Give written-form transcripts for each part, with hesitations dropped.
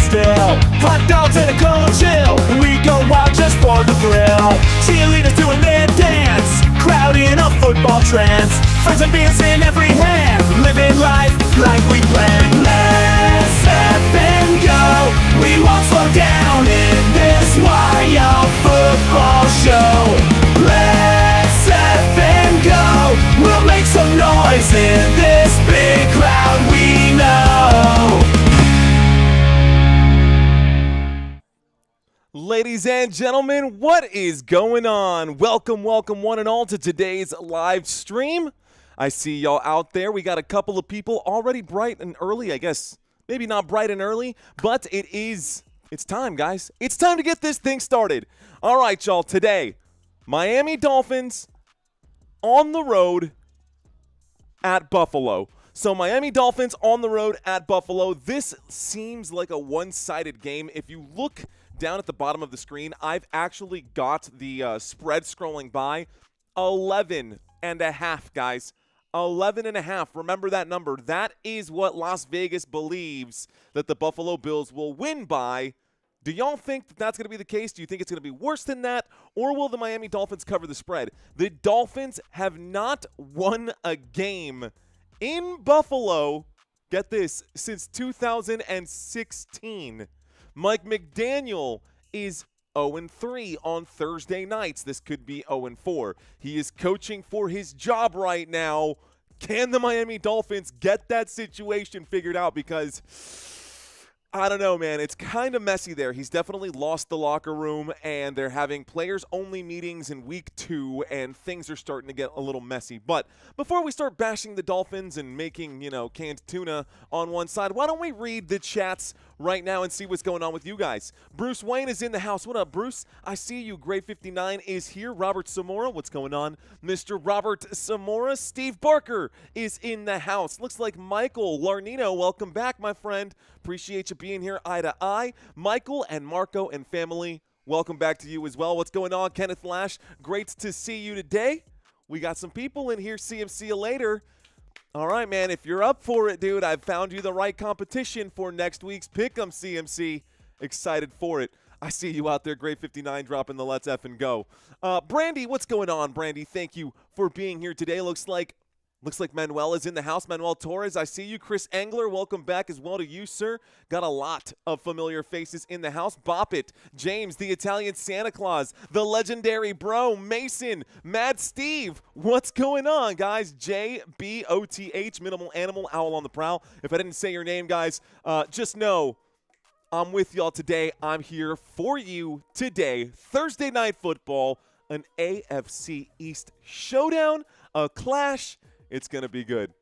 still. Hot dogs and a cold chill, we go wild just for the thrill. Cheerleaders doing their dance, crowd in a football trance. Friends and beers in every hand, living life like we planned. Let's up and go, we won't slow down in this wild football show. Let's up and go, we'll make some noise in this big crowd we know. Ladies and gentlemen, what is going on? Welcome one and all to today's live stream. I see y'all out there. We got a couple of people already bright and early, I guess. Maybe not bright and early, but it's time, guys. It's time to get this thing started. All right, y'all, today, Miami Dolphins on the road at Buffalo. So Miami Dolphins on the road at Buffalo. This seems like a one-sided game. If you look down at the bottom of the screen, I've actually got the spread scrolling by. 11.5, guys. 11.5. Remember that number. That is what Las Vegas believes that the Buffalo Bills will win by. Do y'all think that that's going to be the case? Do you think it's going to be worse than that? Or will the Miami Dolphins cover the spread? The Dolphins have not won a game in Buffalo, get this, since 2016. Mike McDaniel is 0-3 on Thursday nights. This could be 0-4. He is coaching for his job right now. Can the Miami Dolphins get that situation figured out? Because I don't know, man. It's kind of messy there. He's definitely lost the locker room, and they're having players-only meetings in week 2, and things are starting to get a little messy. But before we start bashing the Dolphins and making, canned tuna on one side, why don't we read the chats right now and see what's going on with you guys? Bruce Wayne is in the house. What up, Bruce? I see you. Gray 59 is here. Robert Samora, what's going on? Mr. Robert Samora. Steve Barker is in the house. Looks like Michael Larnino. Welcome back, my friend. Appreciate you being here eye to eye. Michael and Marco and family, welcome back to you as well. What's going on, Kenneth Lash? Great to see you today. We got some people in here. See you later. All right, man, if you're up for it, dude, I've found you the right competition for next week's Pick'em CMC. Excited for it. I see you out there, Grade 59, dropping the let's F and go. Brandy, what's going on, Brandy? Thank you for being here today. Looks like Manuel is in the house. Manuel Torres, I see you. Chris Engler, welcome back as well to you, sir. Got a lot of familiar faces in the house. Bop It, James, the Italian Santa Claus, the legendary bro, Mason, Mad Steve. What's going on, guys? JBOTH, Minimal Animal, Owl on the Prowl. If I didn't say your name, guys, just know I'm with y'all today. I'm here for you today. Thursday Night Football, an AFC East showdown, a clash. It's going to be good.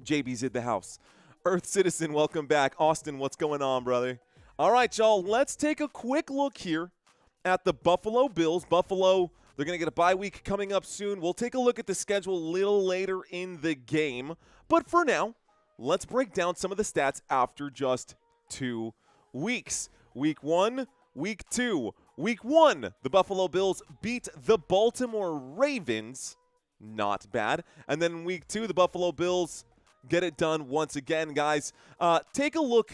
JB's in the house. Earth Citizen, welcome back. Austin, what's going on, brother? All right, y'all, let's take a quick look here at the Buffalo Bills. Buffalo, they're going to get a bye week coming up soon. We'll take a look at the schedule a little later in the game. But for now, let's break down some of the stats after just 2 weeks. Week 1, Week 2. Week 1, the Buffalo Bills beat the Baltimore Ravens. Not bad. And then in week 2, the Buffalo Bills get it done once again, guys. Take a look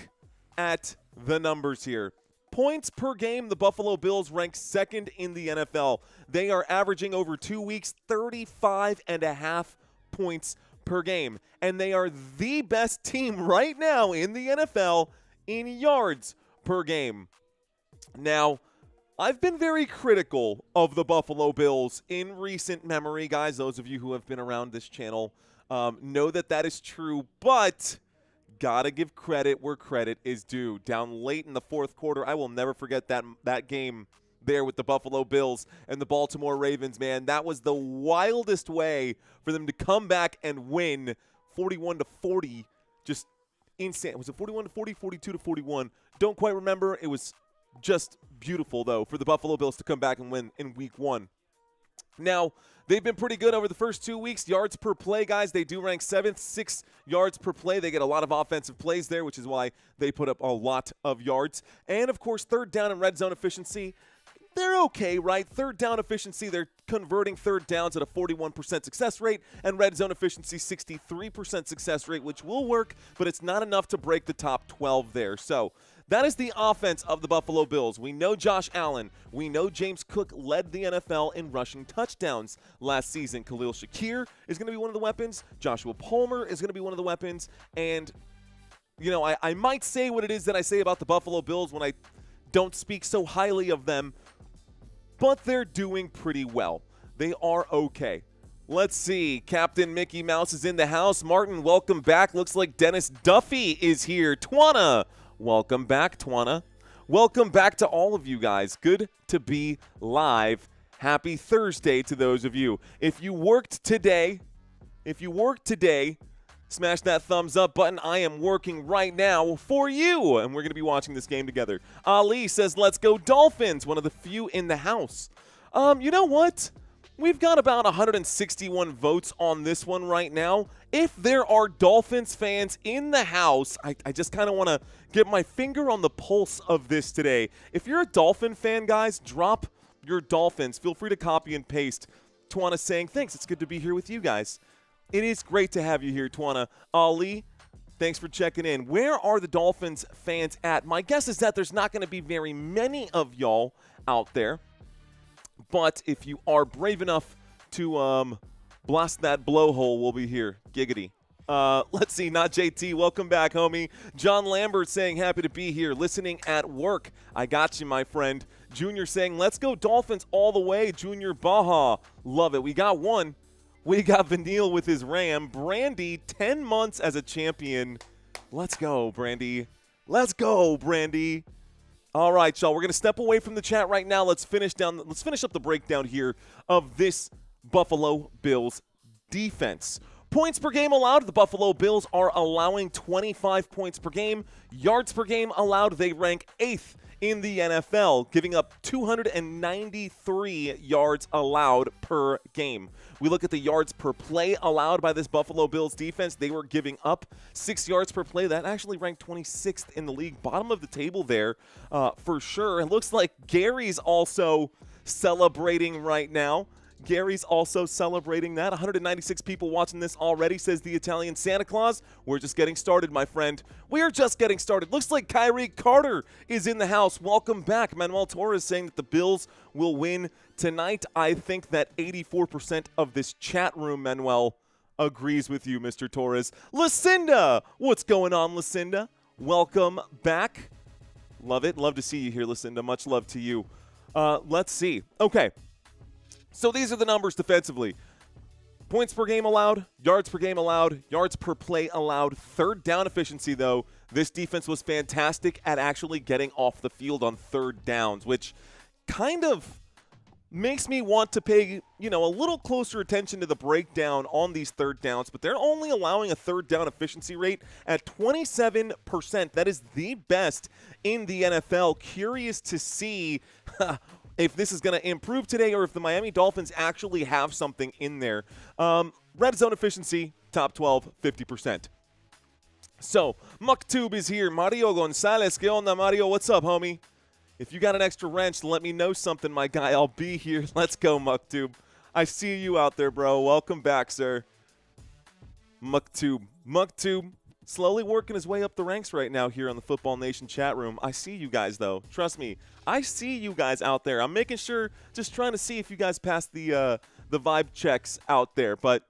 at the numbers here. Points per game, the Buffalo Bills rank 2nd in the NFL. They are averaging over 2 weeks 35.5 points per game. And they are the best team right now in the NFL in yards per game. Now, I've been very critical of the Buffalo Bills in recent memory. Guys, those of you who have been around this channel know that is true, but gotta give credit where credit is due. Down late in the 4th quarter, I will never forget that game there with the Buffalo Bills and the Baltimore Ravens, man. That was the wildest way for them to come back and win 41-40. Just insane. Was it 41-40, 42-41? Don't quite remember. It was just beautiful, though, for the Buffalo Bills to come back and win in week 1. Now, they've been pretty good over the first 2 weeks. Yards per play, guys, they do rank 7th, 6 yards per play. They get a lot of offensive plays there, which is why they put up a lot of yards. And, of course, third down and red zone efficiency, they're okay, right? Third down efficiency, they're converting third downs at a 41% success rate, and red zone efficiency, 63% success rate, which will work, but it's not enough to break the top 12 there. So That is the offense of the Buffalo Bills. We know Josh Allen. We know James Cook led the NFL in rushing touchdowns last season. Khalil Shakir is going to be one of the weapons. Joshua Palmer is going to be one of the weapons. And, you know, I might say what it is that I say about the Buffalo Bills when I don't speak so highly of them, but they're doing pretty well. They are okay. Let's see. Captain Mickey Mouse is in the house. Martin, welcome back. Looks like Dennis Duffy is here. Twana, welcome back, Twana. Welcome back to all of you guys. Good to be live. Happy Thursday to those of you. If you worked today, smash that thumbs up button. I am working right now for you, and we're going to be watching this game together. Ali says, let's go Dolphins, one of the few in the house. You know what? We've got about 161 votes on this one right now. If there are Dolphins fans in the house, I just kind of want to get my finger on the pulse of this today. If you're a Dolphin fan, guys, drop your Dolphins. Feel free to copy and paste. Twana saying, thanks, it's good to be here with you guys. It is great to have you here, Twana. Ali, thanks for checking in. Where are the Dolphins fans at? My guess is that there's not going to be very many of y'all out there. But if you are brave enough to blast that blowhole, we'll be here. Giggity. Let's see, not JT. Welcome back, homie. John Lambert saying happy to be here, listening at work. I got you, my friend. Junior saying, let's go Dolphins all the way. Junior Baja. Love it. We got one. We got Vanille with his Ram. Brandy, 10 months as a champion. Let's go, Brandy. Let's go, Brandy. All right, y'all. We're going to step away from the chat right now. Let's finish up the breakdown here of this Buffalo Bills defense. Points per game allowed, the Buffalo Bills are allowing 25 points per game. Yards per game allowed, they rank 8th in the NFL, giving up 293 yards allowed per game. We look at the yards per play allowed by this Buffalo Bills defense. They were giving up 6 yards per play. That actually ranked 26th in the league. Bottom of the table there for sure. It looks like Gary's also celebrating right now. Gary's also celebrating that. 196 people watching this already, says the Italian Santa Claus. We're just getting started, my friend. We are just getting started. Looks like Kyrie Carter is in the house. Welcome back. Manuel Torres saying that the Bills will win tonight. I think that 84% of this chat room, Manuel, agrees with you, Mr. Torres. Lucinda, what's going on, Lucinda? Welcome back. Love it. Love to see you here, Lucinda. Much love to you. Let's see. Okay. So these are the numbers defensively. Points per game allowed, yards per game allowed, yards per play allowed. Third down efficiency, though, this defense was fantastic at actually getting off the field on third downs, which kind of makes me want to pay, a little closer attention to the breakdown on these third downs, but they're only allowing a third down efficiency rate at 27%. That is the best in the NFL. Curious to see if this is going to improve today or if the Miami Dolphins actually have something in there. Red zone efficiency, top 12, 50%. So, MuckTube is here. Mario Gonzalez. ¿Qué onda, Mario? What's up, homie? If you got an extra wrench, let me know something, my guy. I'll be here. Let's go, MuckTube. I see you out there, bro. Welcome back, sir. MuckTube. MuckTube. Slowly working his way up the ranks right now here on the Football Nation chat room. I see you guys, though. Trust me. I see you guys out there. I'm making sure, just trying to see if you guys pass the vibe checks out there. But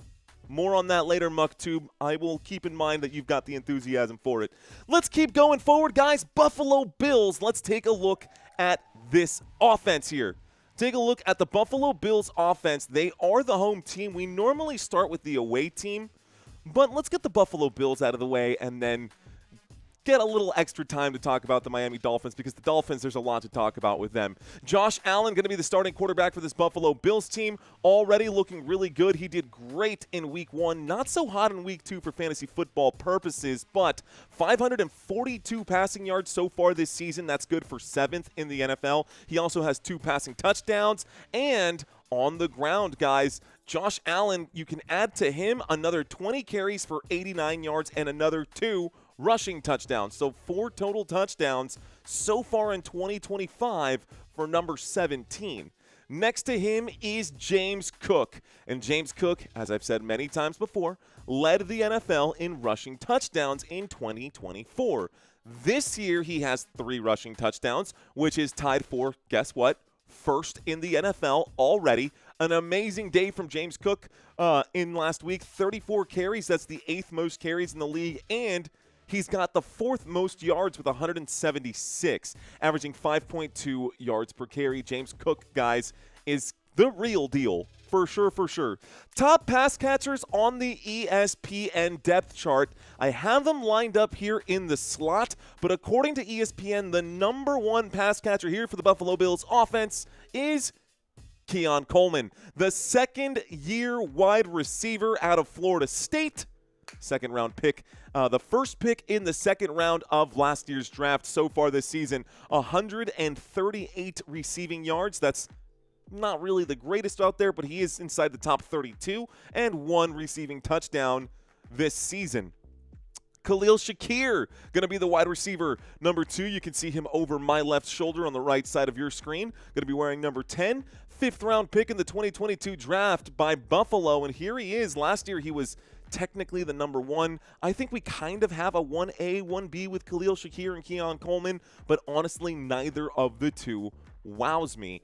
more on that later, MuckTube. I will keep in mind that you've got the enthusiasm for it. Let's keep going forward, guys. Buffalo Bills. Let's take a look at this offense here. Take a look at the Buffalo Bills offense. They are the home team. We normally start with the away team. But let's get the Buffalo Bills out of the way and then get a little extra time to talk about the Miami Dolphins, because the Dolphins, there's a lot to talk about with them. Josh Allen going to be the starting quarterback for this Buffalo Bills team. Already looking really good. He did great in Week 1. Not so hot in Week 2 for fantasy football purposes, but 542 passing yards so far this season. That's good for 7th in the NFL. He also has 2 passing touchdowns. And on the ground, guys, Josh Allen, you can add to him another 20 carries for 89 yards and another 2 rushing touchdowns. So 4 total touchdowns so far in 2025 for number 17. Next to him is James Cook. And James Cook, as I've said many times before, led the NFL in rushing touchdowns in 2024. This year, he has 3 rushing touchdowns, which is tied for, guess what, first in the NFL already. An amazing day from James Cook in last week. 34 carries. That's the 8th most carries in the league. And he's got the 4th most yards with 176, averaging 5.2 yards per carry. James Cook, guys, is the real deal. For sure, for sure. Top pass catchers on the ESPN depth chart. I have them lined up here in the slot, but according to ESPN, the number 1 pass catcher here for the Buffalo Bills offense is Keon Coleman, the second-year wide receiver out of Florida State. Second-round pick. The first pick in the second round of last year's draft so far this season. 138 receiving yards. That's not really the greatest out there, but he is inside the top 32, and 1 receiving touchdown this season. Khalil Shakir going to be the wide receiver number 2. You can see him over my left shoulder on the right side of your screen. Going to be wearing number 10. 5th round pick in the 2022 draft by Buffalo, and here he is. Last year he was technically the number 1. I think we kind of have a 1A, 1B with Khalil Shakir and Keon Coleman, but honestly, neither of the two wows me.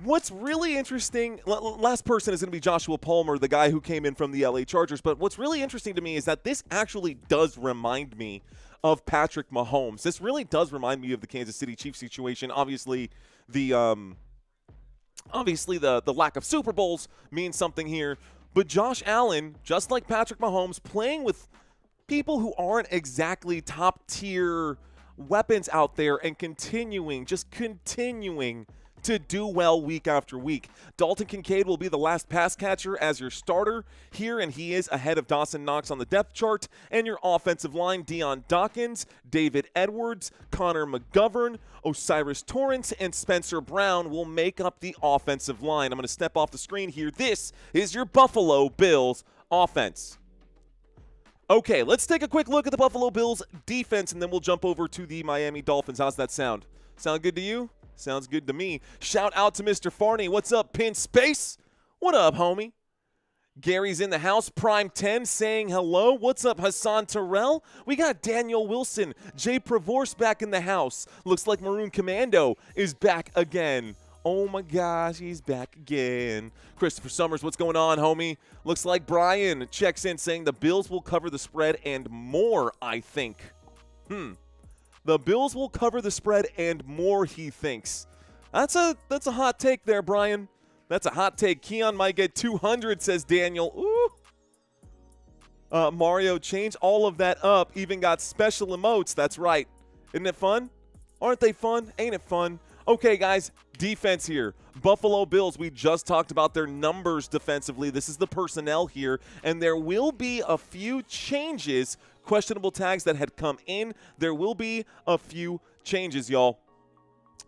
What's really interesting, last person is going to be Joshua Palmer, the guy who came in from the LA Chargers, but what's really interesting to me is that this actually does remind me of Patrick Mahomes. This really does remind me of the Kansas City Chiefs situation. Obviously, the lack of Super Bowls means something here, but Josh Allen, just like Patrick Mahomes, playing with people who aren't exactly top-tier weapons out there and continuing to do well week after week. Dalton Kincaid will be the last pass catcher as your starter here, and he is ahead of Dawson Knox on the depth chart. And your offensive line, Deion Dawkins, David Edwards, Connor McGovern, Osiris Torrance, and Spencer Brown will make up the offensive line. I'm going to step off the screen here. This is your Buffalo Bills offense. Okay, let's take a quick look at the Buffalo Bills defense, and then we'll jump over to the Miami Dolphins. How's that sound? Sound good to you? Sounds good to me. Shout out to Mr. Farney. What's up, Pin Space? What up, homie? Gary's in the house. Prime 10 saying hello. What's up, Hassan Terrell? We got Daniel Wilson. Jay Prevorse back in the house. Looks like Maroon Commando is back again. Oh, my gosh, he's back again. Christopher Summers, what's going on, homie? Looks like Brian checks in saying the Bills will cover the spread and more, I think. The Bills will cover the spread and more, he thinks. That's a hot take there, Brian. That's a hot take. Keon might get 200, says Daniel. Ooh. Mario changed all of that up, even got special emotes. That's right. Isn't it fun? Aren't they fun? Ain't it fun? Okay, guys, defense here. Buffalo Bills, we just talked about their numbers defensively. This is the personnel here, and there will be a few changes, questionable tags that had come in. There will be a few changes, y'all.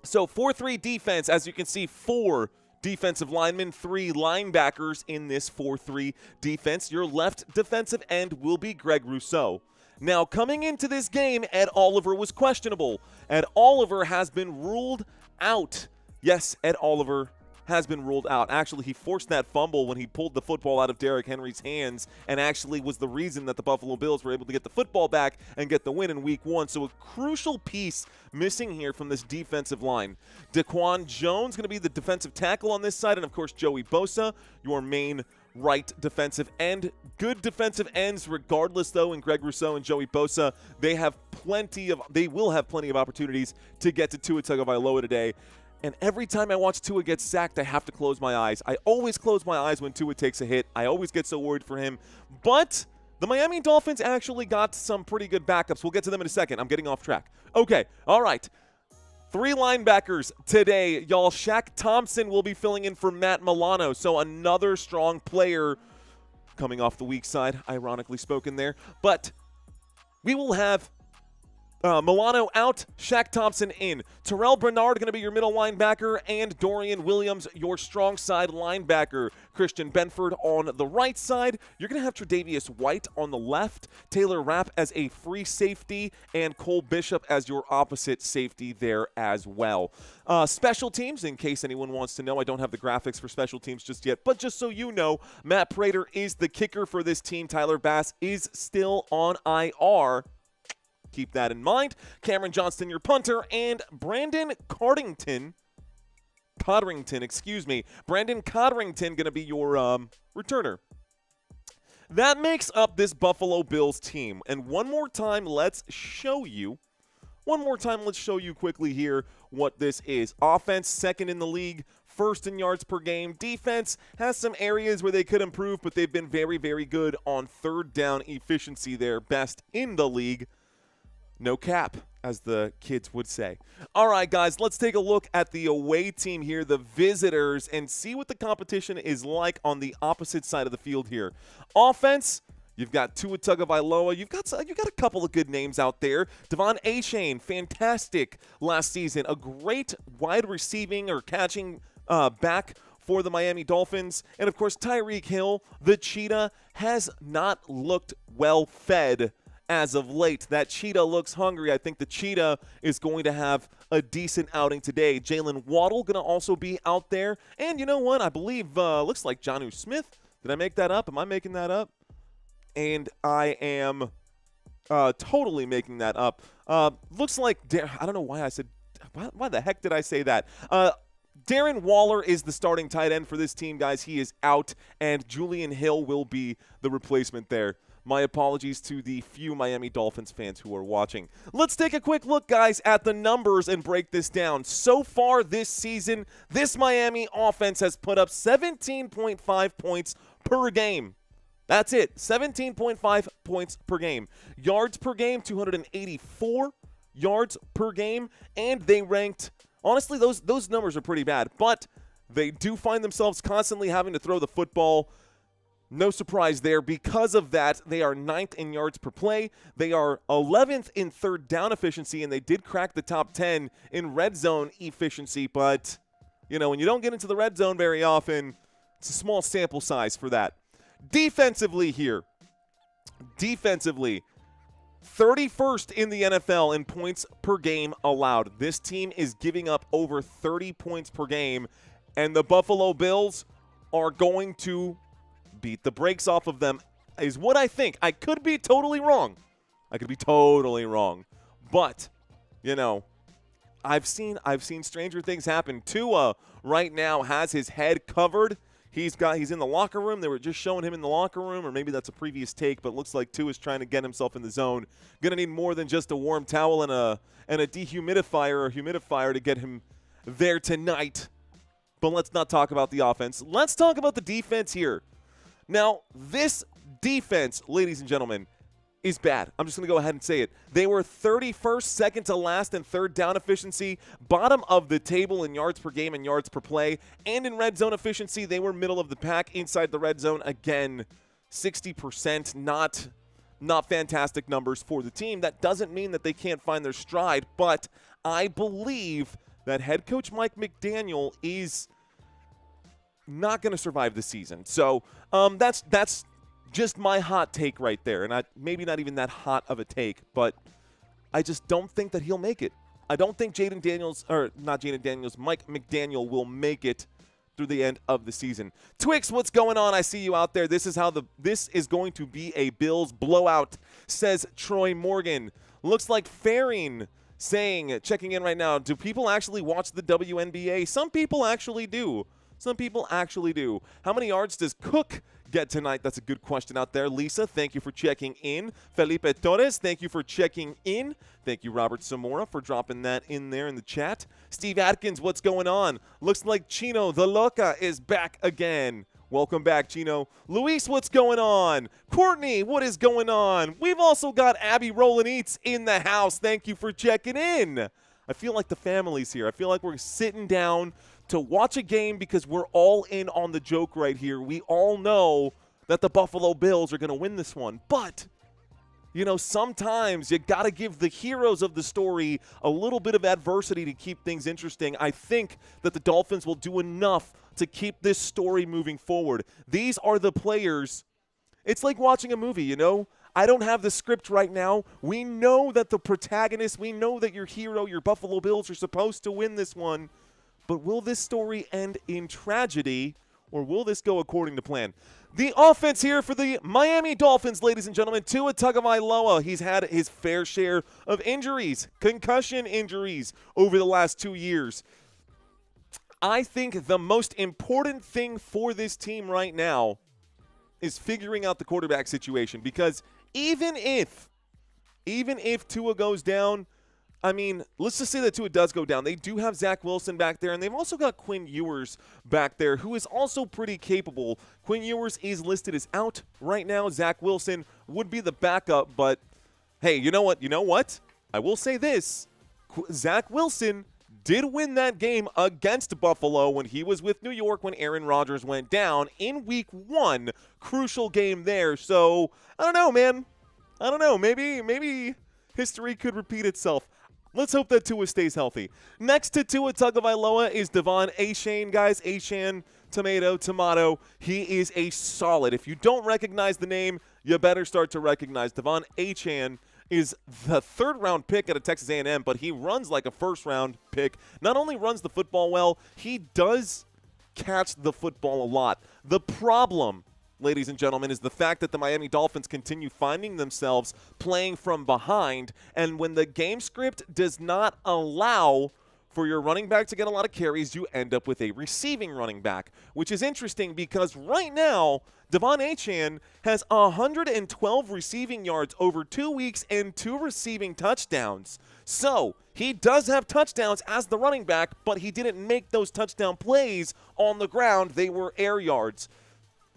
So 4-3 defense, as you can see, 4 defensive linemen, 3 linebackers in this 4-3 defense. Your left defensive end will be Greg Rousseau. Now, coming into this game, Ed Oliver was questionable. Ed Oliver has been ruled out. Yes, Ed Oliver has been ruled out. Actually, he forced that fumble when he pulled the football out of Derrick Henry's hands and actually was the reason that the Buffalo Bills were able to get the football back and get the win in Week 1. So a crucial piece missing here from this defensive line. Daquan Jones going to be the defensive tackle on this side, and of course Joey Bosa, your main right defensive end. Good defensive ends regardless, though, in Greg Rousseau and Joey Bosa. They will have plenty of opportunities to get to Tua Tagovailoa today. And every time I watch Tua get sacked, I have to close my eyes. I always close my eyes when Tua takes a hit. I always get so worried for him. But the Miami Dolphins actually got some pretty good backups. We'll get to them in a second. I'm getting off track. Okay, all right. 3 linebackers today. Y'all, Shaq Thompson will be filling in for Matt Milano. So another strong player coming off the weak side, ironically spoken there. But we will have Milano out, Shaq Thompson in. Terrell Bernard going to be your middle linebacker, and Dorian Williams your strong side linebacker. Christian Benford on the right side. You're going to have Tre'Davious White on the left, Taylor Rapp as a free safety, and Cole Bishop as your opposite safety there as well. Special teams, in case anyone wants to know, I don't have the graphics for special teams just yet, but just so you know, Matt Prater is the kicker for this team. Tyler Bass is still on IR. Keep that in mind. Cameron Johnston, your punter, and Brandon Codrington, Brandon Codrington going to be your returner. That makes up this Buffalo Bills team. And one more time, let's show you quickly here what this is. Offense, second in the league, first in yards per game. Defense has some areas where they could improve, but they've been very, very good on third down efficiency there, best in the league. No cap, as the kids would say. All right, guys, let's take a look at the away team here, the visitors, and see what the competition is like on the opposite side of the field here. Offense, you've got Tua Tagovailoa. You've got a couple of good names out there. Devon Achane, fantastic last season. A great wide receiving or catching back for the Miami Dolphins. And, of course, Tyreek Hill, the Cheetah, has not looked well fed as of late. That Cheetah looks hungry. I think the Cheetah is going to have a decent outing today. Jalen Waddle going to also be out there. And you know what? I believe, looks like Jonnu Smith. Did I make that up? Am I making that up? And I am totally making that up. Looks like, I don't know why I said, why the heck did I say that? Darren Waller is the starting tight end for this team, guys. He is out, and Julian Hill will be the replacement there. My apologies to the few Miami Dolphins fans who are watching. Let's take a quick look, guys, at the numbers and break this down. So far this season, this Miami offense has put up 17.5 points per game. That's it, 17.5 points per game. Yards per game, 284 yards per game, and they ranked, honestly, those numbers are pretty bad, but they do find themselves constantly having to throw the football. No surprise there. Because of that, they are 9th in yards per play. They are 11th in third down efficiency, and they did crack the top 10 in red zone efficiency. But, you know, when you don't get into the red zone very often, it's a small sample size for that. Defensively here, 31st in the NFL in points per game allowed. This team is giving up over 30 points per game, and the Buffalo Bills are going to beat the brakes off of them, is what I think. I could be totally wrong. But, you know, I've seen stranger things happen. Tua right now has his head covered. He's in the locker room. They were just showing him in the locker room, or maybe that's a previous take, but it looks like Tua's trying to get himself in the zone. Going to need more than just a warm towel and a dehumidifier or humidifier to get him there tonight. But let's not talk about the offense. Let's talk about the defense here. Now, this defense, ladies and gentlemen, is bad. I'm just going to go ahead and say it. They were 31st, second to last in third down efficiency, bottom of the table in yards per game and yards per play, and in red zone efficiency, they were middle of the pack inside the red zone. Again, 60%, not fantastic numbers for the team. That doesn't mean that they can't find their stride, but I believe that head coach Mike McDaniel is not going to survive the season. So that's just my hot take right there. And maybe not even that hot of a take, but I just don't think that he'll make it. I don't think Mike McDaniel will make it through the end of the season. Twix, what's going on? I see you out there. This is going to be a Bills blowout, says Troy Morgan. Looks like Faring checking in right now. Do people actually watch the WNBA? Some people actually do. How many yards does Cook get tonight? That's a good question out there. Lisa, thank you for checking in. Felipe Torres, thank you for checking in. Thank you, Robert Zamora, for dropping that in there in the chat. Steve Atkins, what's going on? Looks like Chino the Loca is back again. Welcome back, Chino. Luis, what's going on? Courtney, what is going on? We've also got Abby Rollin Eats in the house. Thank you for checking in. I feel like the family's here. I feel like we're sitting down to watch a game because we're all in on the joke right here. We all know that the Buffalo Bills are going to win this one. But sometimes you got to give the heroes of the story a little bit of adversity to keep things interesting. I think that the Dolphins will do enough to keep this story moving forward. These are the players. It's like watching a movie, I don't have the script right now. We know that the protagonist, we know that your hero, your Buffalo Bills, are supposed to win this one. But will this story end in tragedy, or will this go according to plan? The offense here for the Miami Dolphins, ladies and gentlemen, Tua Tagovailoa. He's had his fair share of injuries, concussion injuries over the last 2 years. I think the most important thing for this team right now is figuring out the quarterback situation, because even if Tua goes down, let's just say that Tua does go down. They do have Zach Wilson back there, and they've also got Quinn Ewers back there, who is also pretty capable. Quinn Ewers is listed as out right now. Zach Wilson would be the backup, but hey, you know what? I will say this. Zach Wilson did win that game against Buffalo when he was with New York when Aaron Rodgers went down in Week 1. Crucial game there. So, I don't know, man. I don't know. Maybe history could repeat itself. Let's hope that Tua stays healthy. Next to Tua Tagovailoa is Devon Achane, guys. Achane, tomato. He is a solid. If you don't recognize the name, you better start to recognize. Devon Achane is the third-round pick out of Texas A&M, but he runs like a first-round pick. Not only runs the football well, he does catch the football a lot. The problem, ladies and gentlemen, is the fact that the Miami Dolphins continue finding themselves playing from behind, and when the game script does not allow for your running back to get a lot of carries, you end up with a receiving running back, which is interesting because right now, Devon Achane has 112 receiving yards over 2 weeks and 2 receiving touchdowns. So he does have touchdowns as the running back, but he didn't make those touchdown plays on the ground. They were air yards.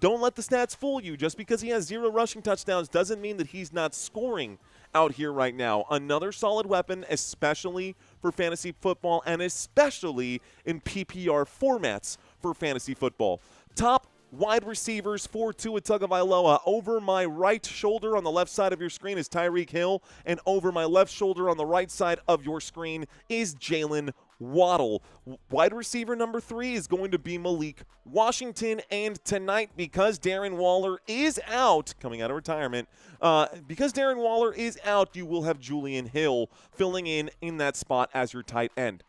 Don't let the stats fool you. Just because he has 0 rushing touchdowns doesn't mean that he's not scoring out here right now. Another solid weapon, especially for fantasy football and especially in PPR formats for fantasy football. Top wide receivers for Tua Tagovailoa. Over my right shoulder on the left side of your screen is Tyreek Hill, and over my left shoulder on the right side of your screen is Jalen Waddle. Wide receiver number 3 is going to be Malik Washington, and tonight, because Darren Waller is out, coming out of retirement, because Darren Waller is out, you will have Julian Hill filling in that spot as your tight end.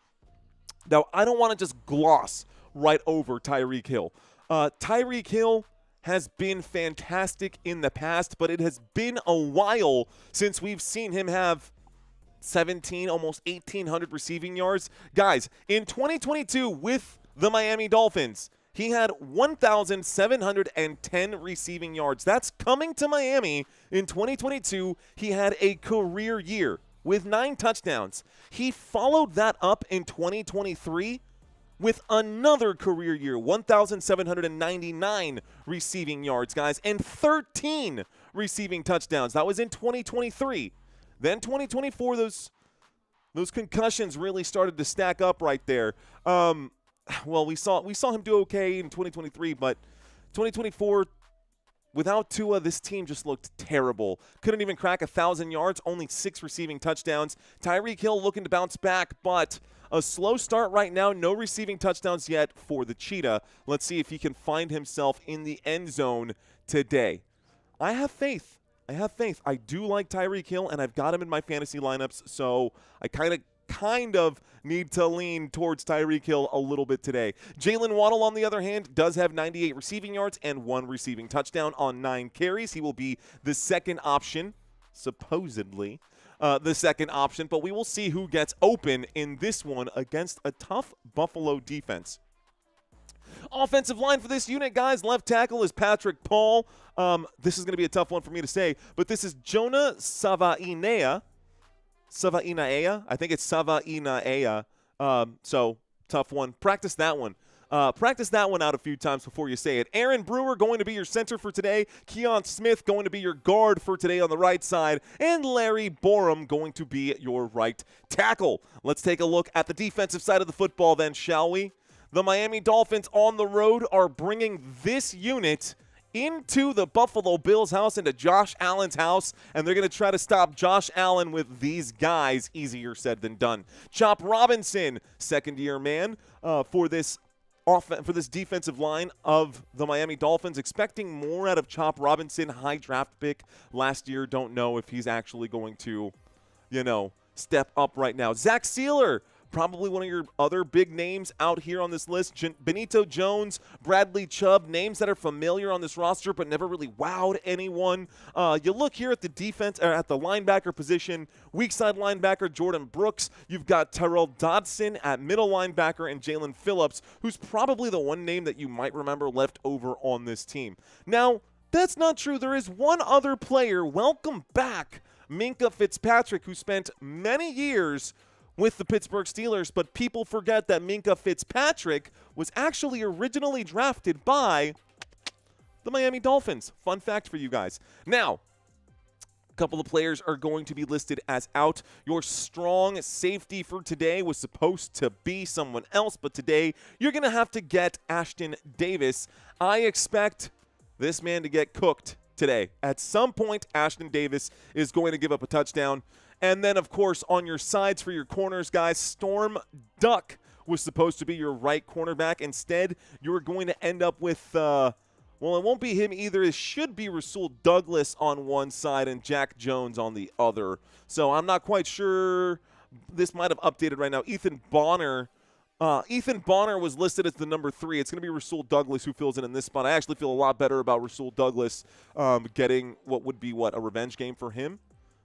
Now, I don't want to just gloss right over Tyreek Hill. Tyreek Hill has been fantastic in the past, but it has been a while since we've seen him have 17, almost 1,800 receiving yards. Guys, in 2022 with the Miami Dolphins, he had 1,710 receiving yards. That's coming to Miami in 2022. He had a career year with 9 touchdowns. He followed that up in 2023 with another career year, 1,799 receiving yards, guys, and 13 receiving touchdowns. That was in 2023. Then 2024, those concussions really started to stack up right there. Well, we saw him do okay in 2023, but 2024, without Tua, this team just looked terrible. Couldn't even crack 1,000 yards, only 6 receiving touchdowns. Tyreek Hill looking to bounce back, but a slow start right now. No receiving touchdowns yet for the Cheetah. Let's see if he can find himself in the end zone today. I have faith. I do like Tyreek Hill, and I've got him in my fantasy lineups, so I kind of need to lean towards Tyreek Hill a little bit today. Jalen Waddle, on the other hand, does have 98 receiving yards and 1 receiving touchdown on 9 carries. He will be the second option, supposedly. The second option, but we will see who gets open in this one against a tough Buffalo defense. Offensive line for this unit, guys. Left tackle is Patrick Paul. This is going to be a tough one for me to say, but this is Jonah Savainea. I think it's Savainea. So, tough one. Practice that one. Practice that one out a few times before you say it. Aaron Brewer going to be your center for today. Keon Smith going to be your guard for today on the right side. And Larry Borum going to be your right tackle. Let's take a look at the defensive side of the football then, shall we? The Miami Dolphins on the road are bringing this unit into the Buffalo Bills' house, into Josh Allen's house, and they're going to try to stop Josh Allen with these guys. Easier said than done. Chop Robinson, second-year man for this defensive line of the Miami Dolphins. Expecting more out of Chop Robinson, high draft pick last year. Don't know if he's actually going to, step up right now. Zach Sealer, probably one of your other big names out here on this list. Benito Jones, Bradley Chubb, names that are familiar on this roster but never really wowed anyone. You look here at the defense, or at the linebacker position, weak side linebacker Jordan Brooks. You've got Terrell Dodson at middle linebacker and Jalen Phillips, who's probably the one name that you might remember left over on this team. Now, that's not true. There is one other player. Welcome back, Minkah Fitzpatrick, who spent many years with the Pittsburgh Steelers, but people forget that Minkah Fitzpatrick was actually originally drafted by the Miami Dolphins. Fun fact for you guys. Now, a couple of players are going to be listed as out. Your strong safety for today was supposed to be someone else, but today you're going to have to get Ashton Davis. I expect this man to get cooked today. At some point, Ashton Davis is going to give up a touchdown. And then, of course, on your sides for your corners, guys, Storm Duck was supposed to be your right cornerback. Instead, you're going to end up with, it won't be him either. It should be Rasul Douglas on one side and Jack Jones on the other. So I'm not quite sure. This might have updated right now. Ethan Bonner was listed as the number 3. It's going to be Rasul Douglas who fills in this spot. I actually feel a lot better about Rasul Douglas getting what would be, a revenge game for him.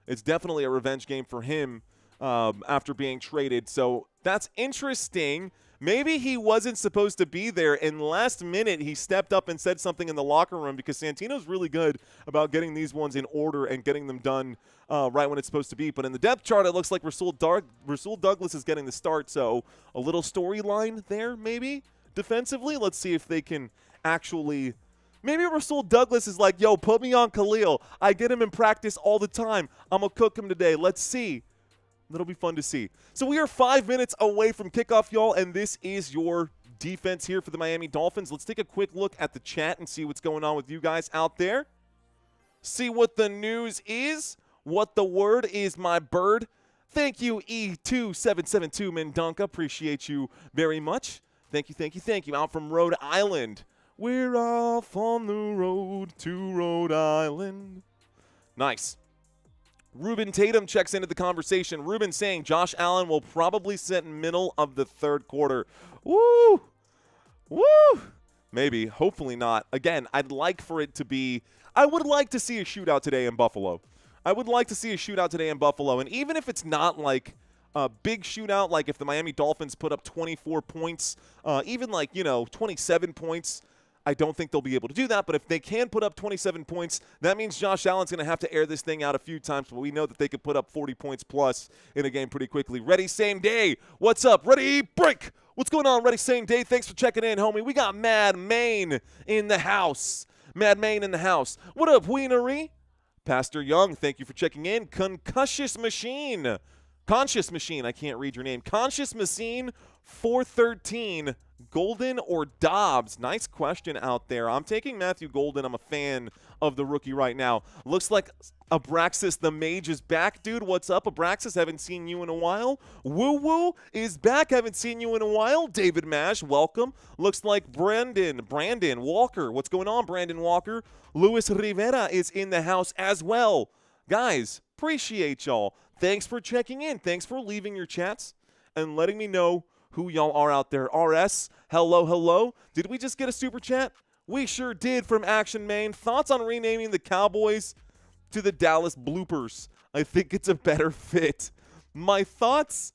It's definitely a revenge game for him after being traded. So that's interesting. Maybe he wasn't supposed to be there, and last minute he stepped up and said something in the locker room, because Santino's really good about getting these ones in order and getting them done right when it's supposed to be. But in the depth chart, it looks like Rasul Douglas is getting the start. So a little storyline there maybe defensively. Let's see if they can actually – maybe Rasul Douglas is like, yo, put me on Khalil. I get him in practice all the time. I'm going to cook him today. Let's see. That'll be fun to see. So we are 5 minutes away from kickoff, y'all, and this is your defense here for the Miami Dolphins. Let's take a quick look at the chat and see what's going on with you guys out there. See what the news is, what the word is, my bird. Thank you, E2772 Mendonca. Appreciate you very much. Thank you. Out from Rhode Island. We're off on the road to Rhode Island. Nice. Ruben Tatum checks into the conversation. Ruben saying Josh Allen will probably sit in middle of the third quarter. Woo! Maybe. Hopefully not. Again, I would like to see a shootout today in Buffalo. And even if it's not like a big shootout, like if the Miami Dolphins put up 24 points, even 27 points, I don't think they'll be able to do that, but if they can put up 27 points, that means Josh Allen's going to have to air this thing out a few times, but we know that they could put up 40 points plus in a game pretty quickly. Ready, same day. What's up? Ready, break. What's going on? Ready, same day. Thanks for checking in, homie. We got Mad Main in the house. What up, Wienery? Pastor Young, thank you for checking in. Conscious Machine, I can't read your name. Conscious Machine 413. Golden or Dobbs? Nice question out there. I'm taking Matthew Golden. I'm a fan of the rookie right now. Looks like Abraxas the Mage is back. Dude, what's up, Abraxas? Haven't seen you in a while. Woo Woo is back. Haven't seen you in a while. David Mash, welcome. Looks like Brandon Walker. What's going on, Brandon Walker? Luis Rivera is in the house as well. Guys, appreciate y'all. Thanks for checking in. Thanks for leaving your chats and letting me know who y'all are out there. RS, hello. Did we just get a super chat? We sure did from Action Main. Thoughts on renaming the Cowboys to the Dallas Bloopers? I think it's a better fit. My thoughts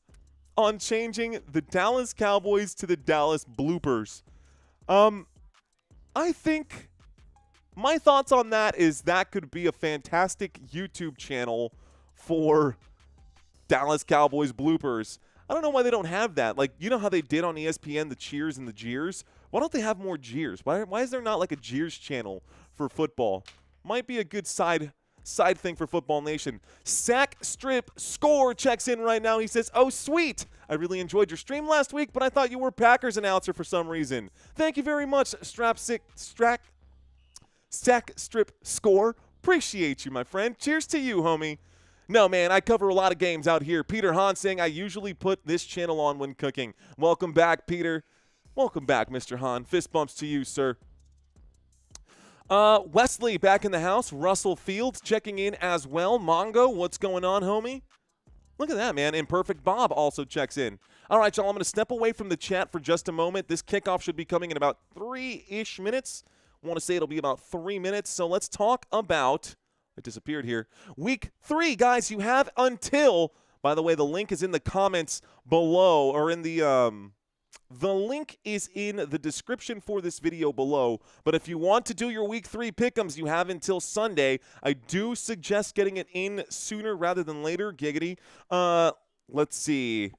on changing the Dallas Cowboys to the Dallas Bloopers. I think my thoughts on that is that could be a fantastic YouTube channel for Dallas Cowboys Bloopers. I don't know why they don't have that. Like, you know how they did on ESPN, the cheers and the jeers? Why don't they have more jeers? Why is there not like a jeers channel for football? Might be a good side thing for Football Nation. Sack Strip Score checks in right now. He says, oh, sweet. I really enjoyed your stream last week, but I thought you were Packers announcer for some reason. Thank you very much, Sack Strip Score. Appreciate you, my friend. Cheers to you, homie. No, man, I cover a lot of games out here. Peter Hahn saying I usually put this channel on when cooking. Welcome back, Peter. Welcome back, Mr. Hahn. Fist bumps to you, sir. Wesley back in the house. Russell Fields checking in as well. Mongo, what's going on, homie? Look at that, man. Imperfect Bob also checks in. All right, y'all, I'm going to step away from the chat for just a moment. This kickoff should be coming in about 3-ish minutes. I want to say it'll be about 3 minutes. So let's talk about, it disappeared here, week 3, guys. You have until, by the way, the link is in the comments below, or in the link is in the description for this video below. But if you want to do your week 3 pick'ems, you have until Sunday. I do suggest getting it in sooner rather than later. Giggity. Let's see.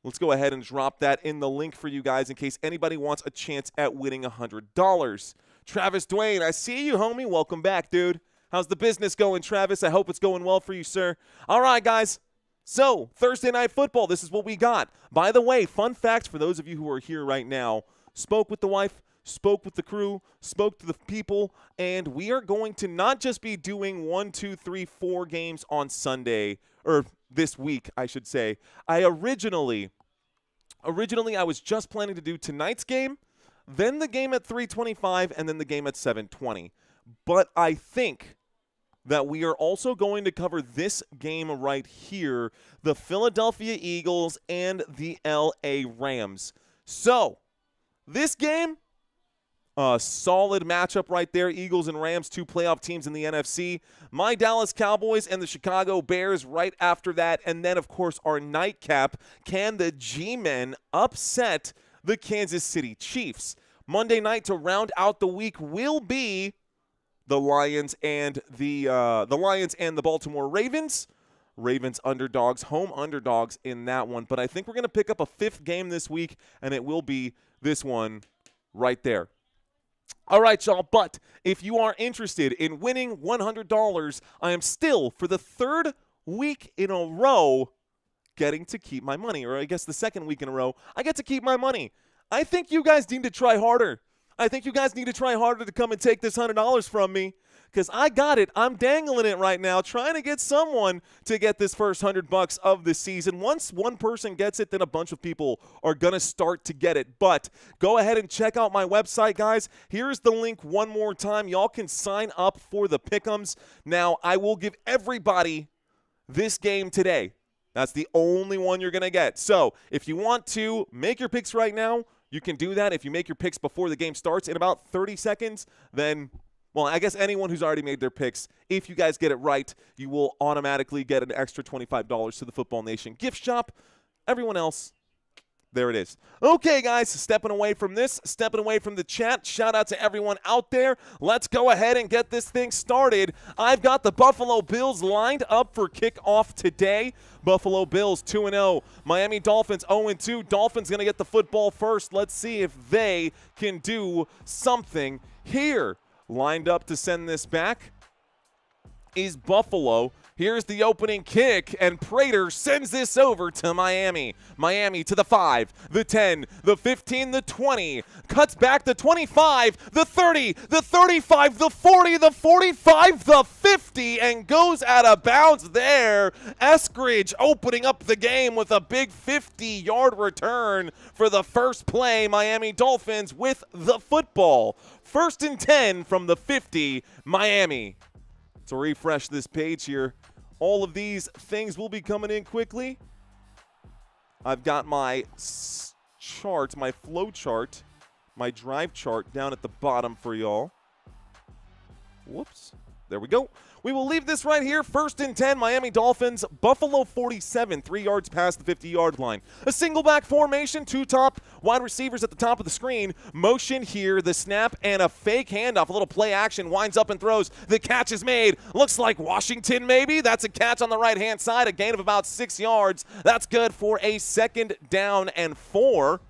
Let's go ahead and drop that in the link for you guys in case anybody wants a chance at winning $100. Travis Dwayne, I see you, homie. Welcome back, dude. How's the business going, Travis? I hope it's going well for you, sir. All right, guys. So, Thursday Night Football, this is what we got. By the way, fun fact for those of you who are here right now, spoke with the wife, spoke with the crew, spoke to the people, and we are going to not just be doing 1, 2, 3, 4 games on Sunday, or this week, I should say. Originally, I was just planning to do tonight's game, then the game at 3:25, and then the game at 7:20. But I think that we are also going to cover this game right here, the Philadelphia Eagles and the LA Rams. So, this game, a solid matchup right there. Eagles and Rams, 2 playoff teams in the NFC. My Dallas Cowboys and the Chicago Bears right after that. And then, of course, our nightcap. Can the G-Men upset the Kansas City Chiefs? Monday night to round out the week will be the Lions and the Baltimore Ravens. Ravens underdogs, home underdogs in that one. But I think we're going to pick up a 5th game this week, and it will be this one right there. All right, y'all, but if you are interested in winning $100, I am still, for the 3rd week in a row, getting to keep my money. Or I guess the 2nd week in a row, I get to keep my money. I think you guys need to try harder. I think you guys need to try harder to come and take this $100 from me, because I got it. I'm dangling it right now, trying to get someone to get this first $100 of the season. Once one person gets it, then a bunch of people are going to start to get it. But go ahead and check out my website, guys. Here's the link one more time. Y'all can sign up for the pick'ems. Now, I will give everybody this game today. That's the only one you're going to get. So if you want to make your picks right now, you can do that. If you make your picks before the game starts in about 30 seconds, then, well, I guess anyone who's already made their picks, if you guys get it right, you will automatically get an extra $25 to the Football Nation gift shop. Everyone else, there it is. Okay, guys, stepping away from this, stepping away from the chat. Shout out to everyone out there. Let's go ahead and get this thing started. I've got the Buffalo Bills lined up for kickoff today. Buffalo Bills 2-0. Miami Dolphins 0-2. Dolphins going to get the football first. Let's see if they can do something here. Lined up to send this back is Buffalo. Here's the opening kick, and Prater sends this over to Miami. Miami to the 5, the 10, the 15, the 20. Cuts back the 25, the 30, the 35, the 40, the 45, the 50, and goes out of bounds there. Eskridge opening up the game with a big 50-yard return for the first play. Miami Dolphins with the football. 1st and 10 from the 50, Miami. To refresh this page here, all of these things will be coming in quickly. I've got my chart, my flow chart, my drive chart down at the bottom for y'all. Whoops. There we go. We will leave this right here. 1st and 10, Miami Dolphins. Buffalo 47, 3 yards past the 50-yard line. A single back formation, 2 top wide receivers at the top of the screen. Motion here, the snap, and a fake handoff. A little play action, winds up and throws. The catch is made. Looks like Washington maybe. That's a catch on the right-hand side, a gain of about 6 yards. That's good for a 2nd down and 4.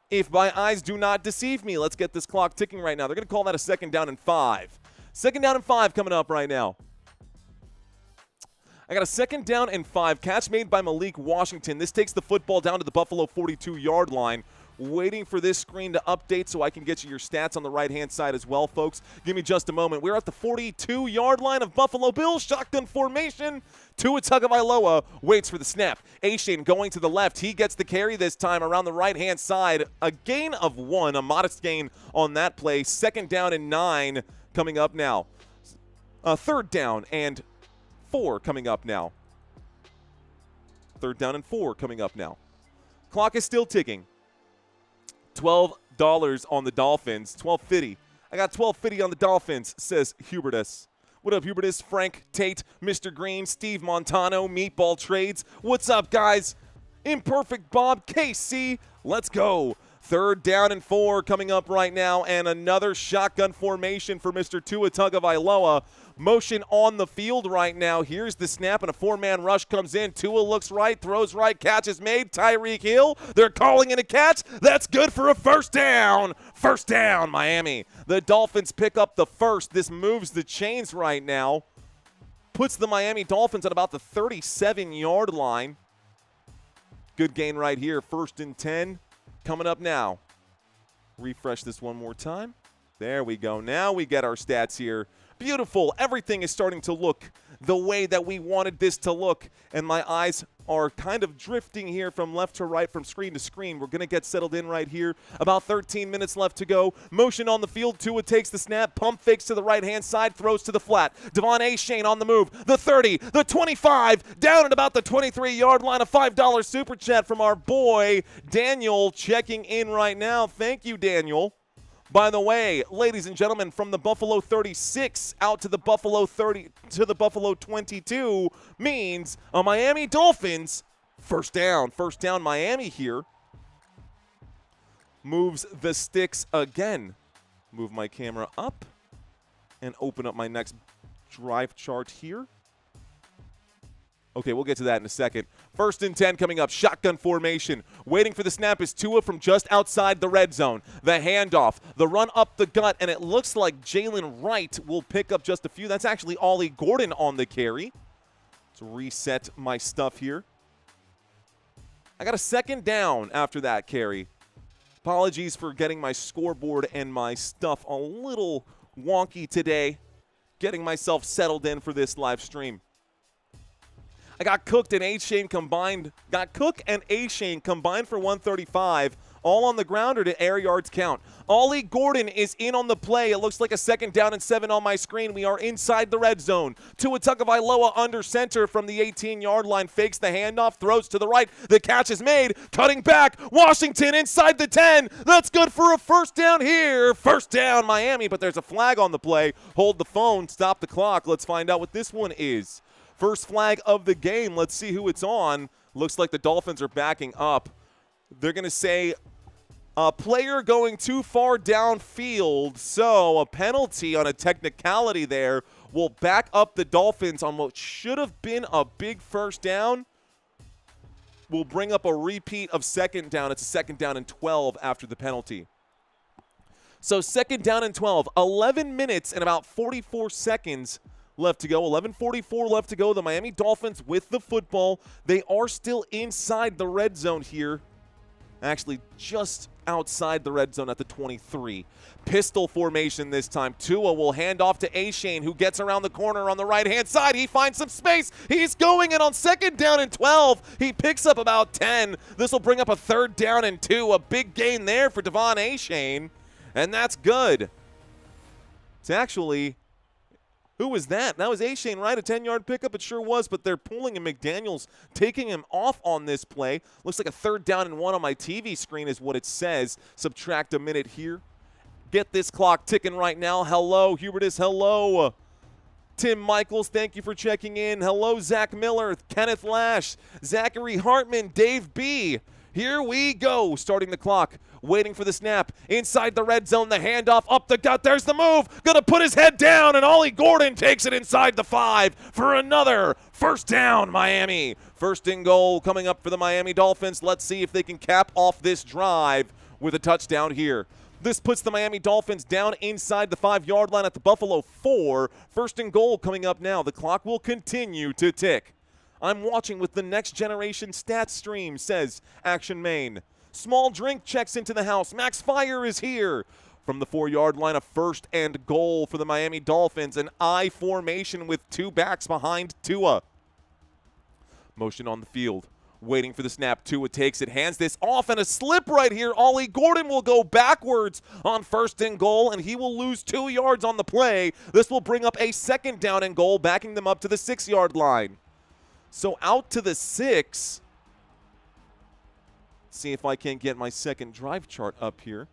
If my eyes do not deceive me. Let's get this clock ticking right now. They're going to call that a 2nd down and 5. 2nd down and 5 coming up right now. I got a 2nd down and 5. Catch made by Malik Washington. This takes the football down to the Buffalo 42-yard line. Waiting for this screen to update so I can get you your stats on the right-hand side as well, folks. Give me just a moment. We're at the 42-yard line of Buffalo Bills. Shotgun formation. Tua Tagovailoa waits for the snap. Achane going to the left. He gets the carry this time around the right-hand side. A gain of 1, a modest gain on that play. 2nd down and 9 coming up now. 3rd down and 4 coming up now. 3rd down and 4 coming up now. Clock is still ticking. $12 on the Dolphins. $12.50. I got $12.50 on the Dolphins, says Hubertus. What up, Hubertus? Frank, Tate, Mr. Green, Steve Montano, Meatball Trades. What's up, guys? Imperfect Bob, KC. Let's go. 3rd down and 4 coming up right now, and another shotgun formation for Mr. Tua Tagovailoa. Motion on the field right now. Here's the snap, and a 4-man rush comes in. Tua looks right, throws right, catch is made. Tyreek Hill, they're calling in a catch. That's good for a 1st down. 1st down, Miami. The Dolphins pick up the 1st. This moves the chains right now. Puts the Miami Dolphins at about the 37-yard line. Good gain right here. 1st and 10. Coming up now. Refresh this one more time. There we go. Now we get our stats here. Beautiful. Everything is starting to look the way that we wanted this to look. And my eyes are kind of drifting here from left to right, from screen to screen. We're going to get settled in right here. About 13 minutes left to go. Motion on the field. Tua takes the snap. Pump fakes to the right-hand side. Throws to the flat. Devon Achane on the move. The 30. The 25. Down at about the 23-yard line. A $5 super chat from our boy Daniel checking in right now. Thank you, Daniel. By the way, ladies and gentlemen, from the Buffalo 36 out to the Buffalo 30 to the Buffalo 22 means a Miami Dolphins 1st down. 1st down Miami here. Moves the sticks again. Move my camera up and open up my next drive chart here. Okay, we'll get to that in a second. 1st and 10 coming up. Shotgun formation. Waiting for the snap is Tua from just outside the red zone. The handoff. The run up the gut. And it looks like Jalen Wright will pick up just a few. That's actually Ollie Gordon on the carry. Let's reset my stuff here. I got a 2nd down after that carry. Apologies for getting my scoreboard and my stuff a little wonky today. Getting myself settled in for this live stream. I got Cook and Achane combined. Got Cook and Achane combined for 135. All on the ground or to air yards count. Ollie Gordon is in on the play. It looks like a 2nd down and 7 on my screen. We are inside the red zone. Tua Tagovailoa under center from the 18-yard line. Fakes the handoff. Throws to the right. The catch is made. Cutting back. Washington inside the 10. That's good for a 1st down here. 1st down Miami, but there's a flag on the play. Hold the phone. Stop the clock. Let's find out what this one is. First flag of the game. Let's see who it's on. Looks like the Dolphins are backing up. They're going to say a player going too far downfield. So a penalty on a technicality there will back up the Dolphins on what should have been a big 1st down. Will bring up a repeat of 2nd down. It's a 2nd down and 12 after the penalty. So 2nd down and 12. 11 minutes and about 44 seconds left to go. 11:44 left to go. The Miami Dolphins with the football. They are still inside the red zone here. Actually, just outside the red zone at the 23. Pistol formation this time. Tua will hand off to Achane, who gets around the corner on the right-hand side. He finds some space. He's going in on 2nd down and 12. He picks up about 10. This will bring up a 3rd down and 2. A big gain there for Devon Achane, and that's good. It's actually... Who was that? That was Achane, right? A 10-yard pickup? It sure was, but they're pulling him. McDaniels taking him off on this play. Looks like a 3rd down and 1 on my TV screen is what it says. Subtract a minute here. Get this clock ticking right now. Hello, Hubertus. Hello. Tim Michaels, thank you for checking in. Hello, Zach Miller, Kenneth Lash, Zachary Hartman, Dave B. Here we go. Starting the clock. Waiting for the snap. Inside the red zone. The handoff up the gut. There's the move. Gonna put his head down, and Ollie Gordon takes it inside the 5 for another 1st down, Miami. 1st and goal coming up for the Miami Dolphins. Let's see if they can cap off this drive with a touchdown here. This puts the Miami Dolphins down inside the 5-yard line at the Buffalo 4. 1st and goal coming up now. The clock will continue to tick. I'm watching with the Next Generation Stats stream, says Action Main. Small Drink checks into the house. Max Fire is here. From the 4-yard line, a 1st and goal for the Miami Dolphins. An I formation with 2 backs behind Tua. Motion on the field. Waiting for the snap. Tua takes it, hands this off, and a slip right here. Ollie Gordon will go backwards on 1st and goal, and he will lose 2 yards on the play. This will bring up a 2nd down and goal, backing them up to the 6-yard line. So out to the 6. See if I can get my second drive chart up here.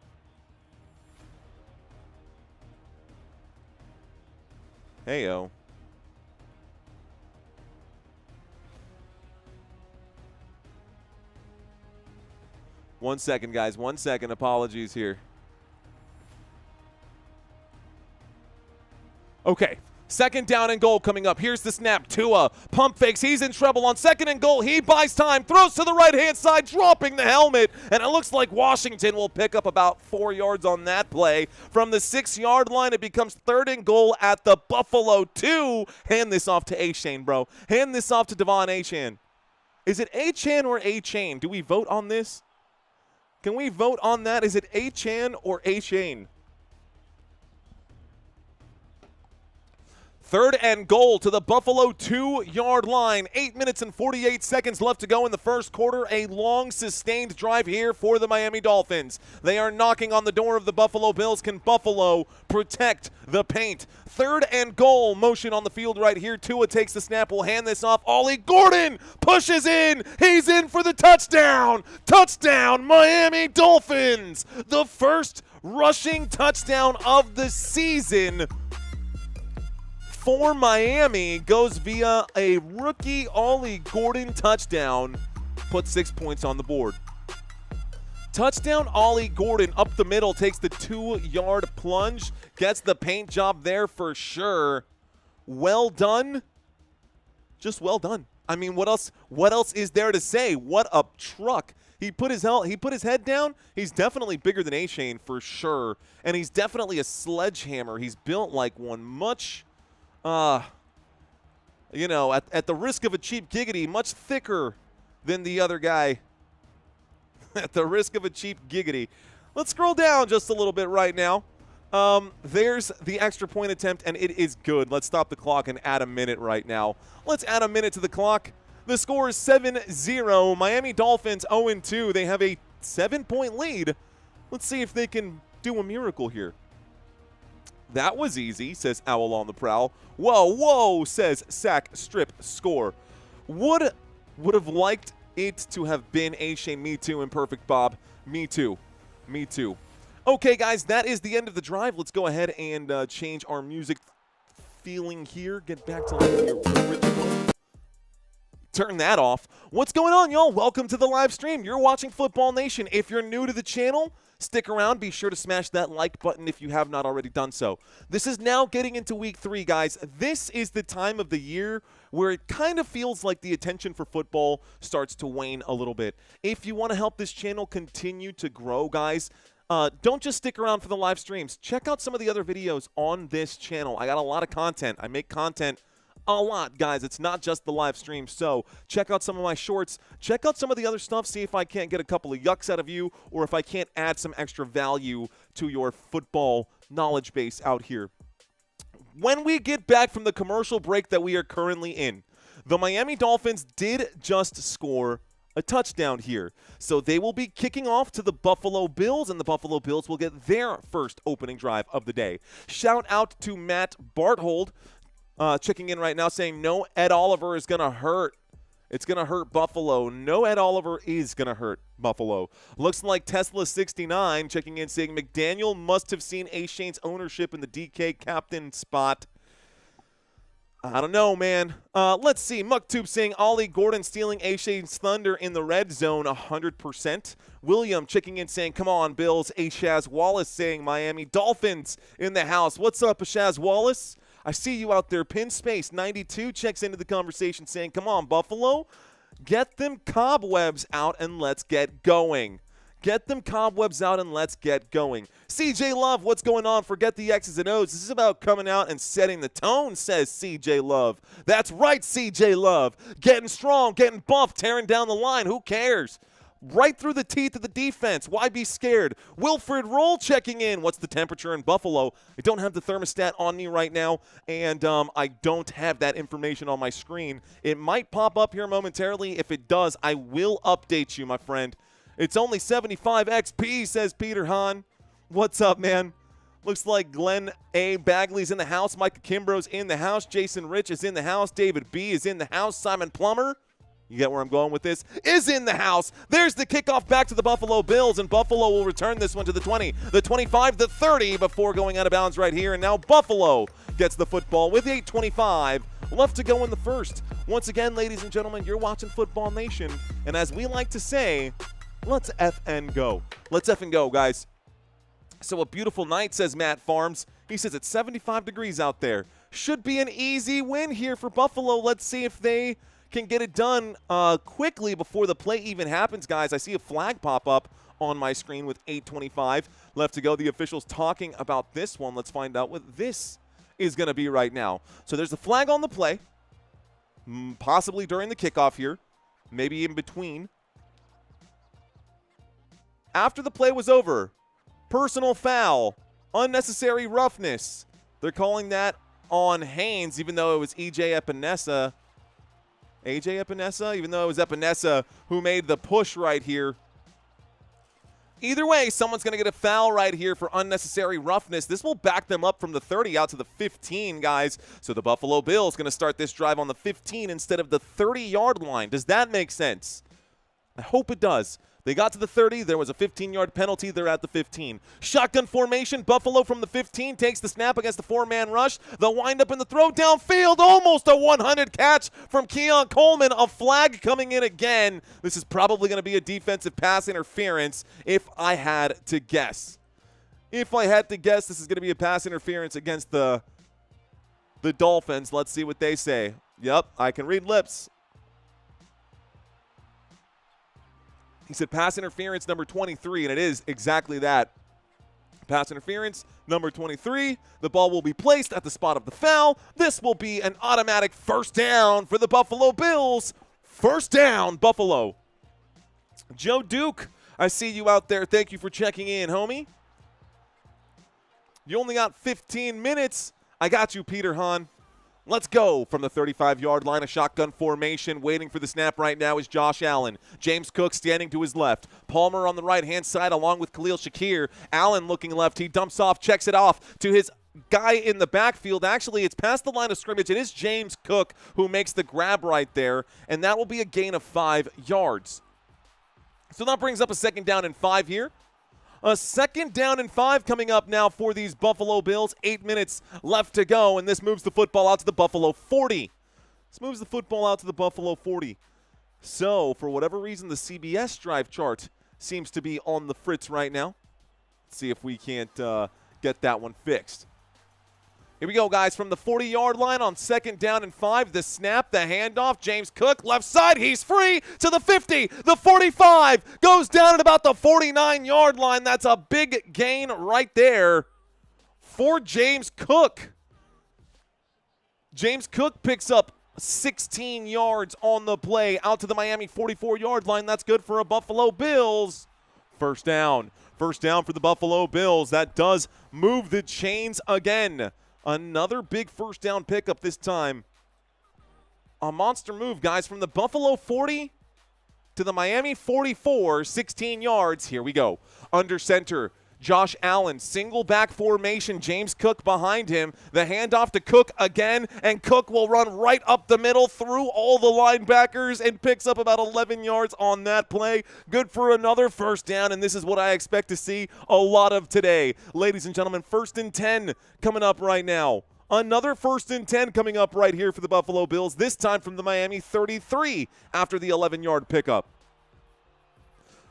Heyo. One second, guys. 1 second. Apologies here. Okay. 2nd down and goal coming up. Here's the snap. Tua pump fakes. He's in trouble on 2nd and goal. He buys time, throws to the right-hand side, dropping the helmet. And it looks like Washington will pick up about 4 yards on that play. From the 6-yard line, it becomes 3rd and goal at the Buffalo 2. Hand this off to Achane, bro. Hand this off to Devon Achane. Is it Achane or Achane? Do we vote on this? Can we vote on that? Is it Achane or Achane? 3rd and goal to the Buffalo 2-yard line. 8 minutes and 48 seconds left to go in the first quarter. A long, sustained drive here for the Miami Dolphins. They are knocking on the door of the Buffalo Bills. Can Buffalo protect the paint? 3rd and goal. Motion on the field right here. Tua takes the snap. Will hand this off. Ollie Gordon pushes in. He's in for the touchdown. Touchdown, Miami Dolphins. The first rushing touchdown of the season for Miami goes via a rookie Ollie Gordon touchdown. Put 6 points on the board. Touchdown Ollie Gordon up the middle, takes the 2-yard plunge, gets the paint job there for sure. Well done. Just well done. I mean, what else is there to say? What a truck. He put his head down. He's definitely bigger than Achane for sure. And he's definitely a sledgehammer. He's built like one, much you know, at the risk of a cheap giggity, much thicker than the other guy. At the risk of a cheap giggity. Let's scroll down just a little bit right now. There's the extra point attempt, and it is good. Let's stop the clock and add a minute right now. Let's add a minute to the clock. The score is 7-0. Miami Dolphins 0-2. They have a 7-point lead. Let's see if they can do a miracle here. That was easy, says Owl on the Prowl. Whoa, whoa, says Sack Strip Score. Would have liked it to have been Achane. Me too, Imperfect Bob. Me too. Me too. Okay, guys, that is the end of the drive. Let's go ahead and change our music feeling here. Get back to the original. Turn that off. What's going on, y'all? Welcome to the live stream. You're watching Football Nation. If you're new to the channel, stick around. Be sure to smash that like button if you have not already done so. This is now getting into week 3, guys. This is the time of the year where it kind of feels like the attention for football starts to wane a little bit. If you want to help this channel continue to grow, guys, don't just stick around for the live streams. Check out some of the other videos on this channel. I got a lot of content. I make content a lot, guys. It's not just the live stream. So check out some of my shorts. Check out some of the other stuff. See if I can't get a couple of yucks out of you, or if I can't add some extra value to your football knowledge base out here. When we get back from the commercial break that we are currently in, the Miami Dolphins did just score a touchdown here. So they will be kicking off to the Buffalo Bills, and the Buffalo Bills will get their first opening drive of the day. Shout out to Matt Barthold, checking in right now, saying no Ed Oliver is going to hurt. It's going to hurt Buffalo. No Ed Oliver is going to hurt Buffalo. Looks like Tesla69 checking in, saying McDaniel must have seen Achane's ownership in the DK captain spot. I don't know, man. Let's see. MuckTube saying Ollie Gordon stealing Achane's thunder in the red zone 100%. William checking in, saying, come on, Bills. Ashaz Wallace saying Miami Dolphins in the house. What's up, Ashaz Wallace? I see you out there. Pin Space 92 checks into the conversation saying, come on, Buffalo, get them cobwebs out and let's get going. Get them cobwebs out and let's get going. CJ Love, what's going on? Forget the X's and O's. This is about coming out and setting the tone, says CJ Love. That's right, CJ Love. Getting strong, getting buff, tearing down the line. Who cares? right through the teeth of the defense. Why be scared? Wilfred Roll checking in. What's the temperature in Buffalo? I don't have the thermostat on me right now, and I don't have that information on my screen. It might pop up here momentarily. If it does, I will update you, my friend. It's only 75 XP, says Peter Hahn. What's up, man? Looks like Glenn A. Bagley's in the house. Micah Kimbrough's in the house. Jason Rich is in the house. David B. is in the house. Simon Plummer, you get where I'm going with this, is in the house. There's the kickoff back to the Buffalo Bills, and Buffalo will return this one to the 20, the 25, the 30 before going out of bounds right here. And now Buffalo gets the football with 8:25 left to go in the first. Once again, ladies and gentlemen, you're watching Football Nation, and as we like to say, let's FN go. Let's FN go, guys. So a beautiful night, says Matt Farms. He says it's 75 degrees out there. Should be an easy win here for Buffalo. Let's see if they can get it done quickly before the play even happens, guys. I see a flag pop up on my screen with 8:25 left to go. The officials talking about this one. Let's find out what this is going to be right now. So there's a flag on the play, possibly during the kickoff here, maybe in between. After the play was over, personal foul, unnecessary roughness. They're calling that on Haynes, even though it was AJ Epinesa, even though it was Epinesa who made the push right here. Either way, someone's going to get a foul right here for unnecessary roughness. This will back them up from the 30 out to the 15, guys. So the Buffalo Bills going to start this drive on the 15 instead of the 30-yard line. Does that make sense? I hope it does. They got to the 30. There was a 15-yard penalty. They're at the 15. Shotgun formation. Buffalo from the 15 takes the snap against the four-man rush. They'll wind up in the throw downfield. Almost a 100 catch from Keon Coleman. A flag coming in again. This is probably going to be a defensive pass interference if I had to guess. If I had to guess, this is going to be a pass interference against the Dolphins. Let's see what they say. Yep, I can read lips. He said pass interference number 23, and it is exactly that. Pass interference number 23. The ball will be placed at the spot of the foul. This will be an automatic first down for the Buffalo Bills. First down, Buffalo. Joe Duke, I see you out there. Thank you for checking in, homie. You only got 15 minutes. I got you, Peter Hahn. Let's go from the 35-yard line, a shotgun formation. Waiting for the snap right now is Josh Allen. James Cook standing to his left. Palmer on the right-hand side along with Khalil Shakir. Allen looking left. He dumps off, checks it off to his guy in the backfield. Actually, it's past the line of scrimmage. It is James Cook who makes the grab right there, and that will be a gain of 5 yards. So that brings up a 2nd down and 5 here. A 2nd down and 5 coming up now for these Buffalo Bills. 8 minutes left to go, and this moves the football out to the Buffalo 40. This moves the football out to the Buffalo 40. So, for whatever reason, the CBS drive chart seems to be on the fritz right now. Let's see if we can't get that one fixed. Here we go, guys, from the 40-yard line on 2nd down and 5. The snap, the handoff, James Cook, left side, he's free to the 50, the 45, goes down at about the 49-yard line. That's a big gain right there for James Cook. James Cook picks up 16 yards on the play out to the Miami 44-yard line. That's good for a Buffalo Bills. First down. First down for the Buffalo Bills. That does move the chains again. Another big first down pickup this time. A monster move, guys, from the Buffalo 40 to the Miami 44, 16 yards. Here we go. Under center, Josh Allen, single back formation, James Cook behind him. The handoff to Cook again, and Cook will run right up the middle through all the linebackers and picks up about 11 yards on that play. Good for another first down, and this is what I expect to see a lot of today. Ladies and gentlemen, 1st and 10 coming up right now. Another 1st and 10 coming up right here for the Buffalo Bills, this time from the Miami 33 after the 11-yard pickup.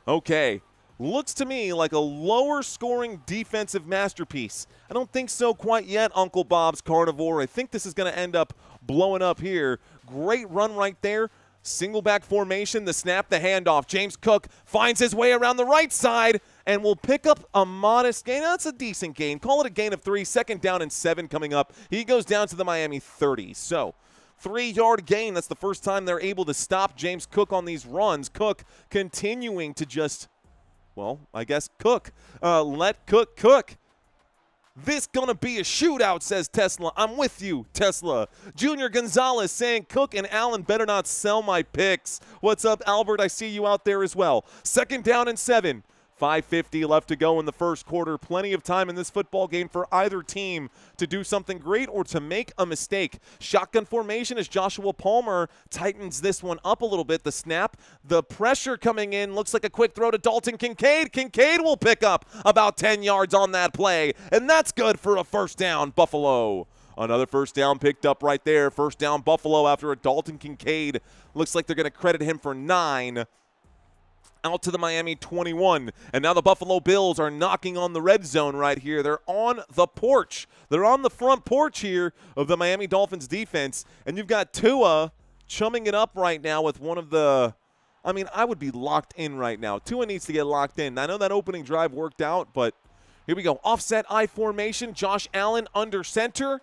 Okay. Looks to me like a lower-scoring defensive masterpiece. I don't think so quite yet, Uncle Bob's Carnivore. I think this is going to end up blowing up here. Great run right there. Single back formation, the snap, the handoff. James Cook finds his way around the right side and will pick up a modest gain. That's a decent gain. Call it a gain of 3. 2nd down and 7 coming up. He goes down to the Miami 30. So 3-yard gain. That's the first time they're able to stop James Cook on these runs. Cook continuing to just, well, I guess cook. Let Cook cook. This gonna be a shootout, says Tesla. I'm with you, Tesla. Junior Gonzalez saying Cook and Allen better not sell my picks. What's up, Albert? I see you out there as well. 2nd down and 7. 5:50 left to go in the first quarter. Plenty of time in this football game for either team to do something great or to make a mistake. Shotgun formation as Joshua Palmer tightens this one up a little bit. The snap, the pressure coming in. Looks like a quick throw to Dalton Kincaid. Kincaid will pick up about 10 yards on that play, and that's good for a first down, Buffalo. Another first down picked up right there. First down, Buffalo after a Dalton Kincaid. Looks like they're going to credit him for 9. Out to the Miami 21. And now the Buffalo Bills are knocking on the red zone right here. They're on the porch. They're on the front porch here of the Miami Dolphins defense. And you've got Tua chumming it up right now with one of the – I mean, I would be locked in right now. Tua needs to get locked in. I know that opening drive worked out, but here we go. Offset I formation. Josh Allen under center.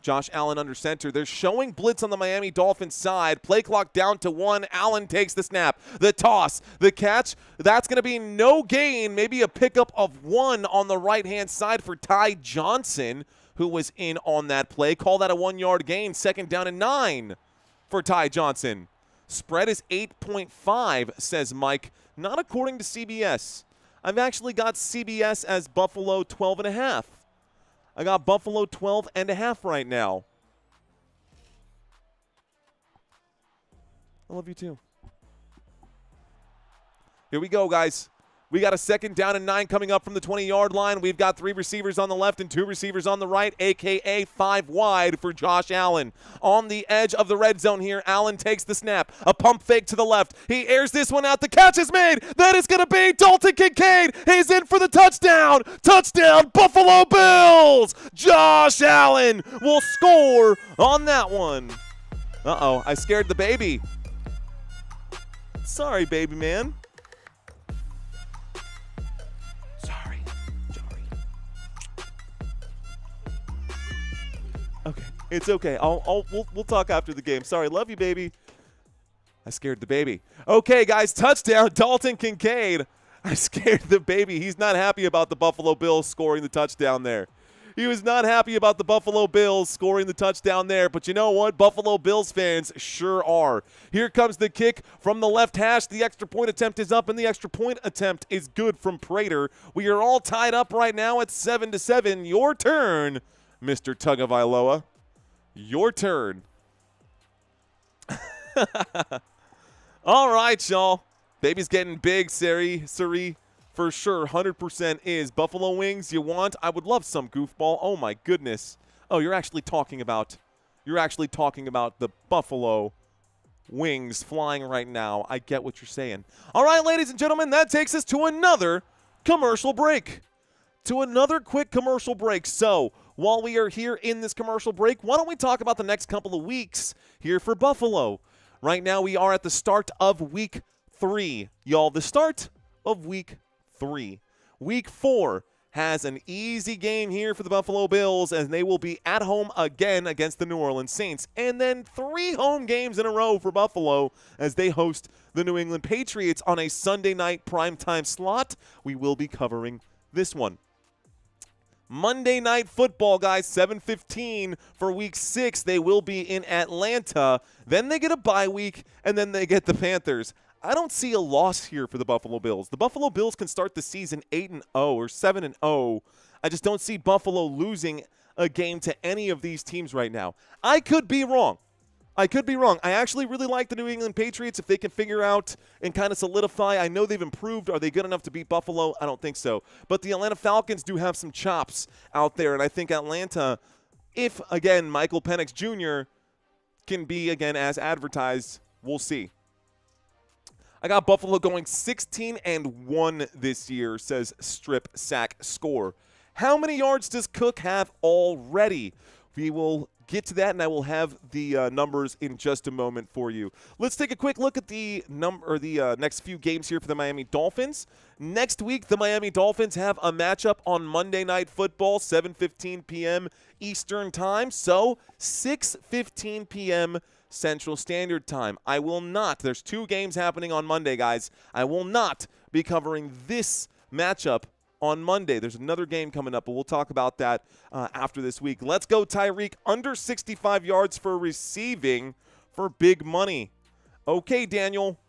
Josh Allen under center. They're showing blitz on the Miami Dolphins side. Play clock down to 1. Allen takes the snap. The toss. The catch. That's going to be no gain. Maybe a pickup of 1 on the right-hand side for Ty Johnson, who was in on that play. Call that a 1-yard gain. 2nd down and 9 for Ty Johnson. Spread is 8.5, says Mike. Not according to CBS. I've actually got CBS as Buffalo 12.5. I got Buffalo 12.5 right now. I love you too. Here we go, guys. We got a 2nd down and 9 coming up from the 20-yard line. We've got 3 receivers on the left and 2 receivers on the right, a.k.a. 5 wide for Josh Allen. On the edge of the red zone here, Allen takes the snap. A pump fake to the left. He airs this one out. The catch is made. That is going to be Dalton Kincaid. He's in for the touchdown. Touchdown, Buffalo Bills. Josh Allen will score on that one. Uh-oh, I scared the baby. Sorry, baby man. Okay, it's okay. We'll talk after the game. Sorry, love you, baby. I scared the baby. Okay, guys, touchdown, Dalton Kincaid. I scared the baby. He's not happy about the Buffalo Bills scoring the touchdown there. He was not happy about the Buffalo Bills scoring the touchdown there, but you know what? Buffalo Bills fans sure are. Here comes the kick from the left hash. The extra point attempt is up, and the extra point attempt is good from Prater. We are all tied up right now at 7-7. Your turn, Mr. Tagovailoa. Your turn. All right, y'all. Baby's getting big, Sari. For sure, 100% is. Buffalo wings you want? I would love some, goofball. Oh, my goodness. Oh, you're actually talking about the Buffalo wings flying right now. I get what you're saying. All right, ladies and gentlemen, that takes us to another commercial break. To another quick commercial break. So, while we are here in this commercial break, why don't we talk about the next couple of weeks here for Buffalo? Right now, we are at the start of Week 3. Y'all, the start of Week 3. Week 4 has an easy game here for the Buffalo Bills, and they will be at home again against the New Orleans Saints. And then 3 home games in a row for Buffalo as they host the New England Patriots on a Sunday night primetime slot. We will be covering this one. Monday Night Football, guys, 7:15 for Week 6. They will be in Atlanta. Then they get a bye week, and then they get the Panthers. I don't see a loss here for the Buffalo Bills. The Buffalo Bills can start the season 8-0 or 7-0. I just don't see Buffalo losing a game to any of these teams right now. I could be wrong. I actually really like the New England Patriots if they can figure out and kind of solidify. I know they've improved. Are they good enough to beat Buffalo? I don't think so. But the Atlanta Falcons do have some chops out there, and I think Atlanta, if, again, Michael Penix Jr. can be, again, as advertised, we'll see. I got Buffalo going 16-1 this year, says Strip Sack Score. How many yards does Cook have already? We will get to that, and I will have the numbers in just a moment for you. Let's take a quick look at the next few games here for the Miami Dolphins. Next week, the Miami Dolphins have a matchup on Monday Night Football, 7:15 p.m. Eastern Time, so 6:15 p.m. Central Standard Time. I will not. There's 2 games happening on Monday, guys. I will not be covering this matchup on Monday. There's another game coming up, but we'll talk about that after this week. Let's go, Tyreek. Under 65 yards for receiving for big money. Okay, Daniel.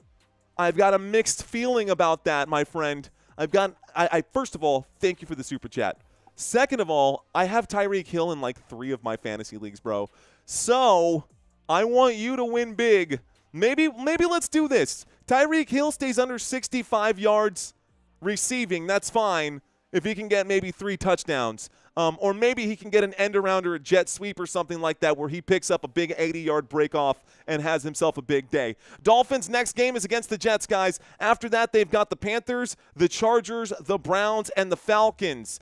I've got a mixed feeling about that, my friend. I first of all, thank you for the super chat. Second of all, I have Tyreek Hill in like 3 of my fantasy leagues, bro. So I want you to win big. Maybe let's do this. Tyreek Hill stays under 65 yards receiving. That's fine if he can get maybe 3 touchdowns. Or maybe he can get an end around or a jet sweep or something like that where he picks up a big 80-yard breakoff and has himself a big day. Dolphins' next game is against the Jets, guys. After that, they've got the Panthers, the Chargers, the Browns, and the Falcons.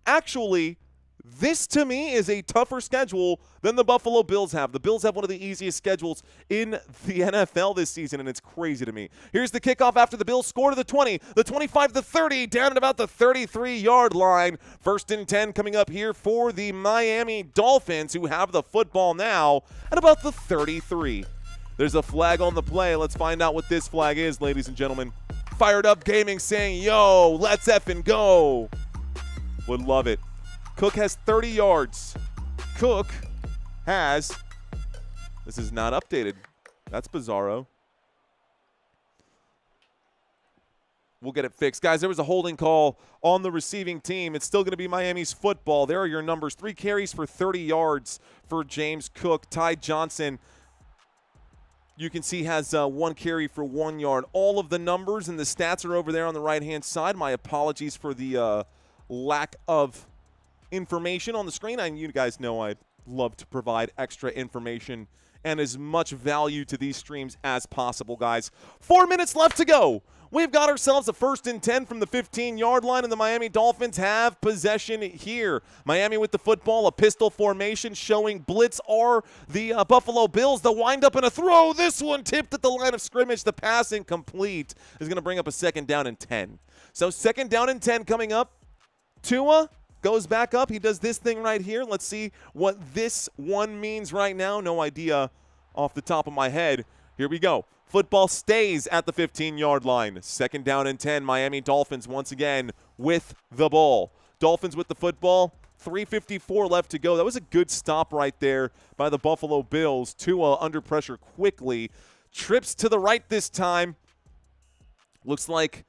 Actually, this to me is a tougher schedule than the Buffalo Bills have. The Bills have one of the easiest schedules in the NFL this season, and it's crazy to me. Here's the kickoff after the Bills score to the 20, the 25, the 30, down at about the 33-yard line. 1st and 10 coming up here for the Miami Dolphins, who have the football now at about the 33. There's a flag on the play. Let's find out what this flag is, ladies and gentlemen. Fired Up Gaming saying, yo, let's effing go. Would love it. Cook has 30 yards. Cook has, this is not updated. That's bizarro. We'll get it fixed. Guys, there was a holding call on the receiving team. It's still going to be Miami's football. There are your numbers. 3 carries for 30 yards for James Cook. Ty Johnson, you can see, has 1 carry for 1 yard. All of the numbers and the stats are over there on the right-hand side. My apologies for the lack of information on the screen. You guys know I love to provide extra information and as much value to these streams as possible, guys. 4 minutes left to go. We've got ourselves a 1st and 10 from the 15-yard line, and the Miami Dolphins have possession here. Miami with the football, a pistol formation showing blitz are the Buffalo Bills. The wind up and a throw. This one tipped at the line of scrimmage. The pass incomplete is going to bring up a 2nd down and 10. So 2nd down and 10 coming up. Tua goes back up. He does this thing right here. Let's see what this one means right now. No idea off the top of my head. Here we go. Football stays at the 15-yard line. 2nd down and 10. Miami Dolphins once again with the ball. Dolphins with the football. 3:54 left to go. That was a good stop right there by the Buffalo Bills. Tua under pressure quickly. Trips to the right this time. Looks like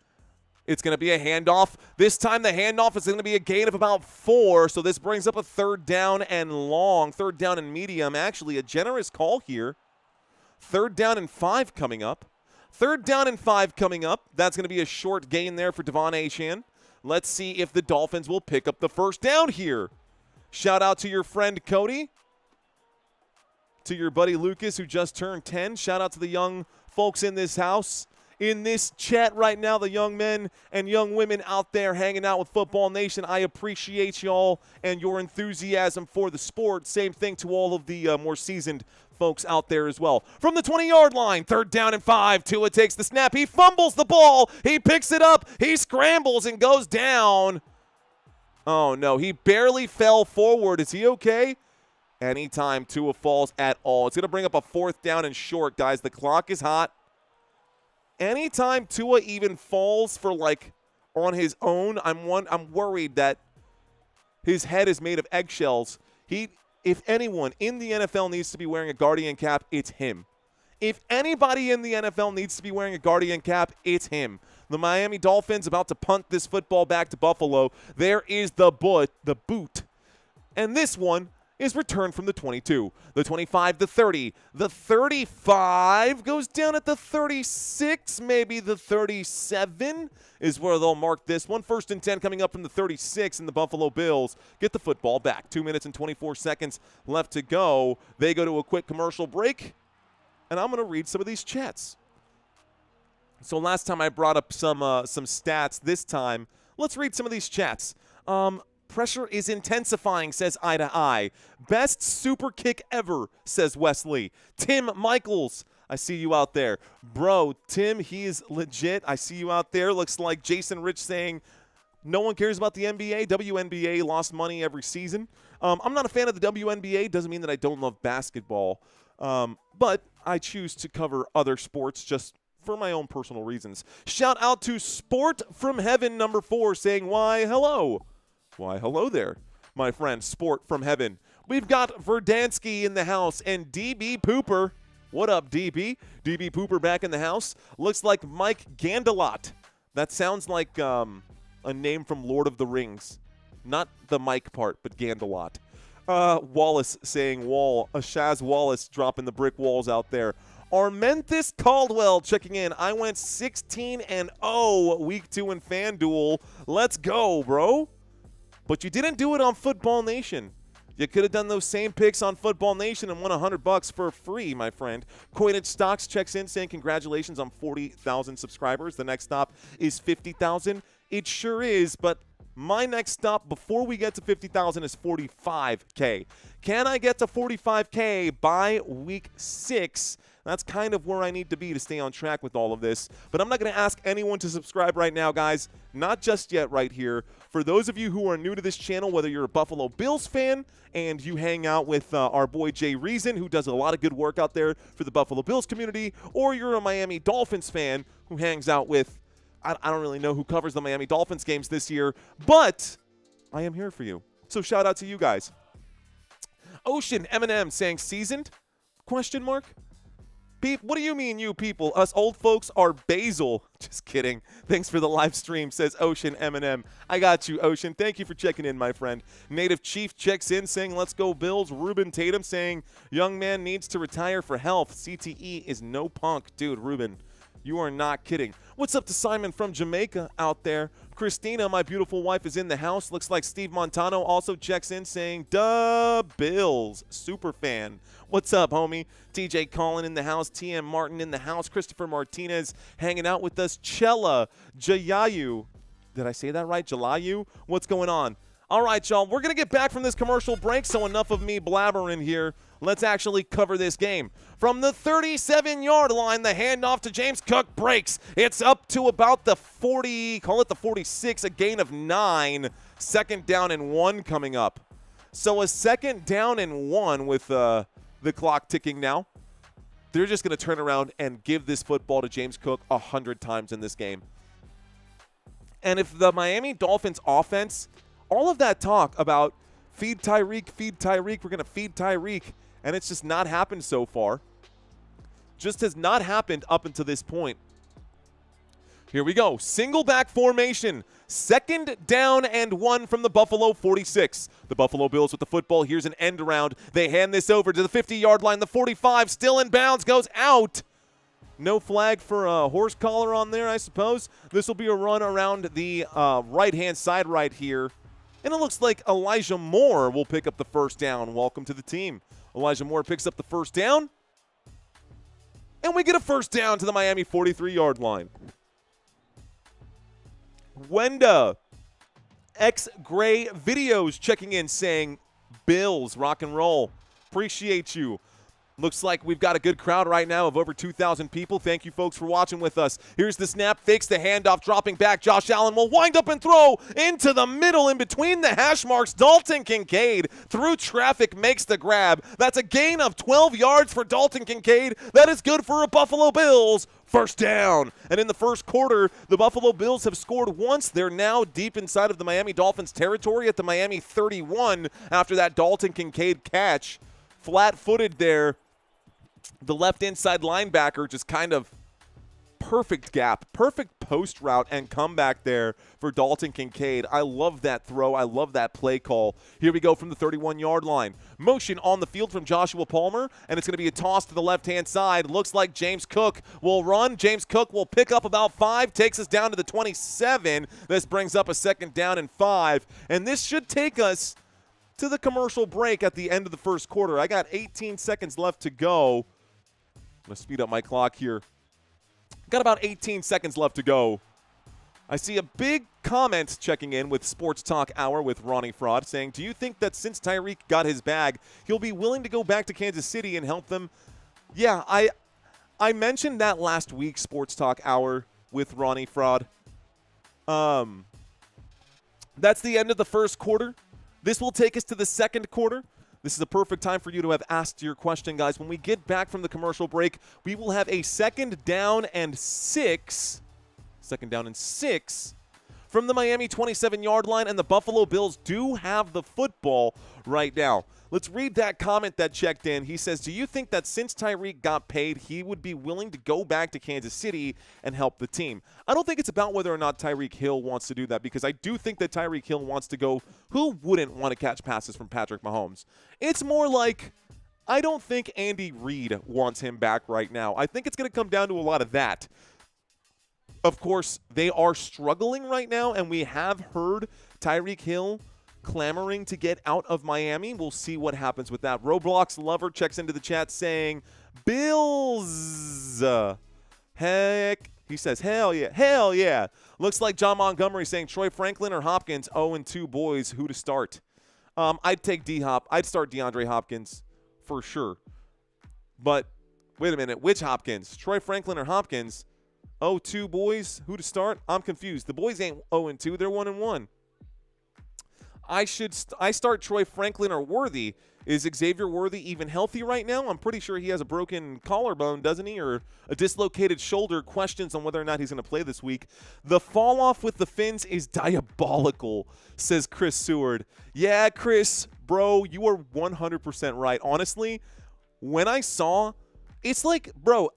it's going to be a handoff. This time the handoff is going to be a gain of about 4, so this brings up a 3rd down and long, 3rd down and medium. Actually, a generous call here. 3rd down and 5 coming up. 3rd down and 5 coming up. That's going to be a short gain there for Devon Achane. Let's see if the Dolphins will pick up the 1st down here. Shout out to your friend Cody, to your buddy Lucas who just turned 10. Shout out to the young folks in this house. In this chat right now, the young men and young women out there hanging out with Football Nation. I appreciate y'all and your enthusiasm for the sport. Same thing to all of the more seasoned folks out there as well. From the 20-yard line, 3rd down and 5. Tua takes the snap. He fumbles the ball. He picks it up. He scrambles and goes down. Oh, no. He barely fell forward. Is he okay? Anytime Tua falls at all, it's going to bring up a 4th down and short, guys. The clock is hot. Anytime Tua even falls for like on his own, I'm worried that his head is made of eggshells. If anyone in the NFL needs to be wearing a Guardian cap, it's him. If anybody in the NFL needs to be wearing a Guardian cap, it's him. The Miami Dolphins about to punt this football back to Buffalo. There is the boot. And this one is returned from the 22, the 25, the 30, the 35 goes down at the 36, maybe the 37 is where they'll mark this one. 1st and 10 coming up from the 36, and the Buffalo Bills get the football back. 2 minutes and 24 seconds left to go. They go to a quick commercial break, and I'm going to read some of these chats. So last time I brought up some stats. This time, let's read some of these chats. Pressure is intensifying, says Eye to Eye. Best super kick ever, says Wesley. Tim Michaels, I see you out there. Bro, Tim, he is legit. I see you out there. Looks like Jason Rich saying, no one cares about the NBA. WNBA lost money every season. I'm not a fan of the WNBA. Doesn't mean that I don't love basketball. But I choose to cover other sports just for my own personal reasons. Shout out to Sport from Heaven number 4 saying, why, hello. Why, hello there, my friend, Sport from Heaven. We've got Verdansky in the house and DB Pooper. What up, DB? DB Pooper back in the house. Looks like Mike Gandelot. That sounds like a name from Lord of the Rings. Not the Mike part, but Gandelot. Wallace saying wall. Shaz Wallace dropping the brick walls out there. Armenthus Caldwell checking in. I went 16-0 week 2 in FanDuel. Let's go, bro. But you didn't do it on Football Nation. You could have done those same picks on Football Nation and won $100 for free, my friend. Coinage Stocks checks in saying congratulations on 40,000 subscribers. The next stop is 50,000. It sure is, but my next stop before we get to 50,000 is 45K. Can I get to 45K by week 6? That's kind of where I need to be to stay on track with all of this. But I'm not going to ask anyone to subscribe right now, guys. Not just yet right here. For those of you who are new to this channel, whether you're a Buffalo Bills fan and you hang out with our boy Jay Reason, who does a lot of good work out there for the Buffalo Bills community, or you're a Miami Dolphins fan who hangs out with, I don't really know who covers the Miami Dolphins games this year, but I am here for you. So shout out to you guys. Ocean M&M saying seasoned? Question mark? What do you mean, you people? Us old folks are basil. Just kidding. Thanks for the live stream, says Ocean M&M. I got you, Ocean. Thank you for checking in, my friend. Native Chief checks in saying, let's go Bills. Ruben Tatum saying, young man needs to retire for health. CTE is no punk. Dude, Ruben, you are not kidding. What's up to Simon from Jamaica out there? Christina, my beautiful wife, is in the house. Looks like Steve Montano also checks in saying, duh, Bills. Super fan. What's up, homie? TJ Collin in the house. TM Martin in the house. Christopher Martinez hanging out with us. Chella Jayayu. Did I say that right? Jalayu? What's going on? All right, y'all. We're going to get back from this commercial break, so enough of me blabbering here. Let's actually cover this game. From the 37-yard line, the handoff to James Cook breaks. It's up to about the 40, call it the 46, a gain of 9. Second down and 1 coming up. So a second down and 1 with the clock ticking now. They're just going to turn around and give this football to James Cook 100 times in this game. And if the Miami Dolphins offense, all of that talk about feed Tyreek, we're going to feed Tyreek, and it's just not happened so far. Just has not happened up until this point. Here we go. Single back formation. Second down and 1 from the Buffalo 46. The Buffalo Bills with the football. Here's an end around. They hand this over to the 50-yard line. The 45 still in bounds, goes out. No flag for a horse collar on there, I suppose. This will be a run around the right-hand side right here. And it looks like Elijah Moore will pick up the first down. Welcome to the team. Elijah Moore picks up the first down. And we get a first down to the Miami 43-yard line. Wenda X Gray Videos checking in saying, Bills, rock and roll. Appreciate you. Looks like we've got a good crowd right now of over 2,000 people. Thank you, folks, for watching with us. Here's the snap, fakes the handoff, dropping back. Josh Allen will wind up and throw into the middle in between the hash marks. Dalton Kincaid through traffic makes the grab. That's a gain of 12 yards for Dalton Kincaid. That is good for a Buffalo Bills first down. And in the first quarter, the Buffalo Bills have scored once. They're now deep inside of the Miami Dolphins territory at the Miami 31 after that Dalton Kincaid catch. Flat-footed there. The left inside linebacker just kind of perfect gap, perfect post route and comeback there for Dalton Kincaid. I love that throw. I love that play call. Here we go from the 31-yard line. Motion on the field from Joshua Palmer, and it's going to be a toss to the left-hand side. Looks like James Cook will run. James Cook will pick up about 5, takes us down to the 27. This brings up a second down and 5, and this should take us to the commercial break at the end of the first quarter. I got 18 seconds left to go. I'm going to speed up my clock here. Got about 18 seconds left to go. I see a big comment checking in with Sports Talk Hour with Ronnie Fraud saying, do you think that since Tyreek got his bag, he'll be willing to go back to Kansas City and help them? Yeah, I mentioned that last week, Sports Talk Hour with Ronnie Fraud. That's the end of the first quarter. This will take us to the second quarter. This is a perfect time for you to have asked your question, guys. When we get back from the commercial break, we will have a second down and six from the Miami 27-yard line, and the Buffalo Bills do have the football right now. Let's read that comment that checked in. He says, do you think that since Tyreek got paid, he would be willing to go back to Kansas City and help the team? I don't think it's about whether or not Tyreek Hill wants to do that, because I do think that Tyreek Hill wants to go. Who wouldn't want to catch passes from Patrick Mahomes? It's more like, I don't think Andy Reid wants him back right now. I think it's going to come down to a lot of that. Of course, they are struggling right now, and we have heard Tyreek Hill clamoring to get out of Miami. We'll see what happens with that. Roblox Lover checks into the chat saying, Bills. Heck. He says, hell yeah. Hell yeah. Looks like John Montgomery saying Troy Franklin or Hopkins. 0-2 boys. Who to start? I'd take D-Hop. I'd start DeAndre Hopkins for sure. But wait a minute. Which Hopkins? Troy Franklin or Hopkins? 0-2 boys. Who to start? I'm confused. The boys ain't 0-2. They're 1-1. I start Troy Franklin or Worthy. Is Xavier Worthy even healthy right now? I'm pretty sure he has a broken collarbone, doesn't he? Or a dislocated shoulder. Questions on whether or not he's going to play this week. The fall off with the Finns is diabolical, says Chris Seward. Yeah, Chris, bro, you are 100% right. Honestly, when I saw, it's like, bro,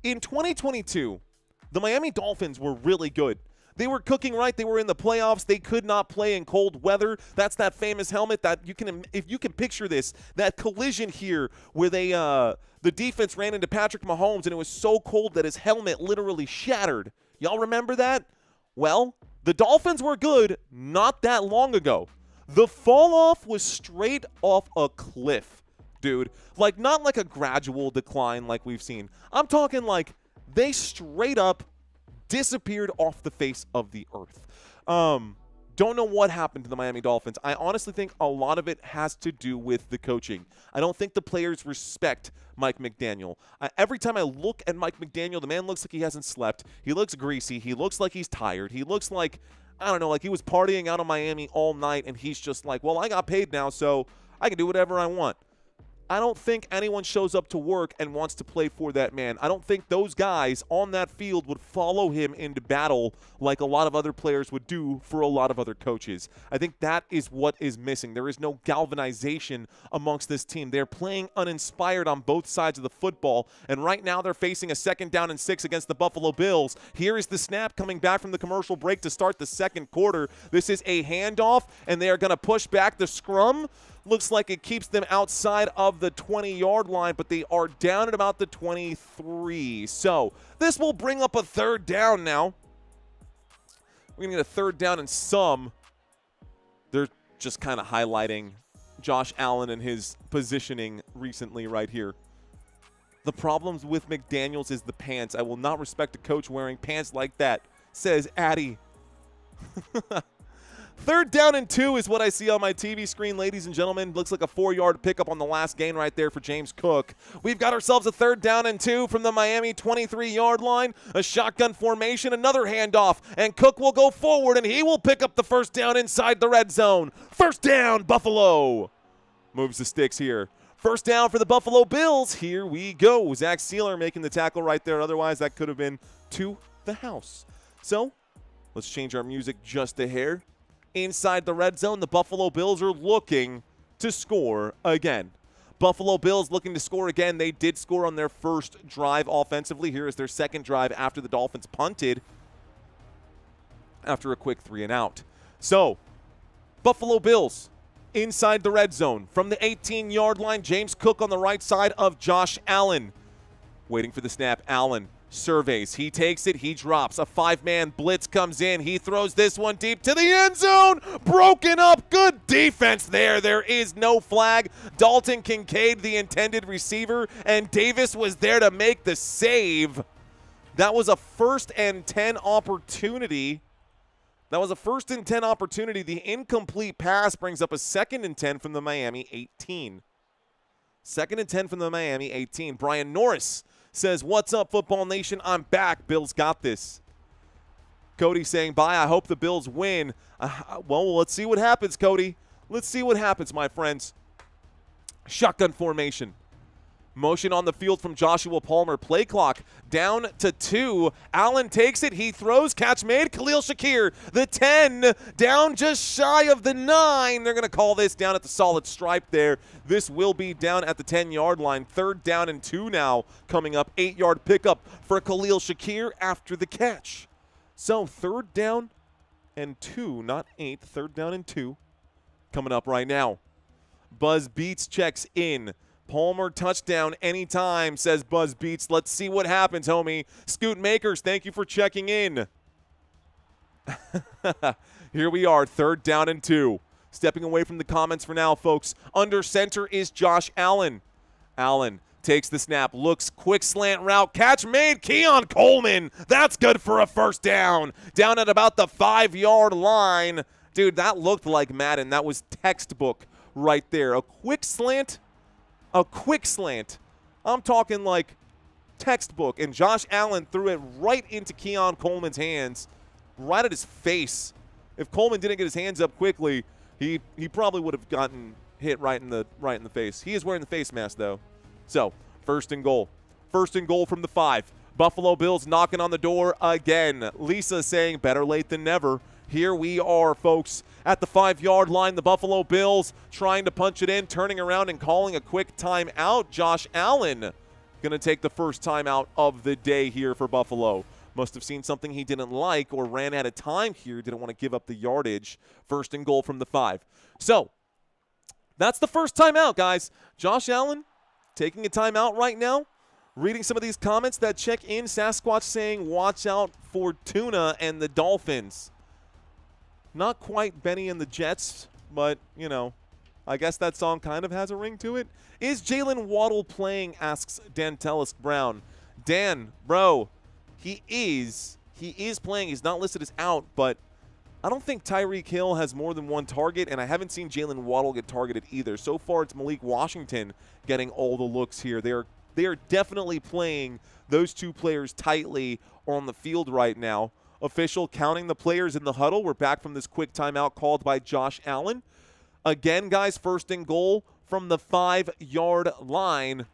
in 2022, the Miami Dolphins were really good. They were cooking right. They were in the playoffs. They could not play in cold weather. That's that famous helmet that you can, if you can picture this, that collision here where the defense ran into Patrick Mahomes and it was so cold that his helmet literally shattered. Y'all remember that? Well, the Dolphins were good not that long ago. The fall off was straight off a cliff, dude. Like, not like a gradual decline like we've seen. I'm talking like they straight up disappeared off the face of the earth. Don't know what happened to the Miami Dolphins. I honestly think a lot of it has to do with the coaching. I don't think the players respect Mike McDaniel. Every time I look at Mike McDaniel, the man looks like he hasn't slept. He looks greasy. He looks like he's tired. He looks like, I don't know, like he was partying out of Miami all night, and he's just like, well, I got paid now, so I can do whatever I want. I don't think anyone shows up to work and wants to play for that man. I don't think those guys on that field would follow him into battle like a lot of other players would do for a lot of other coaches. I think that is what is missing. There is no galvanization amongst this team. They're playing uninspired on both sides of the football, and right now they're facing a second down and 6 against the Buffalo Bills. Here is the snap coming back from the commercial break to start the second quarter. This is a handoff, and they are going to push back the scrum. Looks like it keeps them outside of the 20-yard line, but they are down at about the 23. So this will bring up a third down now. We're going to get a third down and some. They're just kind of highlighting Josh Allen and his positioning recently right here. The problems with McDaniels is the pants. I will not respect a coach wearing pants like that, says Addy. Third down and 2 is what I see on my TV screen, ladies and gentlemen. Looks like a 4-yard pickup on the last gain right there for James Cook. We've got ourselves a third down and 2 from the Miami 23-yard line. A shotgun formation, another handoff, and Cook will go forward, and he will pick up the first down inside the red zone. First down, Buffalo. Moves the sticks here. First down for the Buffalo Bills. Here we go. Zach Sealer making the tackle right there. Otherwise, that could have been to the house. So let's change our music just a hair. Inside the red zone, the Buffalo Bills are looking to score again. Buffalo Bills looking to score again. They did score on their first drive offensively. Here is their second drive after the Dolphins punted after a quick 3-and-out. So, Buffalo Bills inside the red zone. From the 18-yard line, James Cook on the right side of Josh Allen. Waiting for the snap, Allen surveys. He takes it. He drops. A 5-man blitz comes in. He throws this one deep to the end zone. Broken up. Good defense there. There is no flag. Dalton Kincaid, the intended receiver, and Davis was there to make the save. That was a 1st and 10 opportunity That was a 1st and 10 opportunity. The incomplete pass brings up a 2nd and 10 from the Miami 18. 2nd and 10 from the Miami 18. Brian Norris says, "What's up, Football Nation? I'm back. Bills got this." Cody saying, "Bye. I hope the Bills win." Well, let's see what happens, Cody. Let's see what happens, my friends. Shotgun formation. Motion on the field from Joshua Palmer. Play clock down to 2. Allen takes it. He throws. Catch made. Khalil Shakir, the 10, down just shy of the 9. They're going to call this down at the solid stripe there. This will be down at the 10-yard line. 3rd down and 2 now coming up. 8-yard pickup for Khalil Shakir after the catch. So 3rd down and 2, not 8. 3rd down and 2 coming up right now. Buzz Beats checks in. Palmer touchdown anytime, says Buzz Beats. Let's see what happens, homie. Scoot Makers, thank you for checking in. Here we are, 3rd down and 2. Stepping away from the comments for now, folks. Under center is Josh Allen. Allen takes the snap, looks, quick slant route, catch made, Keon Coleman. That's good for a 1st down. Down at about the 5-yard line. Dude, that looked like Madden. That was textbook right there. A quick slant. I'm talking like textbook. And Josh Allen threw it right into Keon Coleman's hands, right at his face. If Coleman didn't get his hands up quickly, he probably would have gotten hit right in the face. He is wearing the face mask, though. So, 1st and goal. 1st and goal from the 5. Buffalo Bills knocking on the door again. Lisa saying better late than never. Here we are, folks, at the 5-yard line. The Buffalo Bills trying to punch it in, turning around and calling a quick timeout. Josh Allen going to take the first timeout of the day here for Buffalo. Must have seen something he didn't like or ran out of time here. Didn't want to give up the yardage. 1st and goal from the 5. So, that's the first timeout, guys. Josh Allen taking a timeout right now. Reading some of these comments that check in. Sasquatch saying, watch out for Tuna and the Dolphins. Not quite Benny and the Jets, but, you know, I guess that song kind of has a ring to it. Is Jalen Waddle playing, asks Dantelis Brown. Dan, bro, he is playing. He's not listed as out, but I don't think Tyreek Hill has more than one target, and I haven't seen Jalen Waddle get targeted either. So far, it's Malik Washington getting all the looks here. They are definitely playing those two players tightly on the field right now. Official counting the players in the huddle. We're back from this quick timeout called by Josh Allen. Again, guys, 1st and goal from the 5-yard line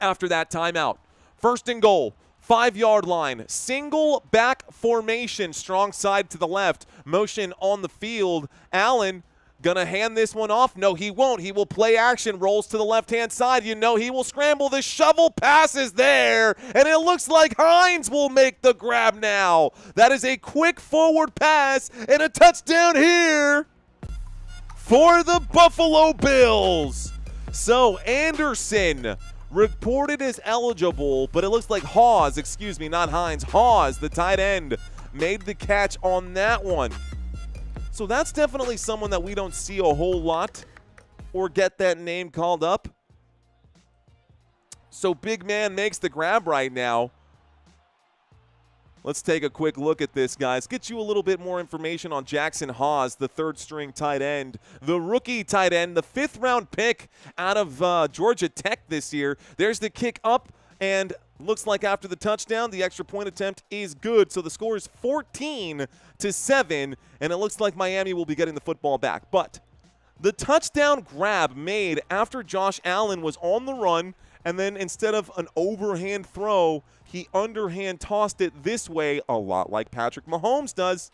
after that timeout. 1st and goal, 5-yard line. Single back formation, strong side to the left. Motion on the field. Allen gonna hand this one off? No, he won't. He will play action, rolls to the left-hand side. You know he will scramble. The shovel passes there, and it looks like Hines will make the grab now. That is a quick forward pass and a touchdown here for the Buffalo Bills. So Anderson reported as eligible, but it looks like Hawes, not Hines, Hawes, the tight end, made the catch on that one. So that's definitely someone that we don't see a whole lot or get that name called up. So big man makes the grab right now. Let's take a quick look at this, guys. Get you a little bit more information on Jackson Hawes, the 3rd-string tight end, the rookie tight end, the 5th-round pick out of Georgia Tech this year. There's the kick up, and looks like after the touchdown, the extra point attempt is good. So the score is 14-7, and it looks like Miami will be getting the football back. But the touchdown grab made after Josh Allen was on the run, and then instead of an overhand throw, he underhand tossed it this way, a lot like Patrick Mahomes does.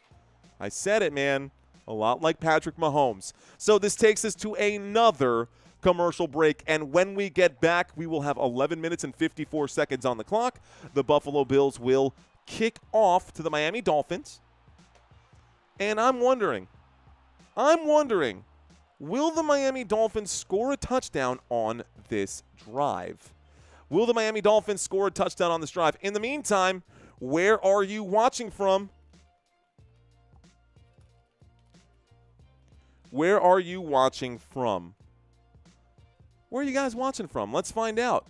I said it, man. A lot like Patrick Mahomes. So this takes us to another commercial break, and when we get back, we will have 11 minutes and 54 seconds on the clock. The Buffalo Bills will kick off to the Miami Dolphins. And I'm wondering, will the Miami Dolphins score a touchdown on this drive? Will the Miami Dolphins score a touchdown on this drive? In the meantime, where are you watching from? Where are you watching from? Where are you guys watching from? Let's find out.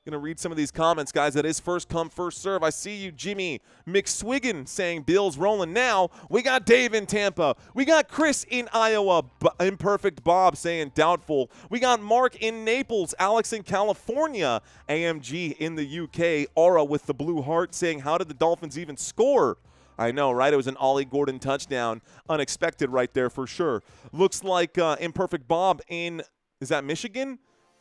Gonna read some of these comments, guys. That is first come, first serve. I see you, Jimmy McSwiggan, saying Bills rolling now. We got Dave in Tampa. We got Chris in Iowa. Imperfect Bob saying doubtful. We got Mark in Naples. Alex in California. AMG in the UK. Aura with the blue heart saying, how did the Dolphins even score? I know, right? It was an Ollie Gordon touchdown. Unexpected right there for sure. Looks like Imperfect Bob in, is that Michigan?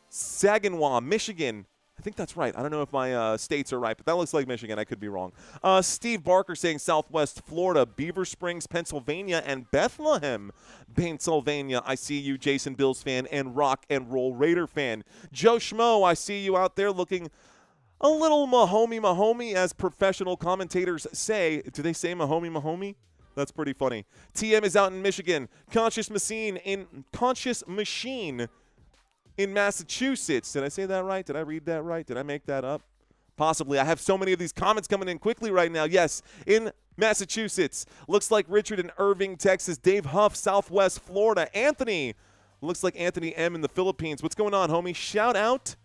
Saginaw, Michigan. I think that's right. I don't know if my states are right, but that looks like Michigan. I could be wrong. Steve Barker saying Southwest Florida, Beaver Springs, Pennsylvania, and Bethlehem, Pennsylvania. I see you, Jason Bills fan and Rock and Roll Raider fan. Joe Schmo, I see you out there looking a little Mahomey, as professional commentators say. Do they say Mahomey? That's pretty funny. TM is out in Michigan. Conscious Machine in Massachusetts. Did I say that right? Did I read that right? Did I make that up? Possibly. I have so many of these comments coming in quickly right now. Yes, in Massachusetts. Looks like Richard in Irving, Texas. Dave Huff, Southwest Florida. Anthony. Looks like Anthony M in the Philippines. What's going on, homie? Shout out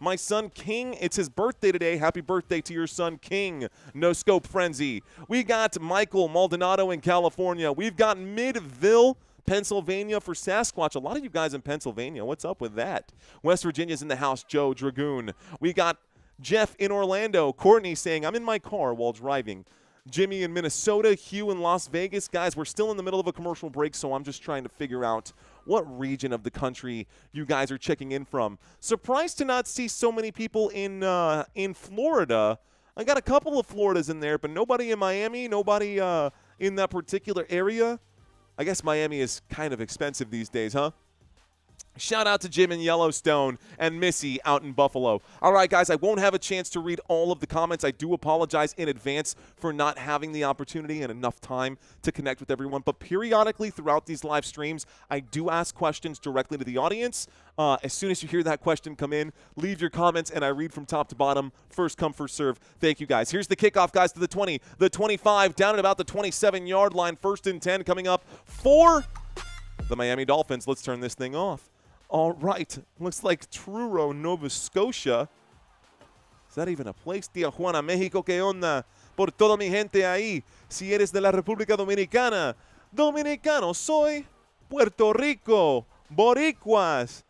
my son King. It's his birthday today. Happy birthday to your son King. No Scope Frenzy. We got Michael Maldonado in California. We've got Midville, Pennsylvania for Sasquatch. A lot of you guys in Pennsylvania. What's up with that? West Virginia's in the house. Joe Dragoon. We got Jeff in Orlando. Courtney saying, I'm in my car while driving. Jimmy in Minnesota. Hugh in Las Vegas. Guys, we're still in the middle of a commercial break, so I'm just trying to figure out what region of the country you guys are checking in from. Surprised to not see so many people in Florida. I got a couple of Floridas in there, but nobody in Miami, nobody in that particular area. I guess Miami is kind of expensive these days, huh? Shout out to Jim in Yellowstone and Missy out in Buffalo. All right, guys, I won't have a chance to read all of the comments. I do apologize in advance for not having the opportunity and enough time to connect with everyone. But periodically throughout these live streams, I do ask questions directly to the audience. As soon as you hear that question come in, leave your comments, and I read from top to bottom. First come, first serve. Thank you, guys. Here's the kickoff, guys, to the 20, the 25, down at about the 27-yard line. 1st and 10 coming up for the Miami Dolphins. Let's turn this thing off. All right. Looks like Truro, Nova Scotia. Is that even a place? Tijuana, México, ¿qué onda? Por toda mi gente ahí. Si eres de la República Dominicana. Dominicano soy. Puerto Rico. Boricuas.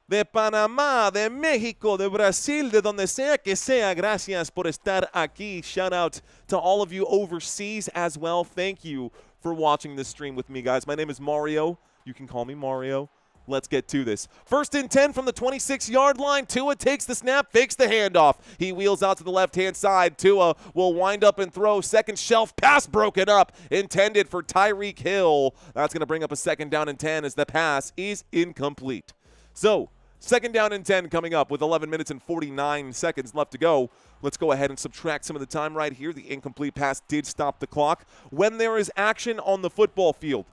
De Panamá, de México, de Brasil, de donde sea que sea. Gracias por estar aquí. Shout out to all of you overseas as well. Thank you for watching this stream with me, guys. My name is Mario. You can call me Mario. Let's get to this. 1st and 10 from the 26-yard line. Tua takes the snap, fakes the handoff. He wheels out to the left-hand side. Tua will wind up and throw. Second shelf pass broken up. Intended for Tyreek Hill. That's going to bring up a 2nd down and 10 as the pass is incomplete. So, 2nd down and 10 coming up with 11 minutes and 49 seconds left to go. Let's go ahead and subtract some of the time right here. The incomplete pass did stop the clock. When there is action on the football field,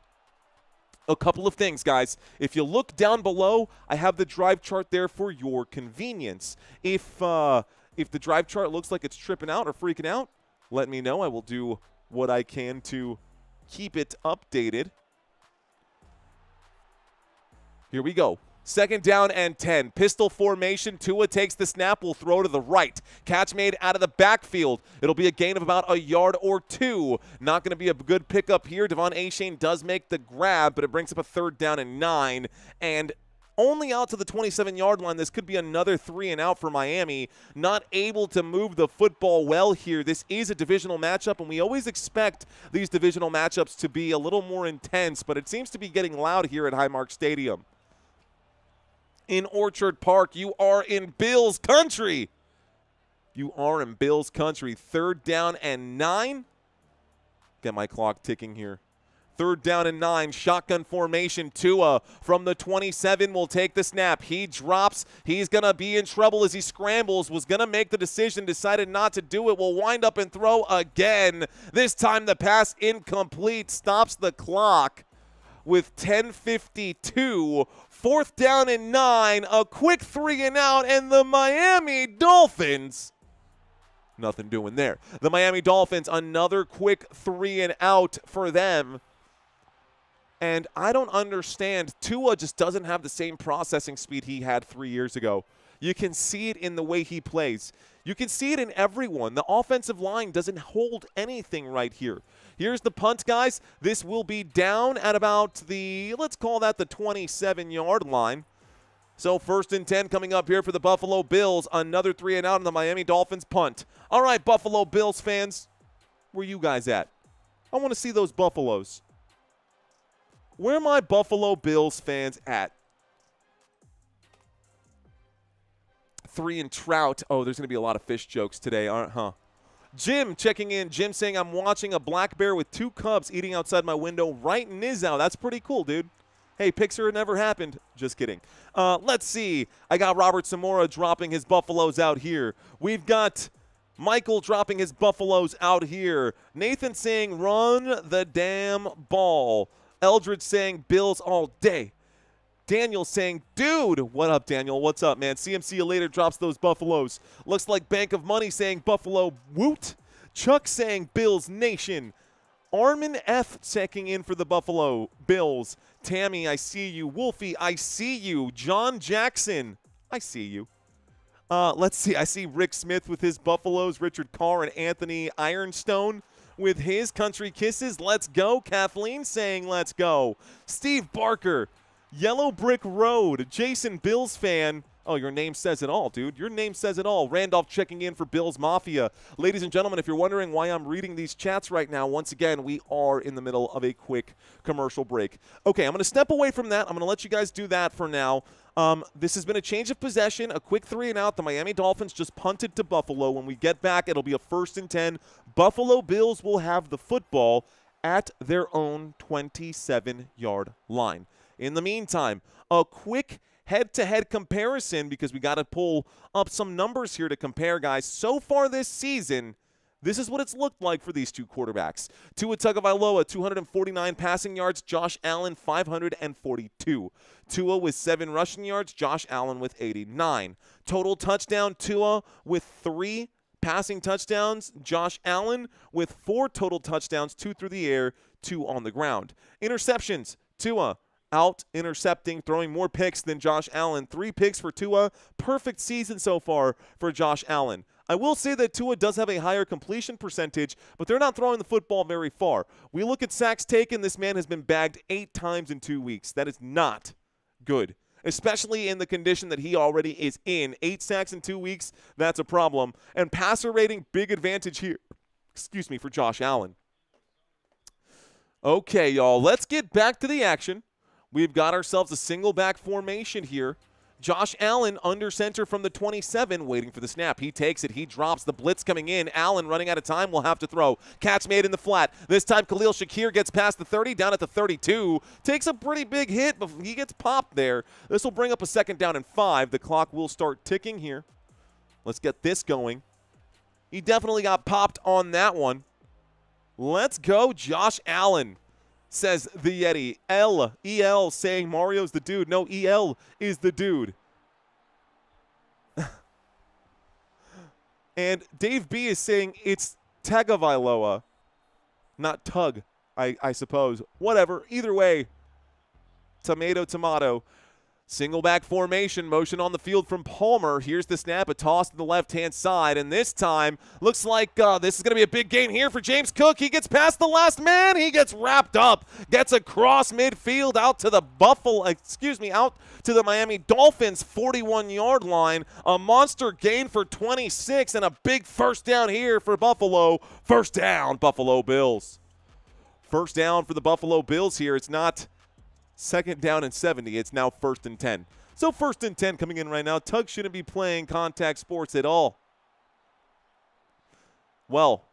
a couple of things, guys. If you look down below, I have the drive chart there for your convenience. If the drive chart looks like it's tripping out or freaking out, let me know. I will do what I can to keep it updated. Here we go. 2nd down and 10. Pistol formation. Tua takes the snap. Will throw to the right. Catch made out of the backfield. It'll be a gain of about a yard or 2. Not going to be a good pickup here. Devon Achane does make the grab, but it brings up a 3rd down and 9. And only out to the 27-yard line. This could be another 3 and out for Miami. Not able to move the football well here. This is a divisional matchup, and we always expect these divisional matchups to be a little more intense, but it seems to be getting loud here at Highmark Stadium. In Orchard Park, you are in Bills country. You are in Bills country. 3rd down and 9. Get my clock ticking here. 3rd down and 9. Shotgun formation. Tua from the 27 will take the snap. He drops. He's going to be in trouble as he scrambles. Was going to make the decision. Decided not to do it. Will wind up and throw again. This time the pass incomplete. Stops the clock with 10:52. 4th down and 9, a quick 3 and out, and the Miami Dolphins, nothing doing there. The Miami Dolphins, another quick 3 and out for them. And I don't understand. Tua just doesn't have the same processing speed he had 3 years ago. You can see it in the way he plays. You can see it in everyone. The offensive line doesn't hold anything right here. Here's the punt, guys. This will be down at about the, let's call that the 27-yard line. So 1st and 10 coming up here for the Buffalo Bills. Another 3 and out on the Miami Dolphins punt. All right, Buffalo Bills fans, where you guys at? I want to see those Buffaloes. Where are my Buffalo Bills fans at? 3 and Trout. Oh, there's going to be a lot of fish jokes today, aren't huh? Jim checking in. Jim saying, I'm watching a black bear with 2 cubs eating outside my window right in Nizao. That's pretty cool, dude. Hey, Pixar never happened. Just kidding. Let's see. I got Robert Zamora dropping his Buffaloes out here. We've got Michael dropping his Buffaloes out here. Nathan saying, run the damn ball. Eldridge saying, Bills all day. Daniel saying, dude. What up, Daniel? What's up, man? CMC later drops those Buffaloes. Looks like Bank of Money saying Buffalo woot. Chuck saying Bills Nation. Armin F. checking in for the Buffalo Bills. Tammy, I see you. Wolfie, I see you. John Jackson, I see you. Let's see. I see Rick Smith with his Buffaloes. Richard Carr and Anthony Ironstone with his Country Kisses. Let's go. Kathleen saying let's go. Steve Barker, Yellow Brick Road. Jason, Bills fan. Oh, your name says it all, dude. Your name says it all. Randolph checking in for Bills Mafia. Ladies and gentlemen, if you're wondering why I'm reading these chats right now, once again, we are in the middle of a quick commercial break. Okay, I'm going to step away from that. I'm going to let you guys do that for now. This has been a change of possession, a quick 3 and out. The Miami Dolphins just punted to Buffalo. When we get back, it'll be a 1st and 10. Buffalo Bills will have the football at their own 27-yard line. In the meantime, a quick head-to-head comparison, because we got to pull up some numbers here to compare, guys. So far this season, this is what it's looked like for these 2 quarterbacks. Tua Tagovailoa, 249 passing yards. Josh Allen, 542. Tua with 7 rushing yards. Josh Allen with 89. Total touchdown, Tua with 3 passing touchdowns. Josh Allen with 4 total touchdowns, 2 through the air, 2 on the ground. Interceptions, Tua out intercepting, throwing more picks than Josh Allen. 3 picks for Tua. Perfect season so far for Josh Allen. I will say that Tua does have a higher completion percentage, but they're not throwing the football very far. We look at sacks taken. This man has been bagged 8 times in 2 weeks. That is not good, especially in the condition that he already is in. 8 sacks in 2 weeks, that's a problem. And passer rating, big advantage here. Excuse me, for Josh Allen. Okay, y'all, let's get back to the action. We've got ourselves a single back formation here. Josh Allen under center from the 27, waiting for the snap. He takes it. He drops. The blitz coming in. Allen running out of time, will have to throw. Catch made in the flat. This time Khalil Shakir gets past the 30, down at the 32. Takes a pretty big hit, but he gets popped there. This will bring up a 2nd down and 5. The clock will start ticking here. Let's get this going. He definitely got popped on that one. Let's go, Josh Allen. Says the Yeti. E-L saying Mario's the dude. No, E-L is the dude. And Dave B is saying it's Tagovailoa, not Tug, I suppose. Whatever. Either way, tomato, tomato. Single back formation, motion on the field from Palmer. Here's the snap, a toss to the left-hand side, and this time looks like this is going to be a big gain here for James Cook. He gets past the last man. He gets wrapped up, gets across midfield out to the out to the Miami Dolphins 41-yard line. A monster gain for 26 and a big 1st down here for Buffalo. 1st down, Buffalo Bills. 1st down for the Buffalo Bills here. It's not 2nd down and 70. It's now 1st and 10. So 1st and 10 coming in right now. Tug shouldn't be playing contact sports at all. Well,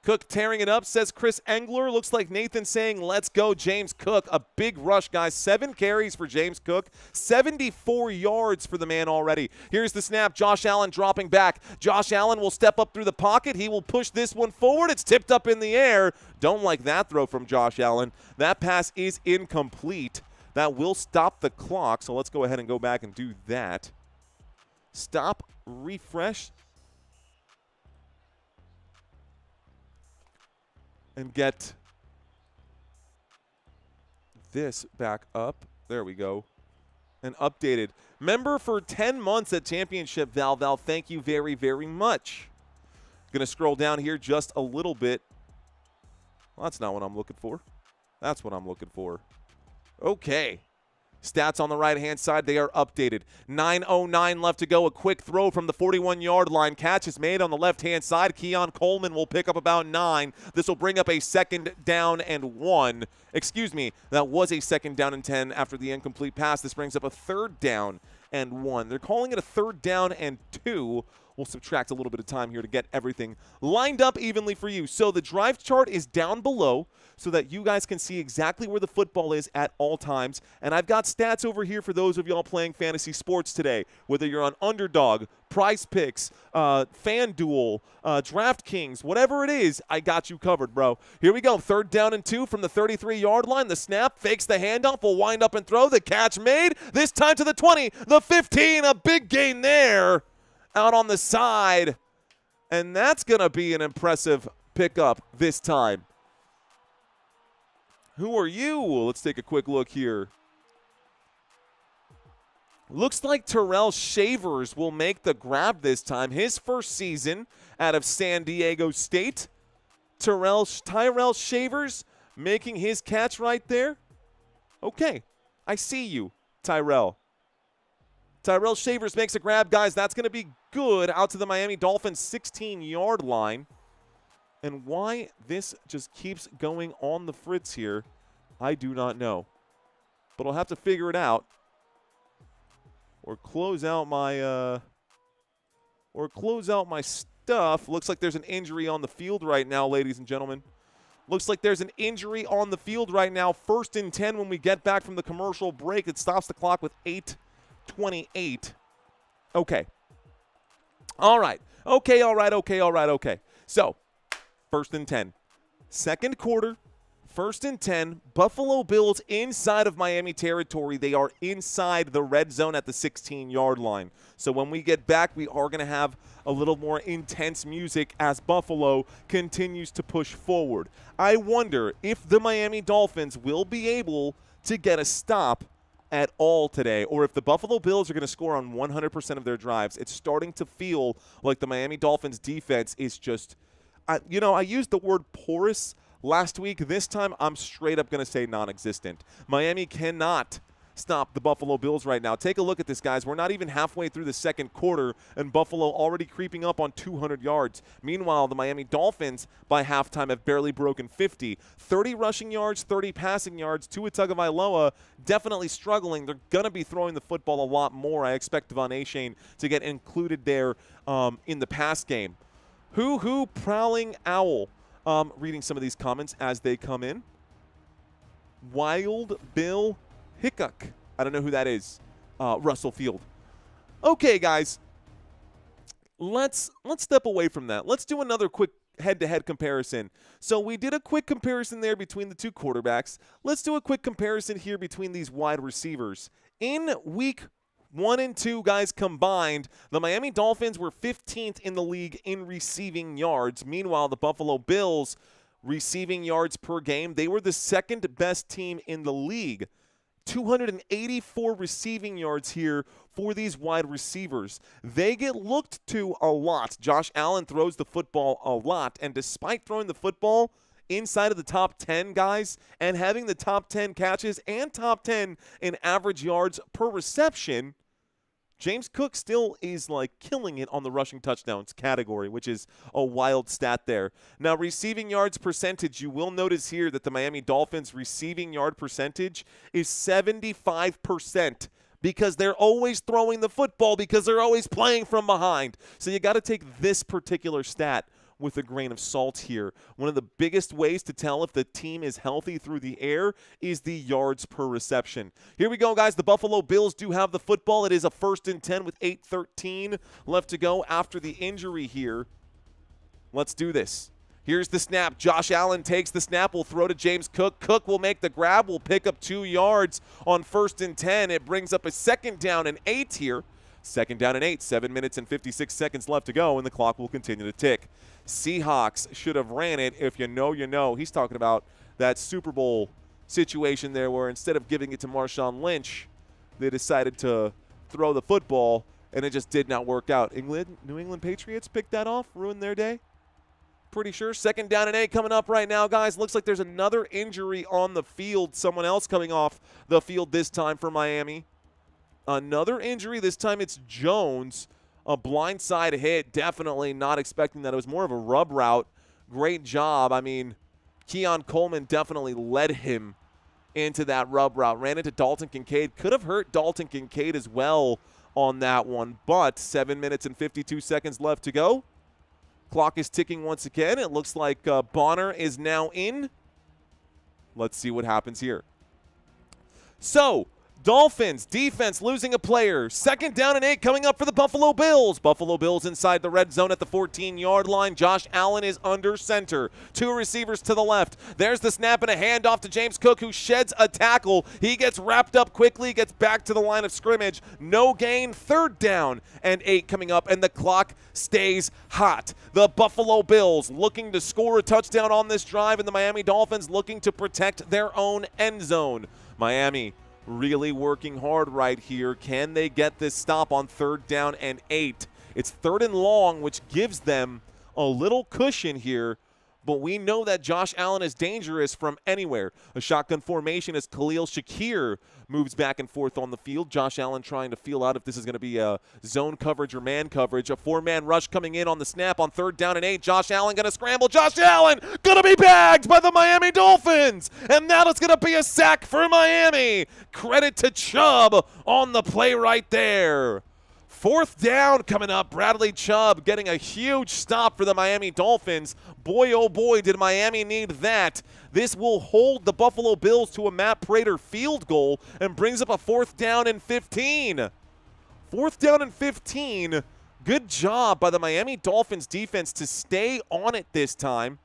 Cook tearing it up, says Chris Engler. Looks like Nathan saying, let's go, James Cook. A big rush, guys. 7 carries for James Cook. 74 yards for the man already. Here's the snap. Josh Allen dropping back. Josh Allen will step up through the pocket. He will push this one forward. It's tipped up in the air. Don't like that throw from Josh Allen. That pass is incomplete. That will stop the clock, so let's go ahead and go back and do that. Stop, refresh, and get this back up. There we go. and updated. Member for 10 months at Championship, Val. Val, thank you very, very much. Going to scroll down here just a little bit. Well, that's not what I'm looking for. That's what I'm looking for. Okay. Stats on the right-hand side, they are updated. 9:09 left to go. A quick throw from the 41-yard line. Catch is made on the left-hand side. Keon Coleman will pick up about 9. This will bring up a 2nd down and 1. Excuse me, that was a 2nd down and 10 after the incomplete pass. This brings up a 3rd down and 1. They're calling it a 3rd down and 2. We'll subtract a little bit of time here to get everything lined up evenly for you. So the drive chart is down below so that you guys can see exactly where the football is at all times. And I've got stats over here for those of y'all playing fantasy sports today, whether you're on Underdog, Prize Picks, FanDuel, DraftKings, whatever it is, I got you covered, bro. Here we go. 3rd down and 2 from the 33-yard line. The snap fakes the handoff. Will wind up and throw. The catch made. This time to the 20, the 15. A big gain there. Out on the side, and that's going to be an impressive pickup this time. Who are you? Let's take a quick look here. Looks like Tyrell Shavers will make the grab this time. His first season out of San Diego State. Tyrell Shavers making his catch right there. Okay, I see you, Tyrell. Tyrell Shavers makes a grab, guys. That's going to be good out to the Miami Dolphins 16-yard line. And why this just keeps going on the fritz here, I do not know. But I'll have to figure it out. Or close out my stuff. Looks like there's an injury on the field right now, ladies and gentlemen. Looks like there's an injury on the field right now. 1st and 10 when we get back from the commercial break. It stops the clock with 8:28. Okay. All right. Okay, all right. So, 1st and 10. 2nd quarter, 1st and 10. Buffalo Bills inside of Miami territory. They are inside the red zone at the 16-yard line. So when we get back, we are going to have a little more intense music as Buffalo continues to push forward. I wonder if the Miami Dolphins will be able to get a stop at all today, or if the Buffalo Bills are going to score on 100% of their drives. It's starting to feel like the Miami Dolphins defense is just, I used the word porous last week. This time, I'm straight up going to say non-existent. Miami cannot stop the Buffalo Bills right now. Take a look at this, guys. We're not even halfway through the 2nd quarter, and Buffalo already creeping up on 200 yards. Meanwhile, the Miami Dolphins, by halftime, have barely broken 50. 30 rushing yards, 30 passing yards. Tua Tagovailoa definitely struggling. They're going to be throwing the football a lot more. I expect Devon Achane to get included there in the pass game. Hoo-hoo, prowling owl. Reading some of these comments as they come in. Wild Bill Hickok. I don't know who that is. Russell Field. Okay, guys. Let's step away from that. Let's do another quick head-to-head comparison. So we did a quick comparison there between the two quarterbacks. Let's do a quick comparison here between these wide receivers. In week 1 and 2, guys, combined, the Miami Dolphins were 15th in the league in receiving yards. Meanwhile, the Buffalo Bills, receiving yards per game, they were the 2nd best team in the league. 284 receiving yards here for these wide receivers. They get looked to a lot. Josh Allen throws the football a lot, and despite throwing the football inside of the top 10, guys, and having the top 10 catches and top 10 in average yards per reception, James Cook still is like killing it on the rushing touchdowns category, which is a wild stat there. Now, receiving yards percentage, you will notice here that the Miami Dolphins receiving yard percentage is 75% because they're always throwing the football because they're always playing from behind. So you got to take this particular stat with a grain of salt here. One of the biggest ways to tell if the team is healthy through the air is the yards per reception. Here we go, guys. The Buffalo Bills do have the football. It is a 1st and 10 with 8:13 left to go after the injury here. Let's do this. Here's the snap. Josh Allen takes the snap. Will throw to James Cook. Cook will make the grab. Will pick up 2 yards on 1st and 10. It brings up a 2nd down and 8 here. 2nd down and 8. 7 minutes and 56 seconds left to go, and the clock will continue to tick. Seahawks should have ran it. If you know, you know. He's talking about that Super Bowl situation there where instead of giving it to Marshawn Lynch, they decided to throw the football, and it just did not work out. New England Patriots picked that off, ruined their day. Pretty sure. 2nd down and 8 coming up right now, guys. Looks like there's another injury on the field. Someone else coming off the field this time for Miami. Another injury. This time it's Jones. A blindside hit. Definitely not expecting that. It was more of a rub route. Great job. I mean, Keon Coleman definitely led him into that rub route. Ran into Dalton Kincaid. Could have hurt Dalton Kincaid as well on that one. But 7 minutes and 52 seconds left to go. Clock is ticking once again. It looks like Bonner is now in. Let's see what happens here. So, Dolphins defense losing a player. 2nd down and 8 coming up for the Buffalo Bills. Buffalo Bills inside the red zone at the 14-yard line. Josh Allen is under center. 2 receivers to the left. There's the snap and a handoff to James Cook, who sheds a tackle. He gets wrapped up quickly, gets back to the line of scrimmage. No gain. 3rd down and 8 coming up, and the clock stays hot. The Buffalo Bills looking to score a touchdown on this drive, and the Miami Dolphins looking to protect their own end zone. Miami really working hard right here. Can they get this stop on 3rd down and 8? It's 3rd and long, which gives them a little cushion here, but we know that Josh Allen is dangerous from anywhere. A shotgun formation as Khalil Shakir moves back and forth on the field. Josh Allen trying to feel out if this is going to be a zone coverage or man coverage. A 4-man rush coming in on the snap on 3rd down and 8. Josh Allen going to scramble. Josh Allen going to be bagged by the Miami Dolphins. And now it's going to be a sack for Miami. Credit to Chubb on the play right there. 4th down coming up. Bradley Chubb getting a huge stop for the Miami Dolphins. Boy, oh boy, did Miami need that. This will hold the Buffalo Bills to a Matt Prater field goal and brings up a 4th down and 15. 4th down and 15. Good job by the Miami Dolphins defense to stay on it this time.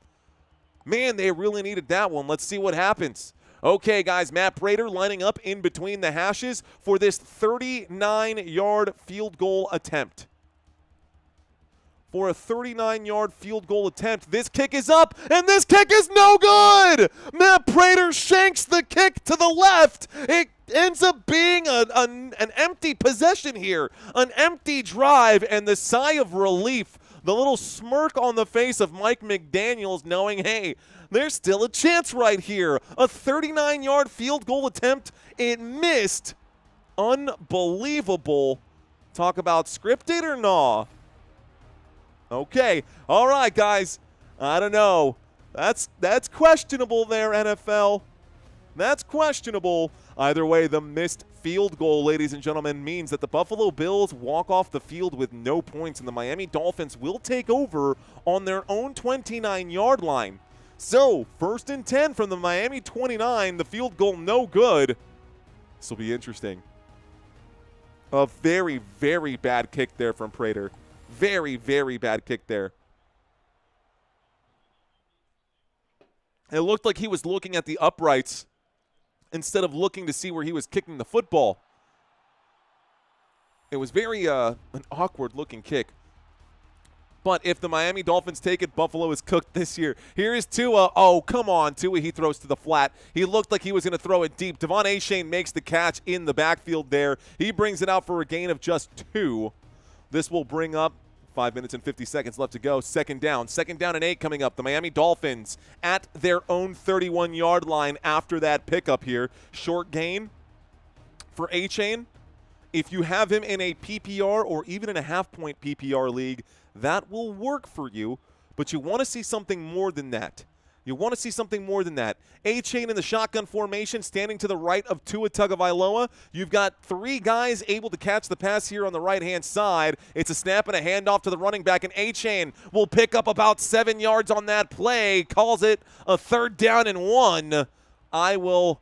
Man, they really needed that one. Let's see what happens. Okay, guys, Matt Prater lining up in between the hashes for this 39-yard field goal attempt. For a 39-yard field goal attempt, this kick is up, and this kick is no good! Matt Prater shanks the kick to the left. It ends up being an empty possession here, an empty drive, and the sigh of relief, the little smirk on the face of Mike McDaniels knowing, hey, there's still a chance right here. A 39-yard field goal attempt. It missed. Unbelievable. Talk about scripted or nah? Okay. All right, guys. I don't know. That's questionable there, NFL. That's questionable. Either way, the missed field goal, ladies and gentlemen, means that the Buffalo Bills walk off the field with no points, and the Miami Dolphins will take over on their own 29-yard line. So, 1st and 10 from the Miami 29, the field goal no good. This will be interesting. A very, very bad kick there from Prater. Very, very bad kick there. It looked like he was looking at the uprights instead of looking to see where he was kicking the football. It was very an awkward-looking kick. But if the Miami Dolphins take it, Buffalo is cooked this year. Here is Tua. Oh, come on, Tua. He throws to the flat. He looked like he was going to throw it deep. Devon Achane makes the catch in the backfield there. He brings it out for a gain of just 2. This will bring up 5 minutes and 50 seconds left to go. 2nd down. 2nd down and 8 coming up. The Miami Dolphins at their own 31-yard line after that pickup here. Short gain for Achane. If you have him in a PPR or even in a half-point PPR league, that will work for you, but you want to see something more than that. You want to see something more than that. Achane in the shotgun formation, standing to the right of Tua Tagovailoa. You've got 3 guys able to catch the pass here on the right-hand side. It's a snap and a handoff to the running back, and Achane will pick up about 7 yards on that play, calls it a 3rd down and 1. I will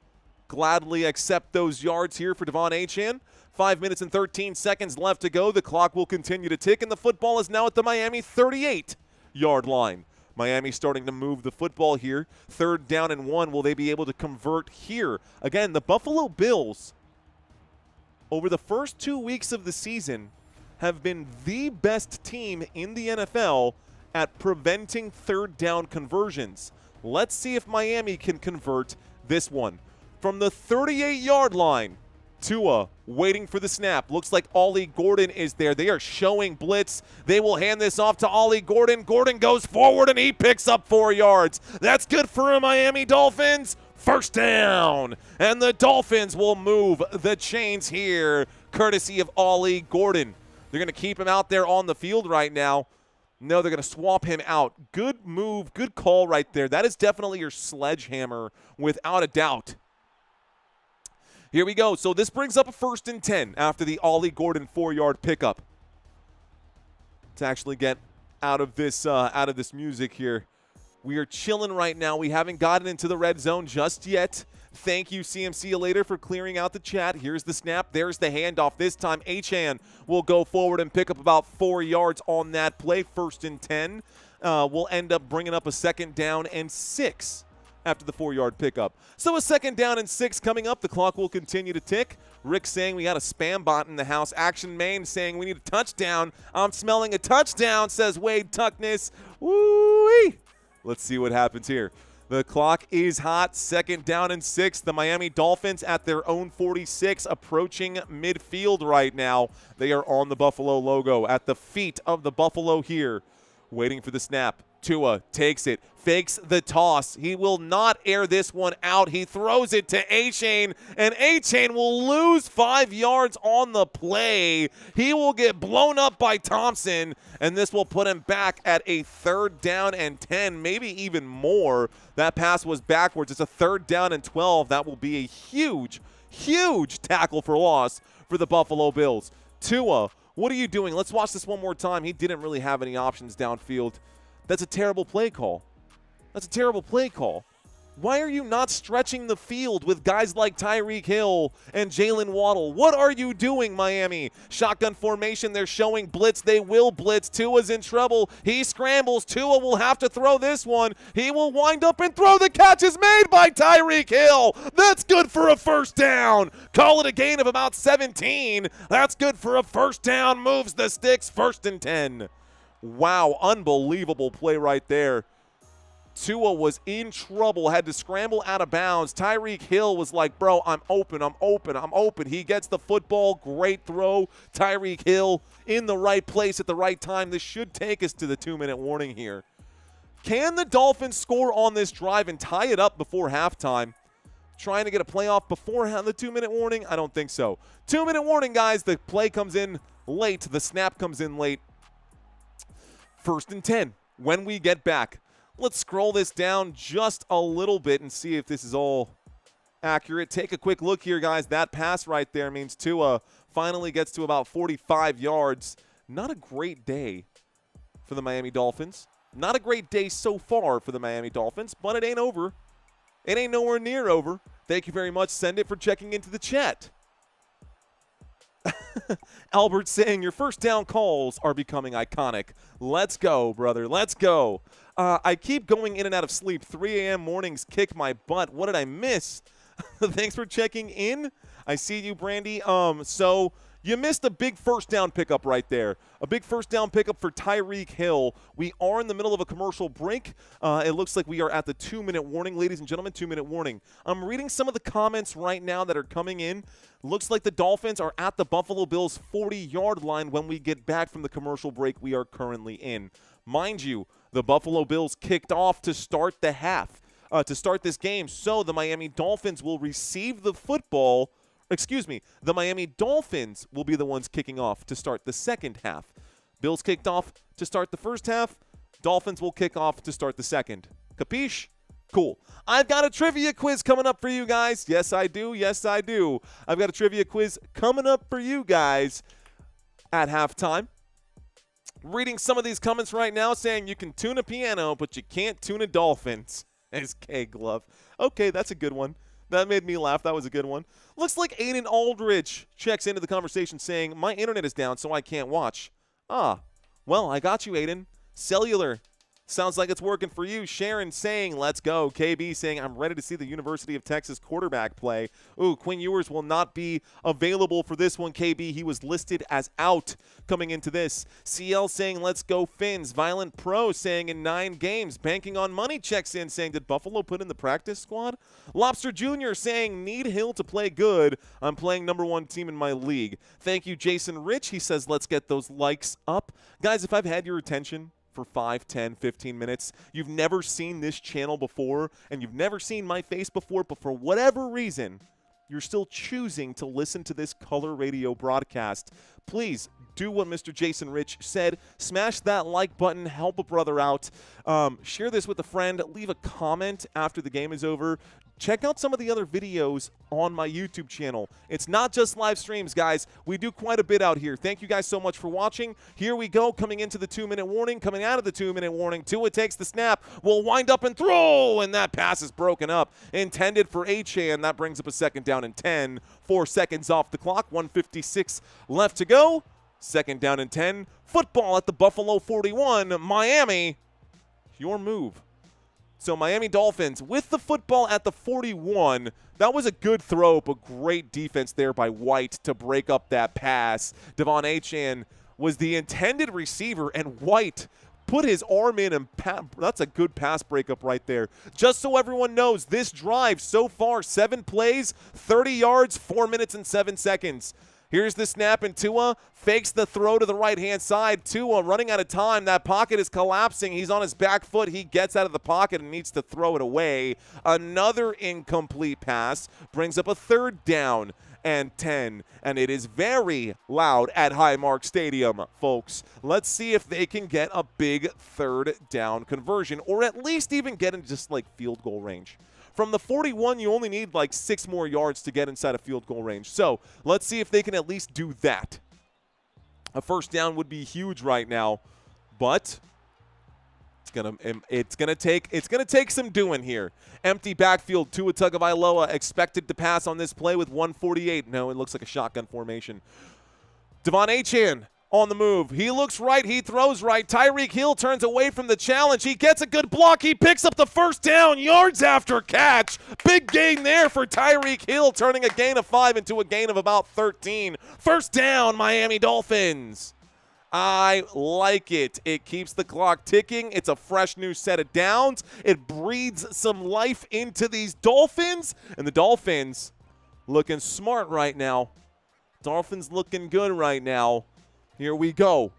gladly accept those yards here for Devon Achane. 5 minutes and 13 seconds left to go. The clock will continue to tick, and the football is now at the Miami 38-yard line. Miami starting to move the football here. 3rd down and 1. Will they be able to convert here? Again, the Buffalo Bills, over the first 2 weeks of the season, have been the best team in the NFL at preventing 3rd down conversions. Let's see if Miami can convert this one. From the 38-yard line, Tua waiting for the snap. Looks like Ollie Gordon is there. They are showing blitz. They will hand this off to Ollie Gordon. Gordon goes forward, and he picks up 4 yards. That's good for the Miami Dolphins. First down. And the Dolphins will move the chains here, courtesy of Ollie Gordon. They're going to keep him out there on the field right now. No, they're going to swap him out. Good move, good call right there. That is definitely your sledgehammer, without a doubt. Here we go. So this brings up a 1st and 10 after the Ollie Gordon 4-yard pickup. To actually get out of this music here. We are chilling right now. We haven't gotten into the red zone just yet. Thank you, CMC later, for clearing out the chat. Here's the snap. There's the handoff. This time, Achane will go forward and pick up about 4 yards on that play. 1st and 10. We'll end up bringing up a 2nd down and 6 after the 4-yard pickup. So a 2nd down and 6 coming up. The clock will continue to tick. Rick saying we got a spam bot in the house. Action Main saying we need a touchdown. I'm smelling a touchdown, says Wade Tuckness. Woo-wee. Let's see what happens here. The clock is hot. 2nd down and 6. The Miami Dolphins at their own 46, approaching midfield right now. They are on the Buffalo logo at the feet of the Buffalo here. Waiting for the snap. Tua takes it, fakes the toss. He will not air this one out. He throws it to Achane, and Achane will lose 5 yards on the play. He will get blown up by Thompson, and this will put him back at a 3rd down and 10, maybe even more. That pass was backwards. It's a 3rd down and 12. That will be a huge, huge tackle for loss for the Buffalo Bills. Tua, what are you doing? Let's watch this one more time. He didn't really have any options downfield. That's a terrible play call. That's a terrible play call. Why are you not stretching the field with guys like Tyreek Hill and Jalen Waddle? What are you doing, Miami? Shotgun formation, they're showing blitz. They will blitz. Tua's in trouble. He scrambles. Tua will have to throw this one. He will wind up and throw. The catch is made by Tyreek Hill. That's good for a 1st down. Call it a gain of about 17. That's good for a 1st down. Moves the sticks. 1st and 10. Wow, unbelievable play right there. Tua was in trouble, had to scramble out of bounds. Tyreek Hill was like, bro, I'm open, I'm open, I'm open. He gets the football, great throw. Tyreek Hill in the right place at the right time. This should take us to the 2-minute warning here. Can the Dolphins score on this drive and tie it up before halftime? Trying to get a playoff before the 2-minute warning? I don't think so. 2-minute warning, guys. The play comes in late. The snap comes in late. 1st and 10 when we get back. Let's scroll this down just a little bit and see if this is all accurate. Take a quick look here, guys. That pass right there means Tua finally gets to about 45 yards. Not a great day for the Miami Dolphins. Not a great day so far for the Miami Dolphins, but it ain't over. It ain't nowhere near over. Thank you very much. Send it for checking into the chat. Albert saying your 1st down calls are becoming iconic. Let's go, brother. Let's go. I keep going in and out of sleep. 3 a.m. mornings kick my butt. What did I miss? Thanks for checking in. I see you, Brandy. So you missed a big 1st down pickup right there. A big 1st down pickup for Tyreek Hill. We are in the middle of a commercial break. It looks like we are at the 2-minute warning. Ladies and gentlemen, 2-minute warning. I'm reading some of the comments right now that are coming in. Looks like the Dolphins are at the Buffalo Bills' 40-yard line when we get back from the commercial break we are currently in. Mind you, the Buffalo Bills kicked off to start the half, to start this game, so the Miami Dolphins will receive the football. Excuse me, the Miami Dolphins will be the ones kicking off to start the 2nd half. Bills kicked off to start the 1st half. Dolphins will kick off to start the 2nd. Capiche? Cool. I've got a trivia quiz coming up for you guys. Yes, I do. Yes, I do. I've got a trivia quiz coming up for you guys at halftime. Reading some of these comments right now saying you can tune a piano, but you can't tune a Dolphins. SK Glove. Okay, that's a good one. That made me laugh. That was a good one. Looks like Aiden Aldrich checks into the conversation saying, my internet is down, so I can't watch. Ah, well, I got you, Aiden. Cellular Sounds like it's working for you. Sharon saying, let's go. KB saying, I'm ready to see the University of Texas quarterback play. Ooh, Quinn Ewers will not be available for this one, KB. He was listed as out coming into this. CL saying, let's go Fins. Violent Pro saying, in 9 games. Banking on Money checks in saying, did Buffalo put in the practice squad? Lobster Jr. saying, need Hill to play good. I'm playing #1 team in my league. Thank you, Jason Rich. He says, let's get those likes up. Guys, if I've had your attention for 5, 10, 15 minutes, you've never seen this channel before, and you've never seen my face before, but for whatever reason, you're still choosing to listen to this color radio broadcast, please do what Mr. Jason Rich said. Smash that like button. Help a brother out. Share this with a friend. Leave a comment after the game is over. Check out some of the other videos on my YouTube channel. It's not just live streams, guys. We do quite a bit out here. Thank you guys so much for watching. Here we go, coming into the 2-minute warning, coming out of the 2-minute warning. Tua takes the snap, will wind up and throw, and that pass is broken up. Intended for Achane. That brings up a 2nd down and 10. 4 seconds off the clock, 1:56 left to go. 2nd down and 10. Football at the Buffalo 41. Miami, your move. So Miami Dolphins with the football at the 41. That was a good throw, but great defense there by White to break up that pass. Devon Achane was the intended receiver, and White put his arm in, and that's a good pass breakup right there. Just so everyone knows, this drive so far, 7 plays, 30 yards, 4 minutes and 7 seconds. Here's the snap, and Tua fakes the throw to the right-hand side. Tua running out of time. That pocket is collapsing. He's on his back foot. He gets out of the pocket and needs to throw it away. Another incomplete pass brings up a 3rd down and 10, and it is very loud at Highmark Stadium, folks. Let's see if they can get a big 3rd down conversion, or at least even get into just like field goal range. From the 41, you only need like 6 more yards to get inside a field goal range. So let's see if they can at least do that. A 1st down would be huge right now, but it's gonna take some doing here. Empty backfield. Tua Tagovailoa expected to pass on this play with 1:48. No, it looks like a shotgun formation. Devon Achane on the move. He looks right. He throws right. Tyreek Hill turns away from the challenge. He gets a good block. He picks up the 1st down. Yards after catch. Big gain there for Tyreek Hill, turning a gain of 5 into a gain of about 13. 1st down, Miami Dolphins. I like it. It keeps the clock ticking. It's a fresh new set of downs. It breathes some life into these Dolphins. And the Dolphins looking smart right now. Dolphins looking good right now. Here we go.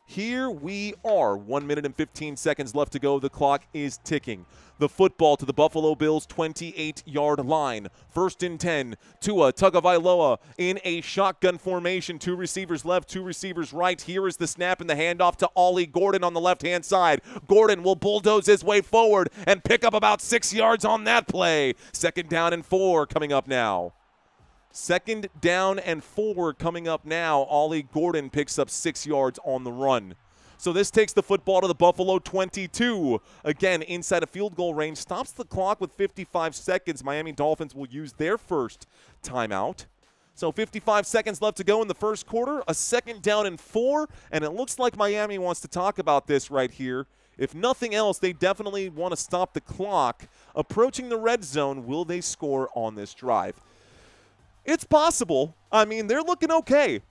Here we are. 1 minute and 15 seconds left to go. The clock is ticking. The football to the Buffalo Bills' 28-yard line. 1st and 10. Tua Tagovailoa in a shotgun formation. 2 receivers left, 2 receivers right. Here is the snap and the handoff to Ollie Gordon on the left-hand side. Gordon will bulldoze his way forward and pick up about 6 yards on that play. 2nd down and 4 coming up now. 2nd down and 4 coming up now. Ollie Gordon picks up 6 yards on the run. So this takes the football to the Buffalo 22. Again, inside a field goal range. Stops the clock with 55 seconds. Miami Dolphins will use their first timeout. So 55 seconds left to go in the 1st quarter. A 2nd down and 4. And it looks like Miami wants to talk about this right here. If nothing else, they definitely want to stop the clock. Approaching the red zone, will they score on this drive? It's possible. I mean, they're looking okay.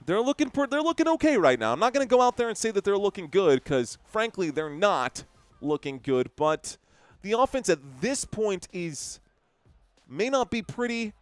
They're looking okay right now. I'm not going to go out there and say that they're looking good because, frankly, they're not looking good. But the offense at this point may not be pretty,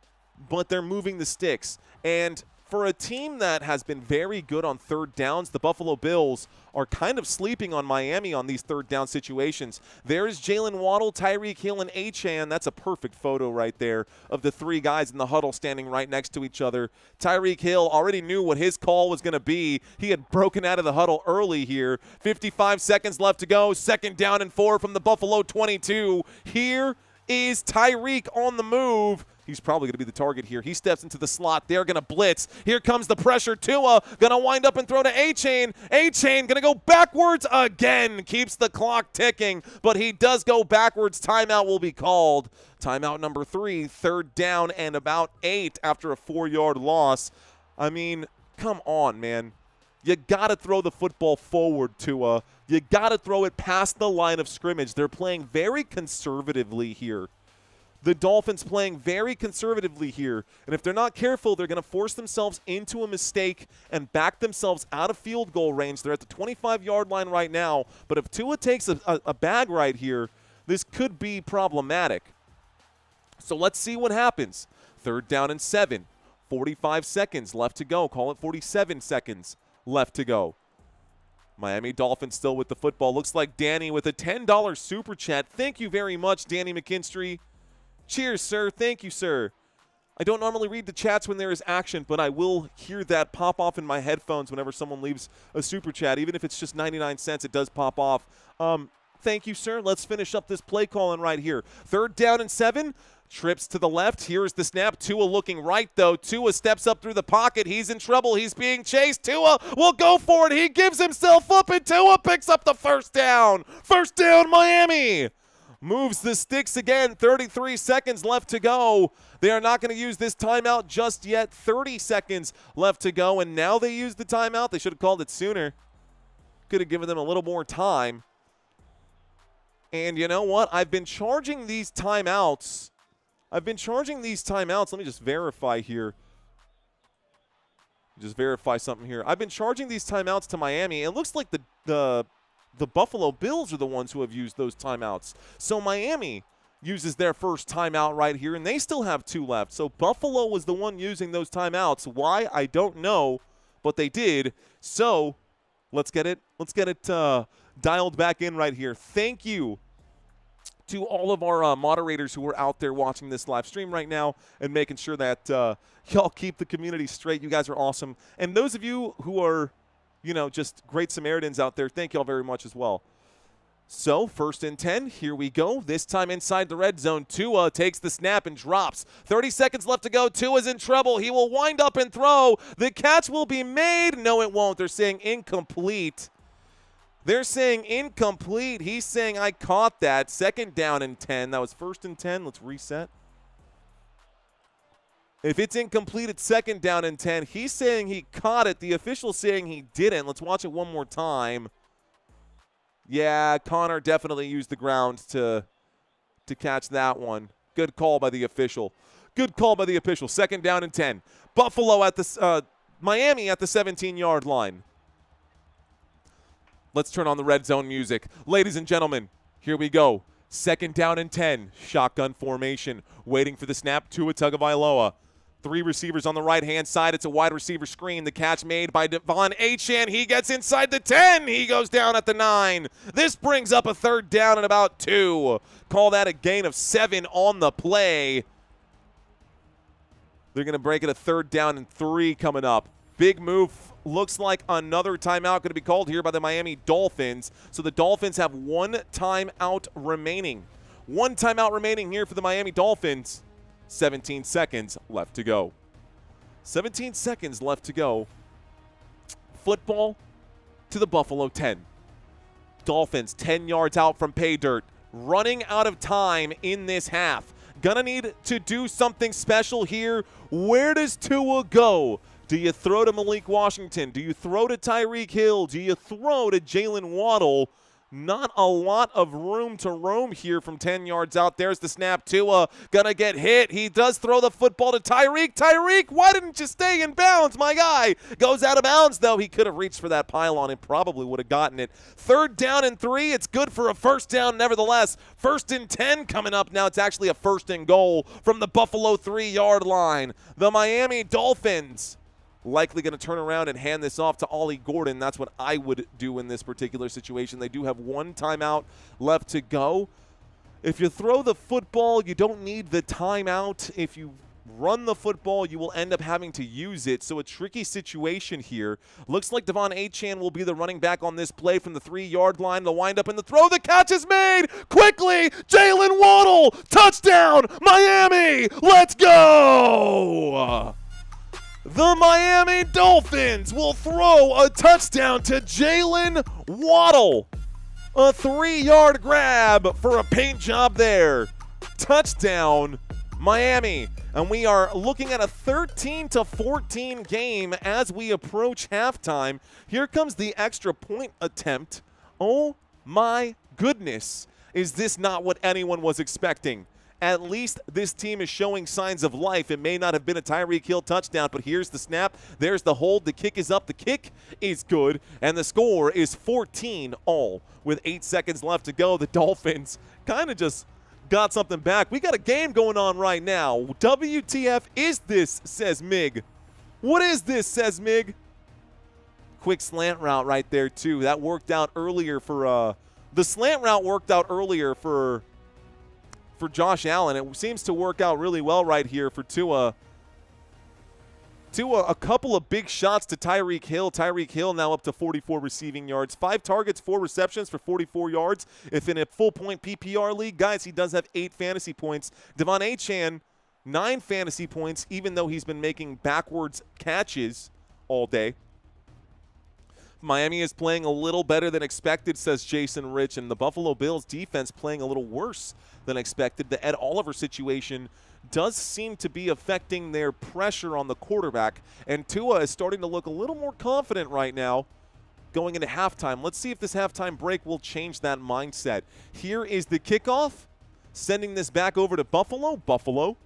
but they're moving the sticks. And for a team that has been very good on 3rd downs, the Buffalo Bills are kind of sleeping on Miami on these 3rd down situations. There's Jalen Waddle, Tyreek Hill, and Achane. That's a perfect photo right there of the 3 guys in the huddle standing right next to each other. Tyreek Hill already knew what his call was going to be. He had broken out of the huddle early here. 55 seconds left to go. 2nd down and 4 from the Buffalo 22. Here is Tyreek on the move. He's probably going to be the target here. He steps into the slot. They're going to blitz. Here comes the pressure. Tua going to wind up and throw to Achane. Achane going to go backwards again. Keeps the clock ticking, but he does go backwards. Timeout will be called. Timeout number 3, 3rd down and about 8 after a 4-yard loss. I mean, come on, man. You got to throw the football forward, Tua. You got to throw it past the line of scrimmage. They're playing very conservatively here. The Dolphins playing very conservatively here. And if they're not careful, they're going to force themselves into a mistake and back themselves out of field goal range. They're at the 25-yard line right now. But if Tua takes a bag right here, this could be problematic. So let's see what happens. 3rd down and 7. 45 seconds left to go. Call it 47 seconds left to go. Miami Dolphins still with the football. Looks like Danny with a $10 super chat. Thank you very much, Danny McKinstry. Cheers, sir. Thank you, sir. I don't normally read the chats when there is action, but I will hear that pop off in my headphones whenever someone leaves a super chat. Even if it's just 99 cents, it does pop off. Thank you, sir. Let's finish up this play calling right here. 3rd down and 7. Trips to the left. Here's the snap. Tua looking right, though. Tua steps up through the pocket. He's in trouble. He's being chased. Tua will go for it. He gives himself up, and Tua picks up the 1st down. 1st down, Miami. Moves the sticks again. 33 seconds left to go. They are not going to use this timeout just yet. 30 seconds left to go, and now they use the timeout. They should have called it sooner. Could have given them a little more time. And you know what? I've been charging these timeouts. Let me just verify here. Just verify something here. I've been charging these timeouts to Miami. It looks like the Buffalo Bills are the ones who have used those timeouts. So Miami uses their first timeout right here, and they still have 2 left. So Buffalo was the one using those timeouts. Why? I don't know, but they did. So let's get it dialed back in right here. Thank you to all of our moderators who are out there watching this live stream right now and making sure that y'all keep the community straight. You guys are awesome. And those of you who are, just great Samaritans out there, thank y'all very much as well. So 1st and 10, here we go. This time inside the red zone. Tua takes the snap and drops. 30 seconds left to go. Tua's in trouble. He will wind up and throw. The catch will be made. No, it won't. They're saying incomplete. He's saying, I caught that. 2nd down and 10. That was 1st and 10. Let's reset. If it's incomplete, it's 2nd down and 10. He's saying he caught it. The official's saying he didn't. Let's watch it one more time. Yeah, Connor definitely used the ground to catch that one. Good call by the official. 2nd down and 10. Miami at the 17-yard line. Let's turn on the red zone music. Ladies and gentlemen, here we go. 2nd down and 10. Shotgun formation. Waiting for the snap. Tua Tagovailoa. 3 receivers on the right-hand side. It's a wide receiver screen. The catch made by Devon Achane. He gets inside the 10. He goes down at the 9. This brings up a 3rd down and about 2. Call that a gain of 7 on the play. They're going to break it a 3rd down and 3 coming up. Big move. Looks like another timeout going to be called here by the Miami Dolphins. So the Dolphins have 1 timeout remaining. 1 timeout remaining here for the Miami Dolphins. 17 seconds left to go. 17 seconds left to go. Football to the Buffalo 10. Dolphins 10 yards out from pay dirt. Running out of time in this half. Gonna need to do something special here. Where does Tua go? Do you throw to Malik Washington? Do you throw to Tyreek Hill? Do you throw to Jalen Waddle? Not a lot of room to roam here from 10 yards out. There's the snap. Tua gonna get hit. He does throw the football to Tyreek. Tyreek, why didn't you stay in bounds? My guy goes out of bounds, though. He could have reached for that pylon and probably would have gotten it. 3rd down and 3. It's good for a 1st down nevertheless. 1st and 10 coming up now. It's actually a 1st and goal from the Buffalo 3-yard line. The Miami Dolphins likely going to turn around and hand this off to Ollie Gordon. That's what I would do in this particular situation. They do have 1 timeout left to go. If you throw the football, you don't need the timeout. If you run the football, you will end up having to use it. So a tricky situation here. Looks like Devon Achane will be the running back on this play from the 3-yard line. The wind up and the throw. The catch is made. Quickly, Jalen Waddle. Touchdown, Miami. Let's go. The Miami Dolphins will throw a touchdown to Jalen Waddle. A 3-yard grab for a paint job there. Touchdown, Miami. And we are looking at a 13-14 game as we approach halftime. Here comes the extra point attempt Oh my goodness. Is this not what anyone was expecting? At least this team is showing signs of life. It may not have been a Tyreek Hill touchdown, but here's the snap. There's the hold. The kick is up. The kick is good. And the score is 14-all. With 8 seconds left to go, the Dolphins kind of just got something back. We got a game going on right now. WTF is this, says Mig. What is this, says Mig? Quick slant route right there, too. That worked out earlier for the slant route worked out earlier for Josh Allen. It seems to work out really well right here for Tua. A couple of big shots to Tyreek Hill. Tyreek Hill now up to 44 receiving yards. 5 targets, 4 receptions for 44 yards. If in a full-point PPR league, guys, he does have 8 fantasy points. Devon Achane, 9 fantasy points, even though he's been making backwards catches all day. Miami is playing a little better than expected, says Jason Rich, and the Buffalo Bills defense playing a little worse than expected. The Ed Oliver situation does seem to be affecting their pressure on the quarterback, and Tua is starting to look a little more confident right now going into halftime. Let's see if this halftime break will change that mindset. Here is the kickoff, sending this back over to Buffalo. Buffalo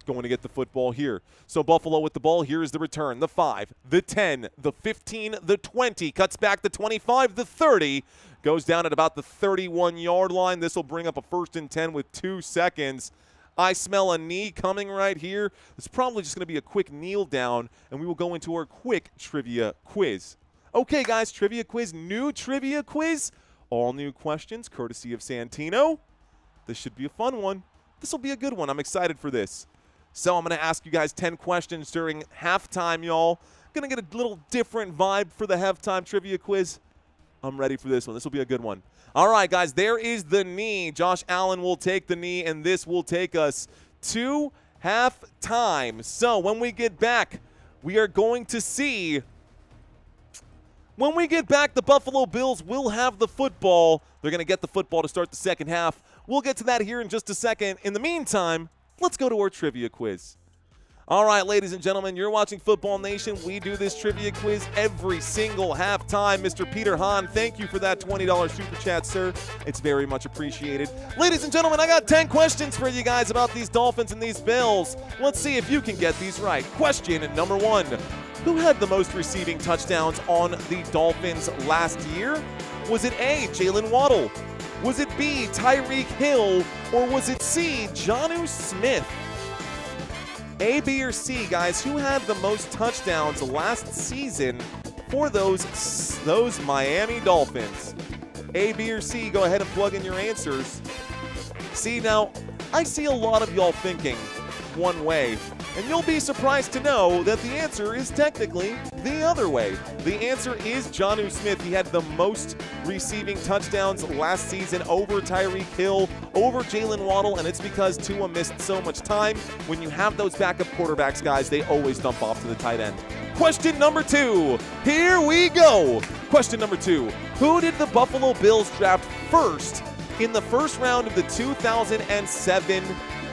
going to get the football here. So Buffalo with the ball. Here is the return. The 5, the 10, the 15, the 20. Cuts back the 25, the 30. Goes down at about the 31-yard line. This will bring up a 1st and 10 with 2 seconds. I smell a knee coming right here. It's probably just going to be a quick kneel down, and we will go into our quick trivia quiz. Okay, guys, trivia quiz. New trivia quiz. All new questions, courtesy of Santino. This should be a fun one. This will be a good one. I'm excited for this. So I'm going to ask you guys 10 questions during halftime, y'all. Going to get a little different vibe for the halftime trivia quiz. I'm ready for this one. This will be a good one. All right, guys, there is the knee. Josh Allen will take the knee, and this will take us to halftime. So when we get back, we are going to see. When we get back, the Buffalo Bills will have the football. They're going to get the football to start the second half. We'll get to that here in just a second. In the meantime, let's go to our trivia quiz. All right, ladies and gentlemen, you're watching Football Nation. We do this trivia quiz every single halftime. Mr. Peter Hahn, thank you for that $20 super chat, sir. It's very much appreciated. Ladies and gentlemen, I got 10 questions for you guys about these Dolphins and these Bills. Let's see if you can get these right. Question number 1. Who had the most receiving touchdowns on the Dolphins last year? Was it A, Jalen Waddle? Was it B, Tyreek Hill? Or was it C, Jonnu Smith? A, B, or C, guys, who had the most touchdowns last season for those Miami Dolphins? A, B, or C, go ahead and plug in your answers. See, now, I see a lot of y'all thinking one way, and you'll be surprised to know that the answer is technically the other way. The answer is Jonnu Smith. He had the most receiving touchdowns last season over Tyreek Hill, over Jalen Waddle, and it's because Tua missed so much time. When you have those backup quarterbacks, guys, they always dump off to the tight end. Question number 2. Here we go. Question number 2. Who did the Buffalo Bills draft first in the first round of the 2007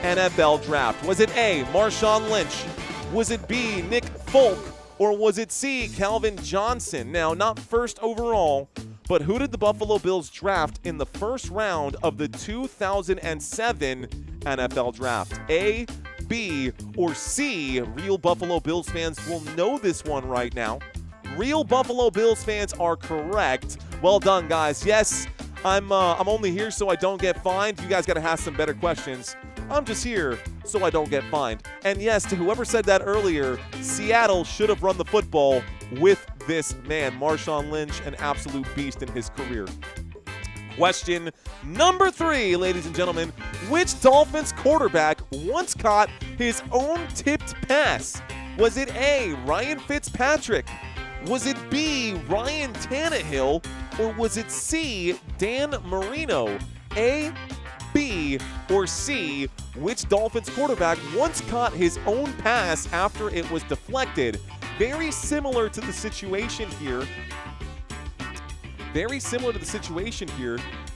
NFL Draft? Was it A, Marshawn Lynch? Was it B, Nick Folk? Or was it C, Calvin Johnson? Now, not first overall, but who did the Buffalo Bills draft in the first round of the 2007 NFL Draft? A, B, or C? Real Buffalo Bills fans will know this one right now. Real Buffalo Bills fans are correct. Well done, guys. Yes, I'm only here so I don't get fined. You guys got to ask some better questions. I'm just here so I don't get fined. And yes, to whoever said that earlier, Seattle should have run the football with this man, Marshawn Lynch, an absolute beast in his career. Question number 3, ladies and gentlemen. Which Dolphins quarterback once caught his own tipped pass? Was it A, Ryan Fitzpatrick? Was it B, Ryan Tannehill? Or was it C, Dan Marino? A, B, or C, which Dolphins quarterback once caught his own pass after it was deflected? Very similar to the situation here.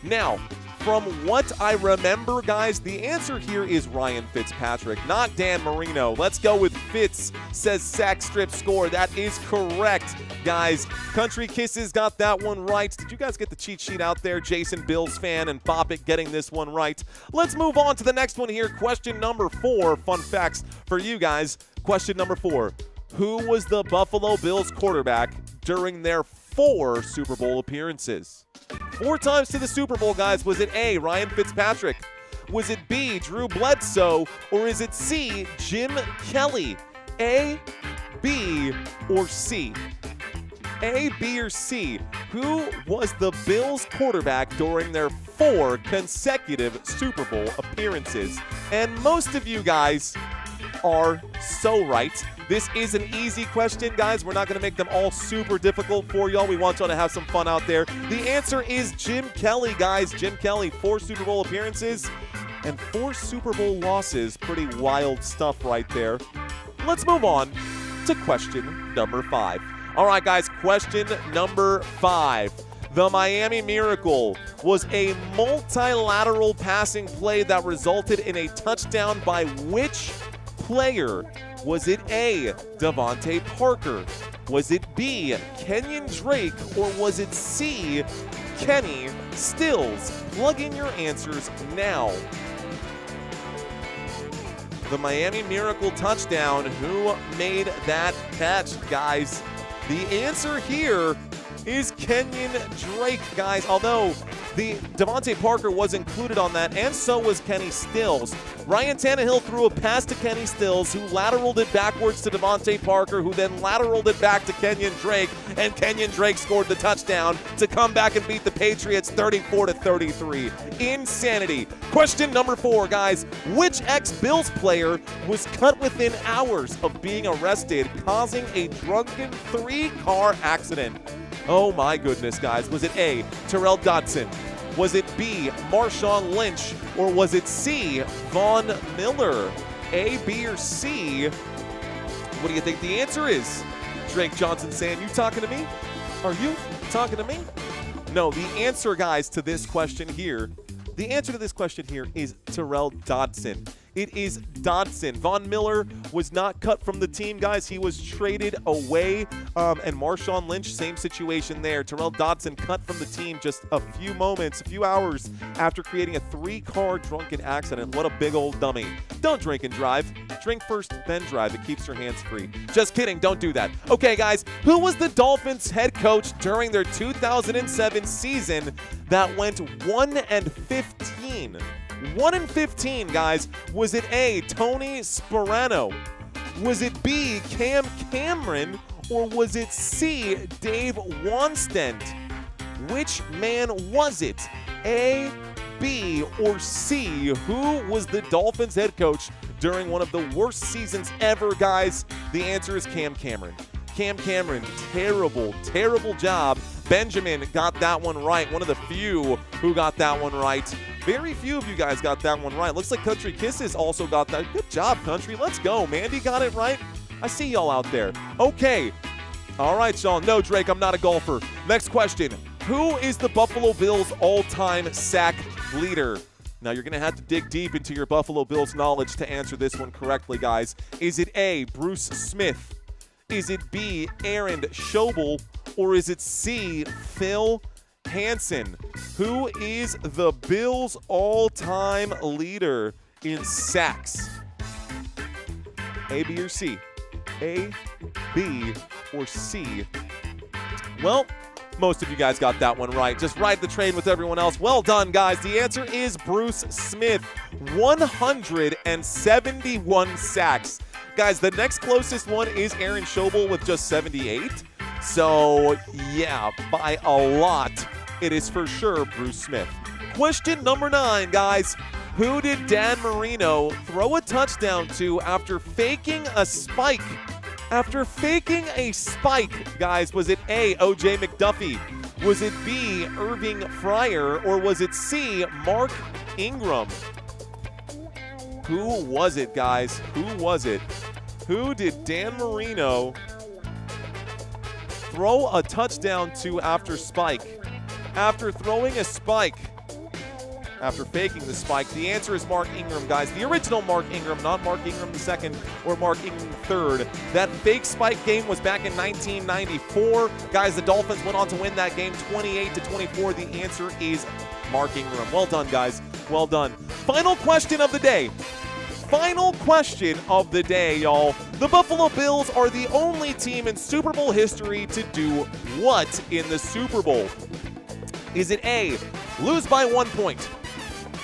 Now, From what I remember, guys, the answer here is Ryan Fitzpatrick, not Dan Marino. Let's go with Fitz, says Sack Strip Score. That is correct, guys. Country Kisses got that one right. Did you guys get the cheat sheet out there? Jason, Bills fan, and Boppet getting this one right. Let's move on to the next one here. Question number 4. Fun facts for you guys. Question number 4. Who was the Buffalo Bills quarterback during their 4 Super Bowl appearances? 4 times to the Super Bowl, guys. Was it A, Ryan Fitzpatrick? Was it B, Drew Bledsoe? Or is it C, Jim Kelly? A, B, or C? A, B, or C? Who was the Bills quarterback during their 4 consecutive Super Bowl appearances? And most of you guys are so right. This is an easy question, guys. We're not going to make them all super difficult for y'all. We want y'all to have some fun out there. The answer is Jim Kelly, guys. Jim Kelly, 4 Super Bowl appearances and 4 Super Bowl losses. Pretty wild stuff right there. Let's move on to question number 5. All right, guys, question number 5. The Miami Miracle was a multilateral passing play that resulted in a touchdown by which player? Was it A, Devontae Parker? Was it B, Kenyon Drake? Or was it C, Kenny Stills? Plug in your answers now. The Miami Miracle touchdown. Who made that catch, guys? The answer here is Kenyon Drake, guys. Although the Devontae Parker was included on that, and so was Kenny Stills. Ryan Tannehill threw a pass to Kenny Stills, who lateraled it backwards to Devontae Parker, who then lateraled it back to Kenyon Drake, and Kenyon Drake scored the touchdown to come back and beat the Patriots 34-33. Insanity. Question number 4, guys. Which ex-Bills player was cut within hours of being arrested, causing a drunken 3-car accident? Oh my goodness, guys. Was it A, Terrell Dodson? Was it B, Marshawn Lynch? Or was it C, Von Miller? A, B, or C? What do you think the answer is? Drake Johnson saying, you talking to me? Are you talking to me? No, the answer, guys, to this question here, the answer to this question here is Terrell Dodson. It is Dodson. Von Miller was not cut from the team, guys. He was traded away. And Marshawn Lynch, same situation there. Terrell Dodson cut from the team just a few hours after creating a 3-car drunken accident. What a big old dummy. Don't drink and drive. Drink first, then drive. It keeps your hands free. Just kidding. Don't do that. Okay, guys. Who was the Dolphins head coach during their 2007 season that went 1-15? 1-15, guys. Was it A, Tony Sparano? Was it B, Cam Cameron? Or was it C, Dave Wannstedt? Which man was it? A, B, or C? Who was the Dolphins head coach during one of the worst seasons ever, guys? The answer is Cam Cameron. Cam Cameron, terrible, terrible job. Benjamin got that one right. One of the few who got that one right. Very few of you guys got that one right. Looks like Country Kisses also got that. Good job, Country. Let's go. Mandy got it right. I see y'all out there. Okay. All right, Sean. No, Drake, I'm not a golfer. Next question. Who is the Buffalo Bills all-time sack leader? Now, you're going to have to dig deep into your Buffalo Bills knowledge to answer this one correctly, guys. Is it A, Bruce Smith? Is it B, Aaron Schobel? Or is it C, Phil Hansen? Who is the Bills' all-time leader in sacks? A, B, or C? A, B, or C? Well, most of you guys got that one right. Just ride the train with everyone else. Well done, guys. The answer is Bruce Smith. 171 sacks. Guys, the next closest one is Aaron Schobel with just 78. So, yeah, by a lot, it is for sure Bruce Smith. Question number 9, guys. Who did Dan Marino throw a touchdown to after faking a spike? After faking a spike, guys, was it A, O.J. McDuffie? Was it B, Irving Fryer? Or was it C, Mark Ingram? Who was it, guys? Who was it? Who did Dan Marino throw a touchdown to after spike? After throwing a spike. after faking the spike? The answer is Mark Ingram, guys. The original Mark Ingram, not Mark Ingram II or Mark Ingram III. That fake spike game was back in 1994. Guys, the Dolphins went on to win that game 28-24. The answer is Mark Ingram. Well done, guys. Well done. Final question of the day. Final question of the day, y'all. The Buffalo Bills are the only team in Super Bowl history to do what in the Super Bowl? Is it A, lose by 1 point?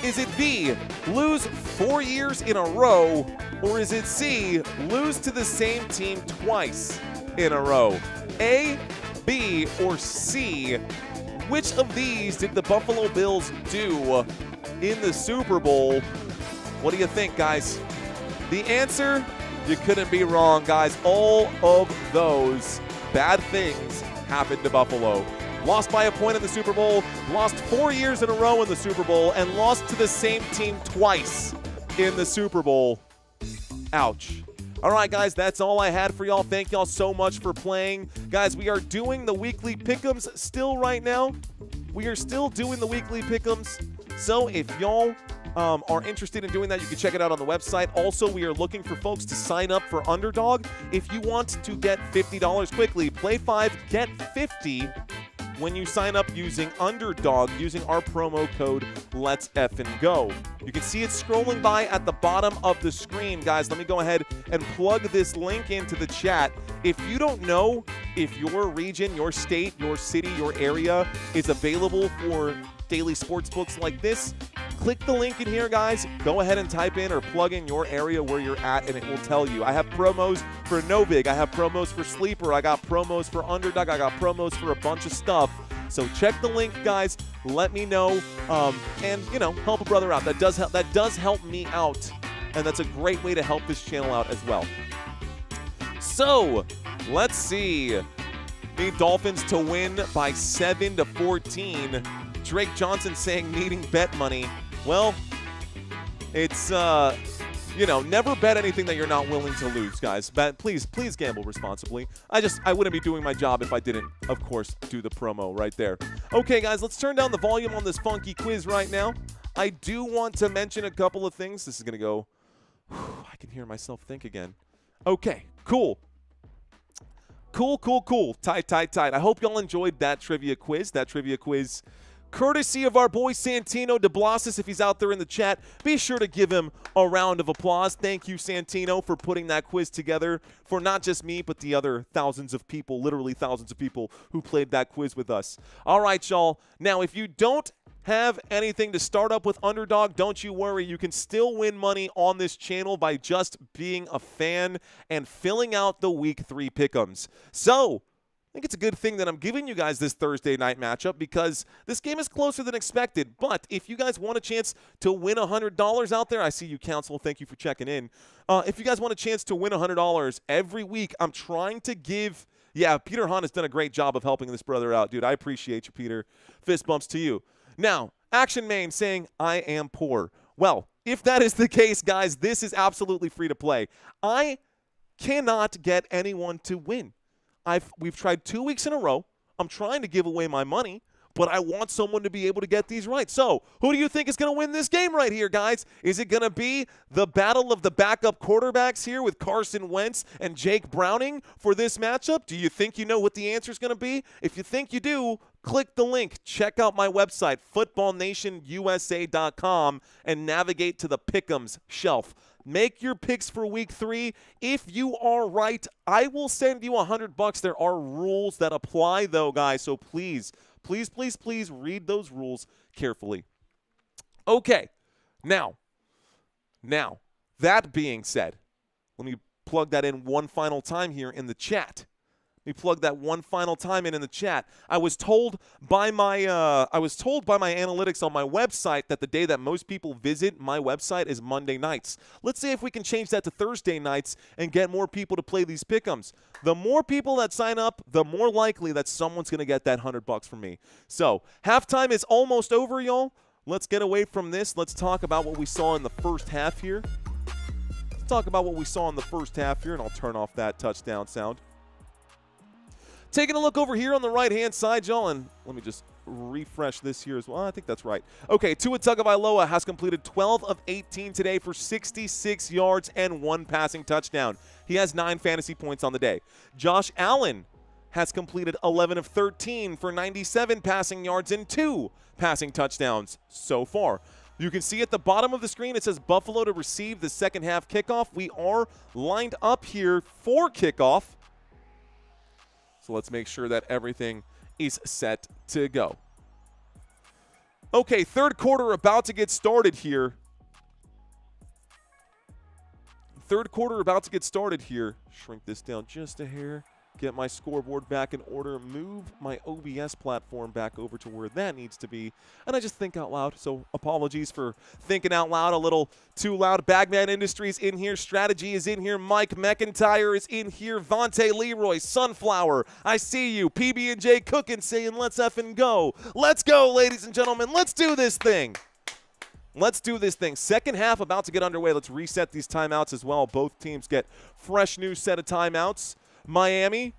Is it B, lose 4 years in a row? Or is it C, lose to the same team twice in a row? A, B, or C? Which of these did the Buffalo Bills do in the Super Bowl? What do you think, guys? The answer, you couldn't be wrong, guys. All of those bad things happened to Buffalo. Lost by a point in the Super Bowl, lost 4 years in a row in the Super Bowl, and lost to the same team twice in the Super Bowl. Ouch. All right, guys, that's all I had for y'all. Thank y'all so much for playing. Guys, we are doing the weekly pick'ems still right now. We are still doing the weekly pick'ems. So if y'all are interested in doing that, you can check it out on the website. Also, we are looking for folks to sign up for Underdog. If you want to get $50 quickly, play 5, get 50 when you sign up using Underdog, using our promo code Let's Effin' Go. You can see it scrolling by at the bottom of the screen. Guys, let me go ahead and plug this link into the chat. If you don't know if your region, your state, your city, your area is available for daily sports books like this, click the link in here, guys. Go ahead and type in or plug in your area where you're at, and it will tell you. I have promos for NoVig. I have promos for Sleeper. I got promos for Underdog. I got promos for a bunch of stuff. So check the link, guys. Let me know, and help a brother out. That does help me out, and that's a great way to help this channel out as well. So let's see. The Dolphins to win by 7-14. Drake Johnson saying needing bet money. Well, it's, never bet anything that you're not willing to lose, guys. Please gamble responsibly. I wouldn't be doing my job if I didn't, of course, do the promo right there. Okay, guys, let's turn down the volume on this funky quiz right now. I do want to mention a couple of things. This is going to go, I can hear myself think again. Okay, cool. Cool. Tight. I hope y'all enjoyed that trivia quiz. Courtesy of our boy Santino DeBlasis, if he's out there in the chat, be sure to give him a round of applause. Thank you, Santino, for putting that quiz together for not just me, but the other thousands of people, literally thousands of people who played that quiz with us. All right, y'all. Now, if you don't have anything to start up with Underdog, don't you worry. You can still win money on this channel by just being a fan and filling out the Week 3 pick'ems. So, I think it's a good thing that I'm giving you guys this Thursday night matchup because this game is closer than expected. But if you guys want a chance to win $100 out there, I see you, Council. Thank you for checking in. If you guys want a chance to win $100 every week, I'm trying to give – yeah, Peter Hahn has done a great job of helping this brother out. Dude, I appreciate you, Peter. Fist bumps to you. Now, Action Main saying, I am poor. Well, if that is the case, guys, this is absolutely free to play. I cannot get anyone to win. We've tried 2 weeks in a row. I'm trying to give away my money, but I want someone to be able to get these right. So who do you think is going to win this game right here, guys? Is it going to be the battle of the backup quarterbacks here with Carson Wentz and Jake Browning for this matchup? Do you think you know what the answer is going to be? If you think you do, click the link. Check out my website, footballnationusa.com, and navigate to the Pick'ems shelf. Make your picks for Week 3. If you are right, I will send you $100. There are rules that apply, though, guys. So please read those rules carefully. Okay. Now, that being said, let me plug that in one final time here in the chat. Let me plug that one final time in the chat. I was told by my analytics on my website that the day that most people visit my website is Monday nights. Let's see if we can change that to Thursday nights and get more people to play these pick'ems. The more people that sign up, the more likely that someone's going to get that $100 from me. So, halftime is almost over, y'all. Let's get away from this. Let's talk about what we saw in the first half here. And I'll turn off that touchdown sound. Taking a look over here on the right-hand side, y'all, and let me just refresh this here as well. I think that's right. Okay, Tua Tagovailoa has completed 12 of 18 today for 66 yards and 1 passing touchdown. He has 9 fantasy points on the day. Josh Allen has completed 11 of 13 for 97 passing yards and 2 passing touchdowns so far. You can see at the bottom of the screen it says Buffalo to receive the second half kickoff. We are lined up here for kickoff. So let's make sure that everything is set to go. Okay, third quarter about to get started here. Shrink this down just a hair. Get my scoreboard back in order, move my OBS platform back over to where that needs to be, and I just think out loud, so apologies for thinking out loud a little too loud. Bagman Industries in here, Strategy is in here, Mike McIntyre is in here, Vontae Leroy, Sunflower, I see you, PB&J Cookin saying let's effing go. Let's go, ladies and gentlemen, let's do this thing. Second half about to get underway. Let's reset these timeouts as well. Both teams get fresh new set of timeouts. Miami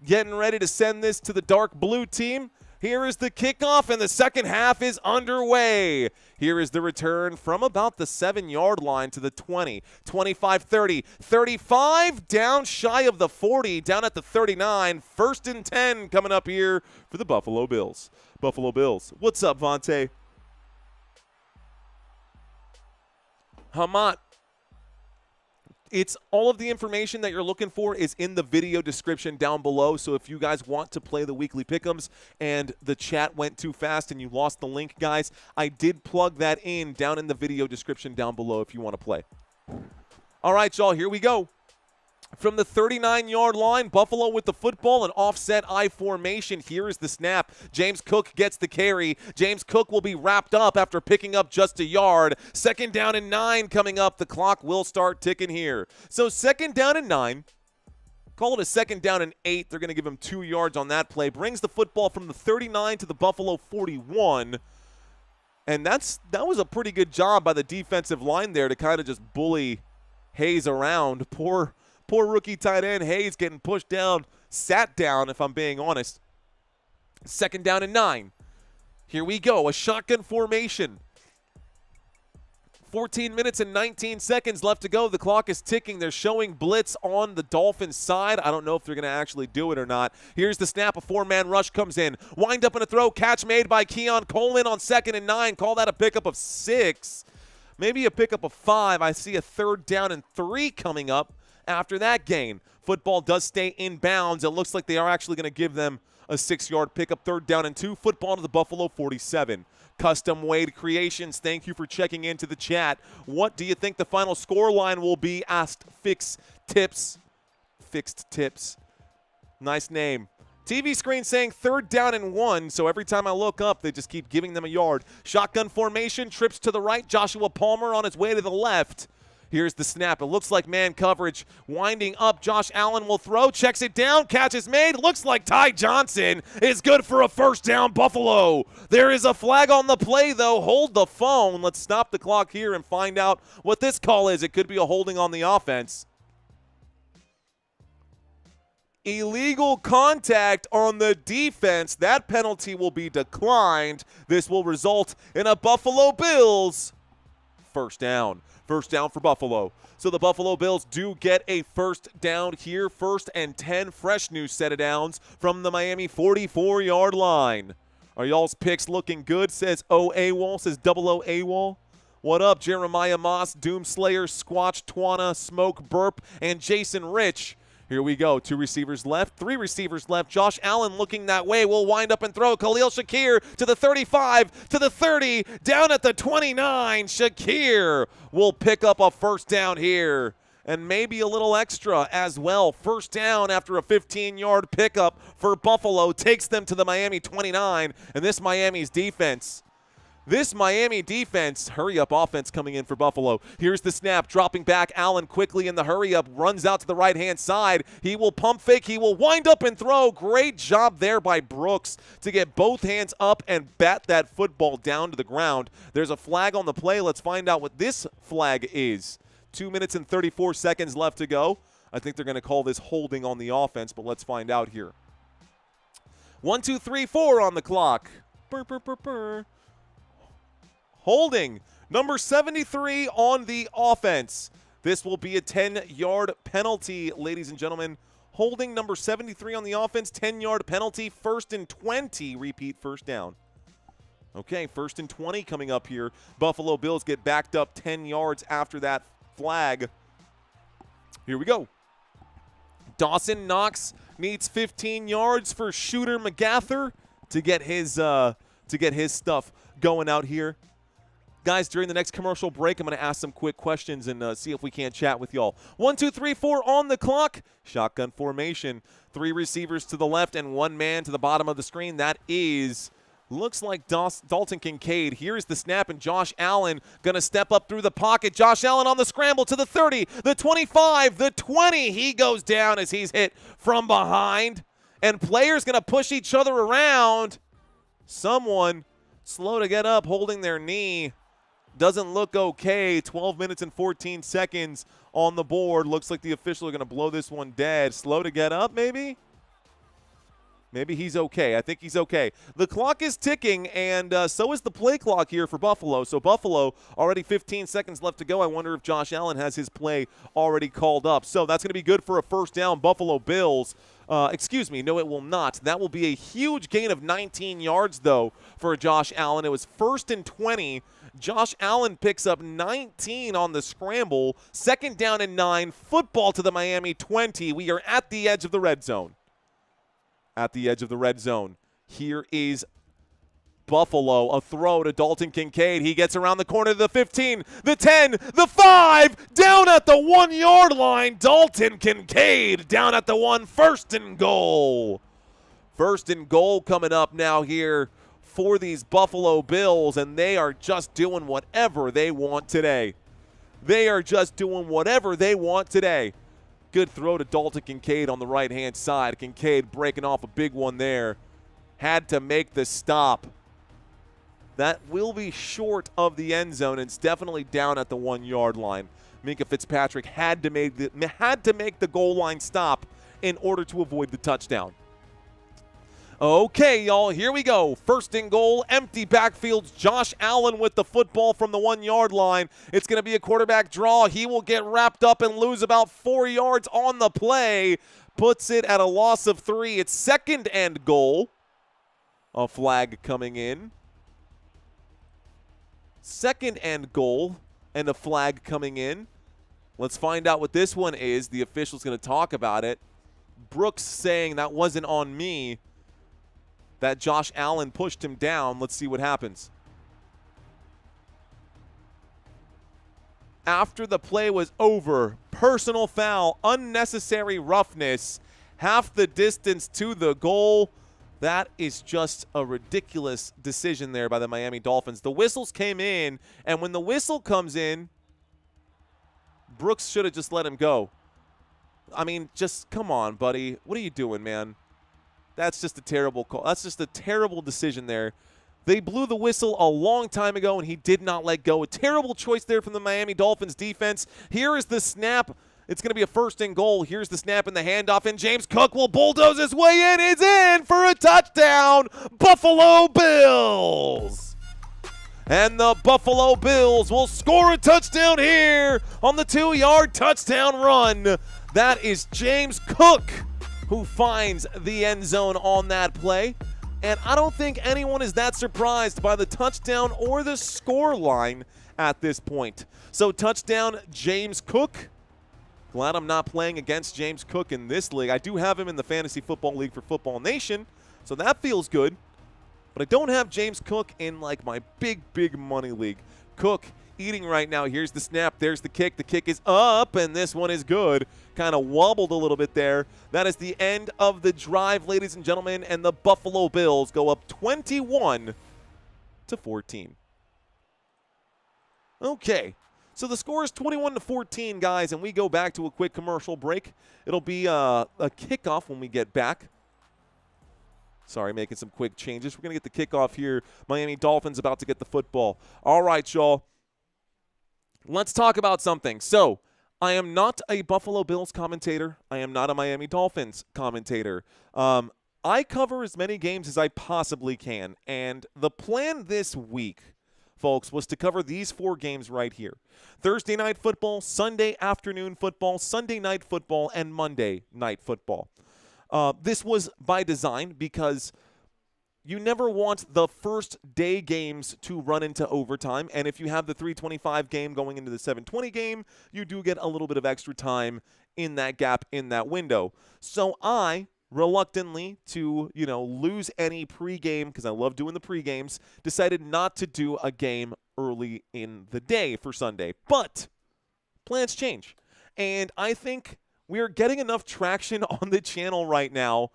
getting ready to send this to the dark blue team. Here is the kickoff, and the second half is underway. Here is the return from about the 7-yard line to the 20, 25, 30, 35, down shy of the 40, down at the 39. 1st and 10 coming up here for the Buffalo Bills. What's up, Vontae? Hamat. It's all of the information that you're looking for is in the video description down below. So if you guys want to play the weekly pick'ems and the chat went too fast and you lost the link, guys, I did plug that in down in the video description down below if you want to play. All right, y'all, here we go. From the 39-yard line, Buffalo with the football, an offset I formation. Here is the snap. James Cook gets the carry. James Cook will be wrapped up after picking up just a yard. 2nd down and 9 coming up. The clock will start ticking here. So 2nd down and 9. Call it a 2nd down and 8. They're going to give him 2 yards on that play. Brings the football from the 39 to the Buffalo 41. And that was a pretty good job by the defensive line there to kind of just bully Hayes around. Poor rookie tight end Hayes getting pushed down, sat down if I'm being honest. 2nd down and 9. Here we go, a shotgun formation. 14 minutes and 19 seconds left to go. The clock is ticking. They're showing blitz on the Dolphins side. I don't know if they're going to actually do it or not. Here's the snap. A 4-man rush comes in. Wind up and a throw. Catch made by Keon Coleman on 2nd and 9. Call that a pickup of 6. Maybe a pickup of 5. I see a 3rd down and 3 coming up. After that gain, football does stay in bounds. It looks like they are actually going to give them a 6-yard pickup. 3rd down and 2. Football to the Buffalo 47. Custom Wade Creations, thank you for checking into the chat. What do you think the final score line will be? Asked Fixed Tips. Nice name. TV screen saying 3rd down and 1, so every time I look up, they just keep giving them a yard. Shotgun formation, trips to the right. Joshua Palmer on his way to the left. Here's the snap. It looks like man coverage winding up. Josh Allen will throw, checks it down, catch is made. Looks like Ty Johnson is good for a 1st down, Buffalo. There is a flag on the play, though. Hold the phone. Let's stop the clock here and find out what this call is. It could be a holding on the offense. Illegal contact on the defense. That penalty will be declined. This will result in a Buffalo Bills 1st down. 1st down for Buffalo. So the Buffalo Bills do get a 1st down here. 1st and 10. Fresh new set of downs from the Miami 44-yard line. Are y'all's picks looking good? Says O-A-Wall. Says double O-A-Wall. What up, Jeremiah Moss, Doomslayer, Squatch, Twana, Smoke, Burp, and Jason Rich. Here we go. 2 receivers left. 3 receivers left. Josh Allen looking that way. Will wind up and throw. Khalil Shakir to the 35, to the 30, down at the 29. Shakir will pick up a 1st down here. And maybe a little extra as well. 1st down after a 15-yard pickup for Buffalo. Takes them to the Miami 29. And this Miami defense, hurry-up offense coming in for Buffalo. Here's the snap, dropping back. Allen quickly in the hurry-up, runs out to the right-hand side. He will pump fake. He will wind up and throw. Great job there by Brooks to get both hands up and bat that football down to the ground. There's a flag on the play. Let's find out what this flag is. 2 minutes and 34 seconds left to go. I think they're going to call this holding on the offense, but let's find out here. 1, 2, 3, 4 on the clock. Holding number 73 on the offense. This will be a 10-yard penalty, ladies and gentlemen. Holding number 73 on the offense, 10-yard penalty, 1st and 20, repeat first down. Okay, 1st and 20 coming up here. Buffalo Bills get backed up 10 yards after that flag. Here we go. Dawson Knox needs 15 yards for Shooter McGather to get his stuff going out here. Guys, during the next commercial break, I'm going to ask some quick questions and see if we can't chat with y'all. 1, 2, 3, 4 on the clock. Shotgun formation. 3 receivers to the left and 1 man to the bottom of the screen. That looks like Dalton Kincaid. Here's the snap, and Josh Allen going to step up through the pocket. Josh Allen on the scramble to the 30, the 25, the 20. He goes down as he's hit from behind. And players going to push each other around. Someone slow to get up, holding their knee. Doesn't look okay. 12 minutes and 14 seconds on the board. Looks like the officials are going to blow this one dead. Slow to get up, maybe? Maybe he's okay. I think he's okay. The clock is ticking, and so is the play clock here for Buffalo. So Buffalo, already 15 seconds left to go. I wonder if Josh Allen has his play already called up. So that's going to be good for a first down, Buffalo Bills. Excuse me, no, it will not. That will be a huge gain of 19 yards, though, for Josh Allen. It was 1st and 20. Josh Allen picks up 19 on the scramble. 2nd down and 9. Football to the Miami 20. We are at the edge of the red zone. At the edge of the red zone. Here is Buffalo. A throw to Dalton Kincaid. He gets around the corner to the 15, the 10, the 5, down at the 1-yard line. Dalton Kincaid down at the 1, 1st and goal. 1st and goal coming up now here for these Buffalo Bills, and they are just doing whatever they want today. They are just doing whatever they want today. Good throw to Dalton Kincaid on the right-hand side. Kincaid breaking off a big one there. Had to make the stop. That will be short of the end zone. It's definitely down at the 1-yard line. Minkah Fitzpatrick had to make the goal line stop in order to avoid the touchdown. Okay, y'all, here we go. 1st and goal, empty backfields. Josh Allen with the football from the 1-yard line. It's going to be a quarterback draw. He will get wrapped up and lose about 4 yards on the play. Puts it at a loss of 3. It's 2nd and goal. A flag coming in. 2nd and goal and a flag coming in. Let's find out what this one is. The official's going to talk about it. Brooks saying that wasn't on me, that Josh Allen pushed him down. Let's see what happens. After the play was over, personal foul, unnecessary roughness, half the distance to the goal. That is just a ridiculous decision there by the Miami Dolphins. The whistles came in, and when the whistle comes in, Brooks should have just let him go. I mean, just come on, buddy. What are you doing, man? That's just a terrible call. That's just a terrible decision there. They blew the whistle a long time ago, and he did not let go. A terrible choice there from the Miami Dolphins defense. Here is the snap. It's going to be a 1st and goal. Here's the snap and the handoff, and James Cook will bulldoze his way in. It's in for a touchdown. Buffalo Bills. And the Buffalo Bills will score a touchdown here on the 2-yard touchdown run. That is James Cook who finds the end zone on that play. And I don't think anyone is that surprised by the touchdown or the score line at this point. So touchdown, James Cook. Glad I'm not playing against James Cook in this league. I do have him in the Fantasy Football League for Football Nation, so that feels good. But I don't have James Cook in like my big money league. Cook eating right now. Here's the snap. There's the kick. The kick is up, and this one is good. Kind of wobbled a little bit there. That is the end of the drive, ladies and gentlemen, and the Buffalo Bills go up 21-14. Okay, so the score is 21-14, guys, and we go back to a quick commercial break. It'll be a kickoff when we get back. Sorry, making some quick changes. We're going to get the kickoff here. Miami Dolphins about to get the football. All right, y'all. Let's talk about something. So, I am not a Buffalo Bills commentator. I am not a Miami Dolphins commentator. I cover as many games as I possibly can, and the plan this week, folks, was to cover these 4 games right here. Thursday night football, Sunday afternoon football, Sunday night football, and Monday night football. This was by design because you never want the first day games to run into overtime, and if you have the 3:25 game going into the 7:20 game, you do get a little bit of extra time in that gap, in that window. So I reluctantly, to lose any pregame, because I love doing the pregames, decided not to do a game early in the day for Sunday. But plans change, and I think we are getting enough traction on the channel right now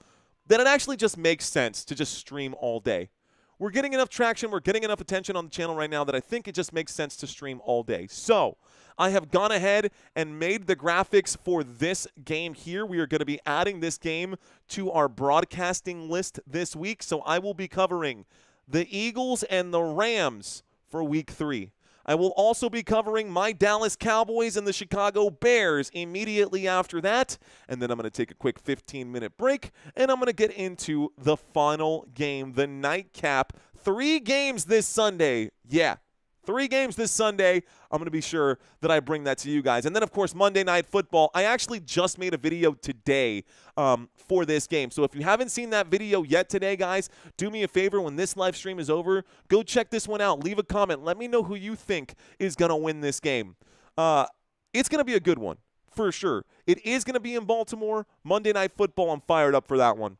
that it actually just makes sense to just stream all day. We're getting enough traction, we're getting enough attention on the channel right now that I think it just makes sense to stream all day. So I have gone ahead and made the graphics for this game here. We are going to be adding this game to our broadcasting list this week. So I will be covering the Eagles and the Rams for week 3. I will also be covering my Dallas Cowboys and the Chicago Bears immediately after that. And then I'm going to take a quick 15-minute break, and I'm going to get into the final game, the nightcap. 3 games this Sunday. Yeah, 3 games this Sunday. I'm going to be sure that I bring that to you guys. And then, of course, Monday Night Football. I actually just made a video today for this game. So if you haven't seen that video yet today, guys, do me a favor. When this live stream is over, go check this one out. Leave a comment. Let me know who you think is going to win this game. It's going to be a good one, for sure. It is going to be in Baltimore. Monday Night Football. I'm fired up for that one.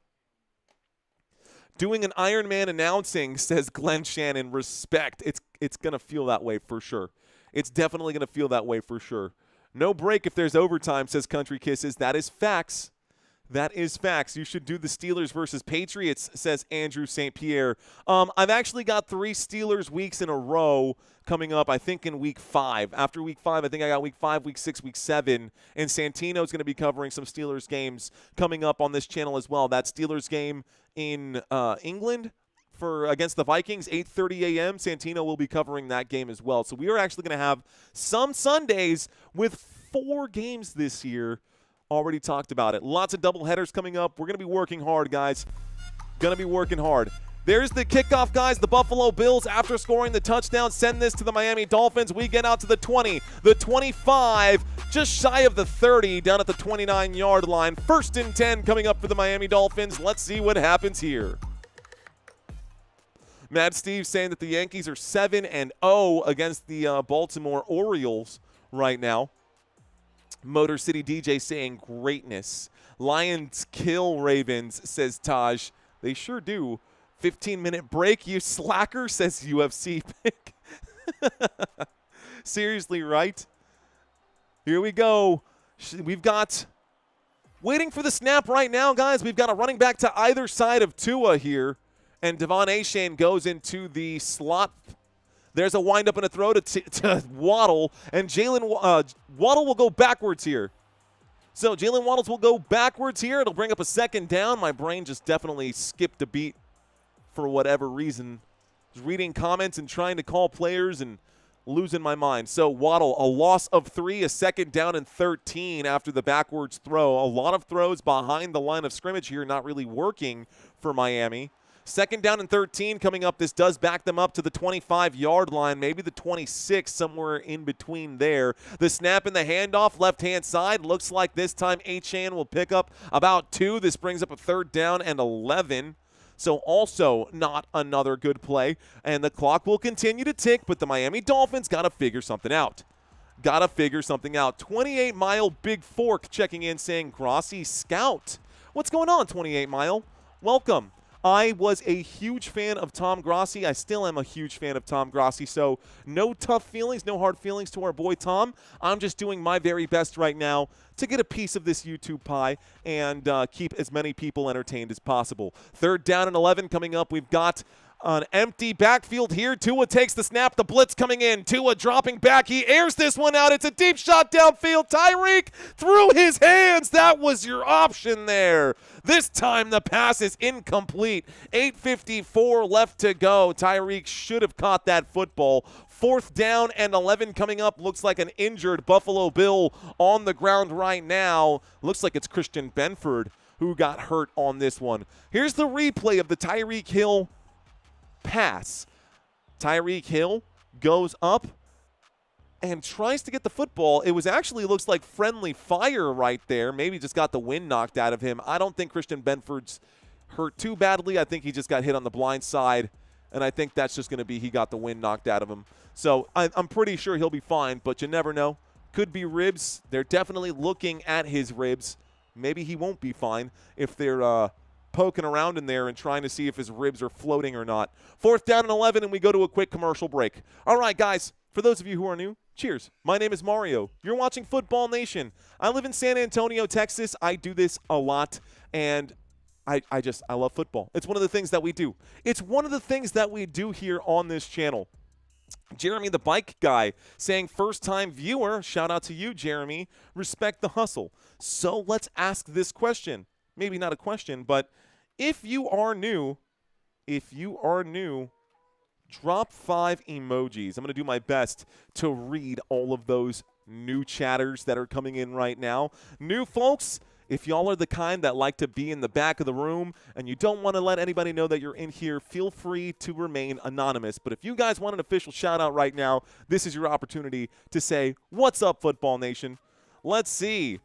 Doing an Iron Man announcing, says Glenn Shannon. Respect. It's going to feel that way for sure. It's definitely going to feel that way for sure. No break if there's overtime, says Country Kisses. That is facts. That is facts. You should do the Steelers versus Patriots, says Andrew St. Pierre. I've actually got 3 Steelers weeks in a row coming up, I think, in week 5. After week 5, I think I got week 5, week 6, week 7. And Santino's going to be covering some Steelers games coming up on this channel as well. That Steelers game in England against the Vikings, 8:30 a.m. Santino will be covering that game as well. So we are actually going to have some Sundays with 4 games this year. Already talked about it. Lots of doubleheaders coming up. We're going to be working hard, guys. Going to be working hard. There's the kickoff, guys. The Buffalo Bills, after scoring the touchdown, send this to the Miami Dolphins. We get out to the 20, the 25, just shy of the 30, down at the 29-yard line. 1st and 10 coming up for the Miami Dolphins. Let's see what happens here. Mad Steve saying that the Yankees are 7-0 against the Baltimore Orioles right now. Motor City DJ saying greatness. Lions kill Ravens, says Taj. They sure do. 15-minute break, you slacker, says UFC pick. Seriously, right? Here we go. We've got, waiting for the snap right now, guys. We've got a running back to either side of Tua here. And Devon Achane goes into the slot. There's a windup and a throw to Waddle, and Waddle will go backwards here. So Jalen Waddles will go backwards here. It'll bring up a 2nd down. My brain just definitely skipped a beat for whatever reason. Just reading comments and trying to call players and losing my mind. So Waddle, a loss of 3, a 2nd down and 13 after the backwards throw. A lot of throws behind the line of scrimmage here, not really working for Miami. 2nd down and 13 coming up. This does back them up to the 25-yard line, maybe the 26, somewhere in between there. The snap and the handoff, left-hand side. Looks like this time Achane will pick up about 2. This brings up a 3rd down and 11. So also not another good play. And the clock will continue to tick, but the Miami Dolphins got to figure something out. Got to figure something out. 28-mile Big Fork checking in saying, Grossi Scout. What's going on, 28-mile? Welcome. I was a huge fan of Tom Grossi. I still am a huge fan of Tom Grossi. So no tough feelings, no hard feelings to our boy Tom. I'm just doing my very best right now to get a piece of this YouTube pie and keep as many people entertained as possible. 3rd down and 11 coming up. We've got an empty backfield here. Tua takes the snap. The blitz coming in. Tua dropping back. He airs this one out. It's a deep shot downfield. Tyreek through his hands. That was your option there. This time the pass is incomplete. 8:54 left to go. Tyreek should have caught that football. 4th down and 11 coming up. Looks like an injured Buffalo Bill on the ground right now. Looks like it's Christian Benford who got hurt on this one. Here's the replay of the Tyreek Hill pass. Tyreek Hill goes up and tries to get the football. It was actually, looks like friendly fire right there. Maybe just got the wind knocked out of him. I don't think Christian Benford's hurt too badly. I think he just got hit on the blind side, and I think that's just going to be he got the wind knocked out of him. So I'm pretty sure he'll be fine, but you never know. Could be ribs. They're definitely looking at his ribs. Maybe he won't be fine if they're poking around in there and trying to see if his ribs are floating or not. 4th down and 11, and we go to a quick commercial break. All right, guys, for those of you who are new, cheers. My name is Mario. You're watching Football Nation. I live in San Antonio, Texas. I do this a lot, and I love football. It's one of the things that we do. It's one of the things that we do here on this channel. Jeremy the Bike Guy saying first-time viewer, shout out to you, Jeremy, respect the hustle. So let's ask this question. Maybe not a question, but if you are new, drop 5 emojis. I'm going to do my best to read all of those new chatters that are coming in right now. New folks, if y'all are the kind that like to be in the back of the room and you don't want to let anybody know that you're in here, feel free to remain anonymous. But if you guys want an official shout out right now, this is your opportunity to say, "What's up, Football Nation?" Let's see.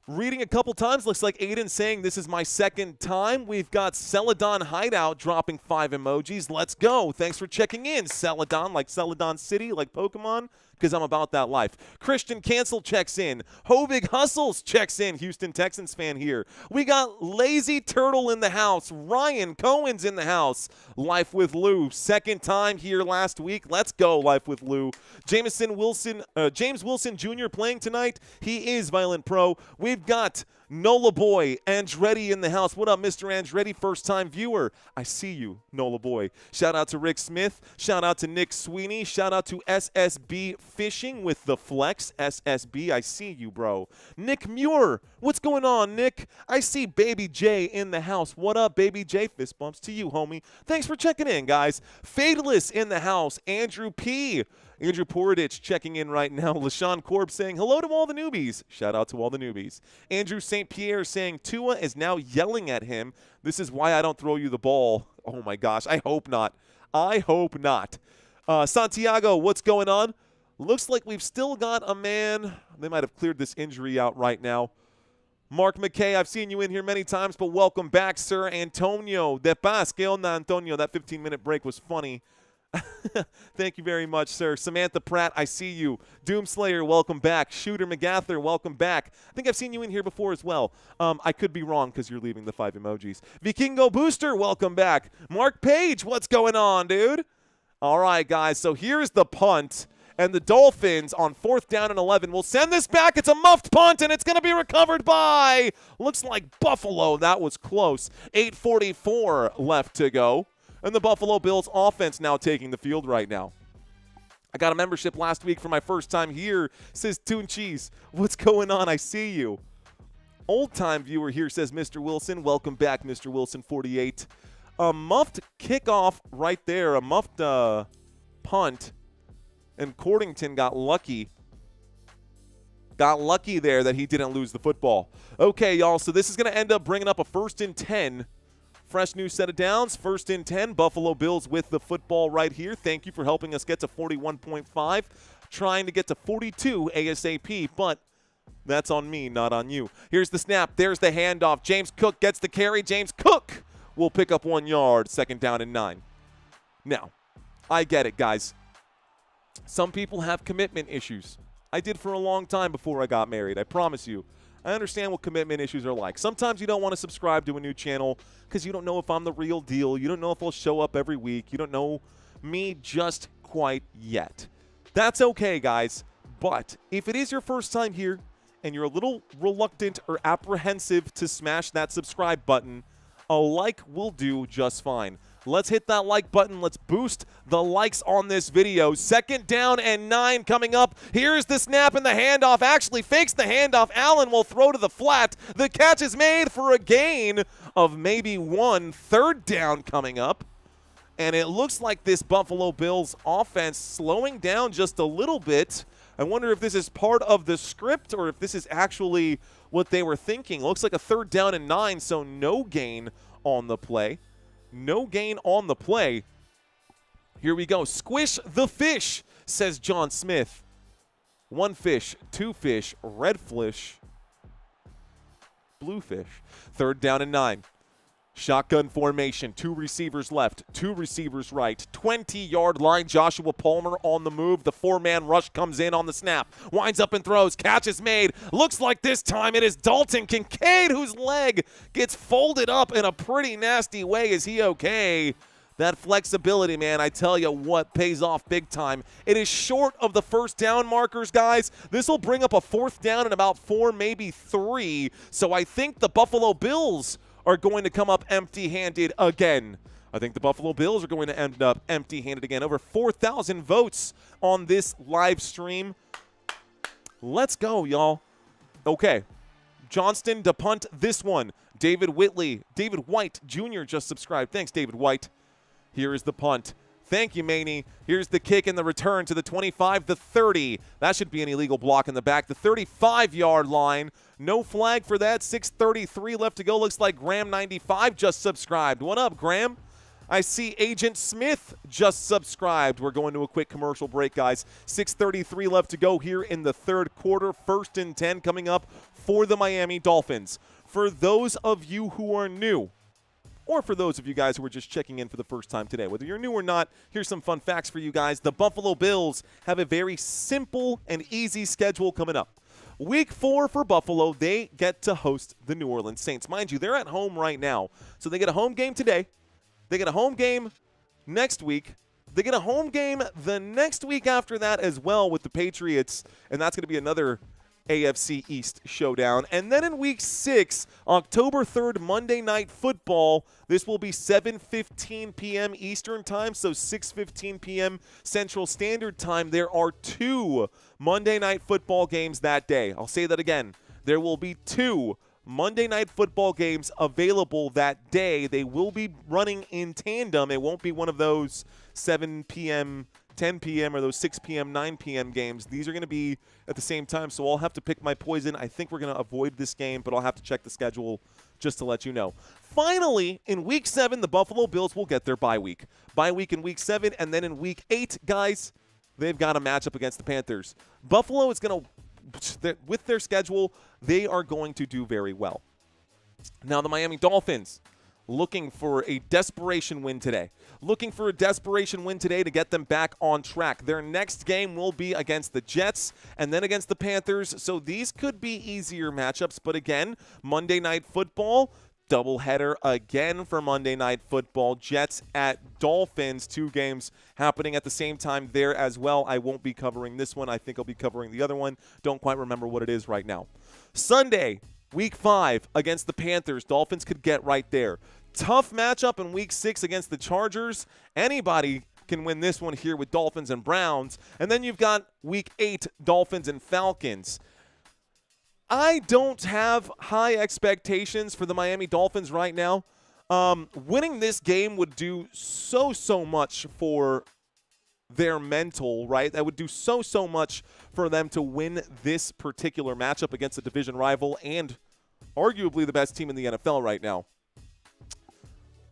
Reading a couple times, looks like Aiden saying this is my second time. We've got Celadon Hideout dropping 5 emojis. Let's go. Thanks for checking in, Celadon, like Celadon City, like Pokemon, because I'm about that life. Christian Cancel checks in. Hovig Hustles checks in. Houston Texans fan here. We got Lazy Turtle in the house. Ryan Cohen's in the house. Life with Lou. Second time here last week. Let's go, Life with Lou. James Wilson Jr. playing tonight. He is Violent Pro. We've got Nola Boy Andretti in the house. What up, Mr. Andretti? First-time viewer. I see you, Nola Boy. Shout out to Rick Smith. Shout out to Nick Sweeney. Shout out to SSB Fishing with the Flex. SSB, I see you, bro. Nick Muir. What's going on, Nick? I see Baby J in the house. What up, Baby J? Fist bumps to you, homie. Thanks for checking in, guys. Fatalist in the house. Andrew P. Andrew Porodich checking in right now. LaShawn Korb saying hello to all the newbies. Shout out to all the newbies. Andrew St. Pierre saying Tua is now yelling at him. This is why I don't throw you the ball. Oh, my gosh. I hope not. I hope not. Santiago, what's going on? Looks like we've still got a man. They might have cleared this injury out right now. Mark McKay, I've seen you in here many times, but welcome back, sir. Antonio De Paz. ¿Qué onda, Antonio? That 15-minute break was funny. Thank you very much, sir. Samantha Pratt, I see you. Doomslayer, welcome back. Shooter McGather, welcome back. I think I've seen you in here before as well. I could be wrong because you're leaving the 5 emojis. Vikingo Booster, welcome back. Mark Page, what's going on, dude? All right, guys, so here's the punt. And the Dolphins on 4th down and 11 will send this back. It's a muffed punt, and it's going to be recovered by, looks like Buffalo. That was close. 8:44 left to go. And the Buffalo Bills offense now taking the field right now. I got a membership last week for my first time here. Says Toon Cheese. What's going on? I see you. Old-time viewer here says Mr. Wilson. Welcome back, Mr. Wilson 48. A muffed kickoff right there. A muffed punt. And Cordington got lucky. Got lucky there that he didn't lose the football. Okay, y'all. So this is going to end up bringing up a 1st and 10. Fresh new set of downs, 1st and 10. Buffalo Bills with the football right here. Thank you for helping us get to 41.5. Trying to get to 42 ASAP, but that's on me, not on you. Here's the snap. There's the handoff. James Cook gets the carry. James Cook will pick up 1 yard. 2nd down and 9. Now, I get it, guys. Some people have commitment issues. I did for a long time before I got married. I promise you. I understand what commitment issues are like. Sometimes you don't want to subscribe to a new channel because you don't know if I'm the real deal. You don't know if I'll show up every week. You don't know me just quite yet. That's okay, guys. But if it is your first time here and you're a little reluctant or apprehensive to smash that subscribe button, a like will do just fine. Let's hit that like button. Let's boost the likes on this video. 2nd down and 9 coming up. Here's the snap and the handoff. Actually fakes the handoff. Allen will throw to the flat. The catch is made for a gain of maybe 1. 3rd down coming up. And it looks like this Buffalo Bills offense slowing down just a little bit. I wonder if this is part of the script or if this is actually what they were thinking. Looks like a 3rd down and 9, so no gain on the play. No gain on the play. Here we go. Squish the fish, says John Smith. 1 fish, 2 fish, red fish, blue fish. 3rd down and 9. Shotgun formation, 2 receivers left, 2 receivers right. 20-yard line, Joshua Palmer on the move. The 4-man rush comes in on the snap. Winds up and throws. Catch is made. Looks like this time it is Dalton Kincaid whose leg gets folded up in a pretty nasty way. Is he okay? That flexibility, man, I tell you what, pays off big time. It is short of the 1st down markers, guys. This will bring up a 4th down in about 4, maybe 3. So I think the Buffalo Bills are going to come up empty-handed again. I think the Buffalo Bills are going to end up empty-handed again. Over 4,000 votes on this live stream. Let's go, y'all. Okay. Johnston to punt this one. David White Jr. just subscribed. Thanks, David White. Here is the punt. Thank you, Maney. Here's the kick and the return to the 25, the 30. That should be an illegal block in the back. The 35-yard line. No flag for that. 6:33 left to go. Looks like Graham95 just subscribed. What up, Graham? I see Agent Smith just subscribed. We're going to a quick commercial break, guys. 6:33 left to go here in the 3rd quarter. 1st and 10 coming up for the Miami Dolphins. For those of you who are new, or for those of you guys who are just checking in for the first time today, whether you're new or not, here's some fun facts for you guys. The Buffalo Bills have a very simple and easy schedule coming up. Week 4 for Buffalo, they get to host the New Orleans Saints. Mind you, they're at home right now. So they get a home game today. They get a home game next week. They get a home game the next week after that as well with the Patriots, and that's going to be another AFC East showdown. And then in week 6, October 3rd, Monday Night Football. This will be 7:15 p.m. Eastern Time, so 6:15 p.m. Central Standard Time. There are 2 Monday Night Football games that day. I'll say that again. There will be 2 Monday Night Football games available that day. They will be running in tandem. It won't be one of those 7 p.m., 10 p.m. or those 6 p.m., 9 p.m. games. These are going to be at the same time, so I'll have to pick my poison. I think we're going to avoid this game, but I'll have to check the schedule just to let you know. Finally, in Week 7, the Buffalo Bills will get their bye week. Bye week in Week 7, and then in Week 8, guys, they've got a matchup against the Panthers. Buffalo is going to, with their schedule, they are going to do very well. Now, the Miami Dolphins, looking for a desperation win today. Looking for a desperation win today to get them back on track. Their next game will be against the Jets and then against the Panthers. So these could be easier matchups. But again, Monday Night Football, doubleheader again for Monday Night Football. Jets at Dolphins, 2 games happening at the same time there as well. I won't be covering this one. I think I'll be covering the other one. Don't quite remember what it is right now. Sunday, Week 5 against the Panthers. Dolphins could get right there. Tough matchup in Week 6 against the Chargers. Anybody can win this one here with Dolphins and Browns. And then you've got Week 8, Dolphins and Falcons. I don't have high expectations for the Miami Dolphins right now. Winning this game would do so much for their mental, right? That would do so much for them to win this particular matchup against a division rival and arguably the best team in the NFL right now.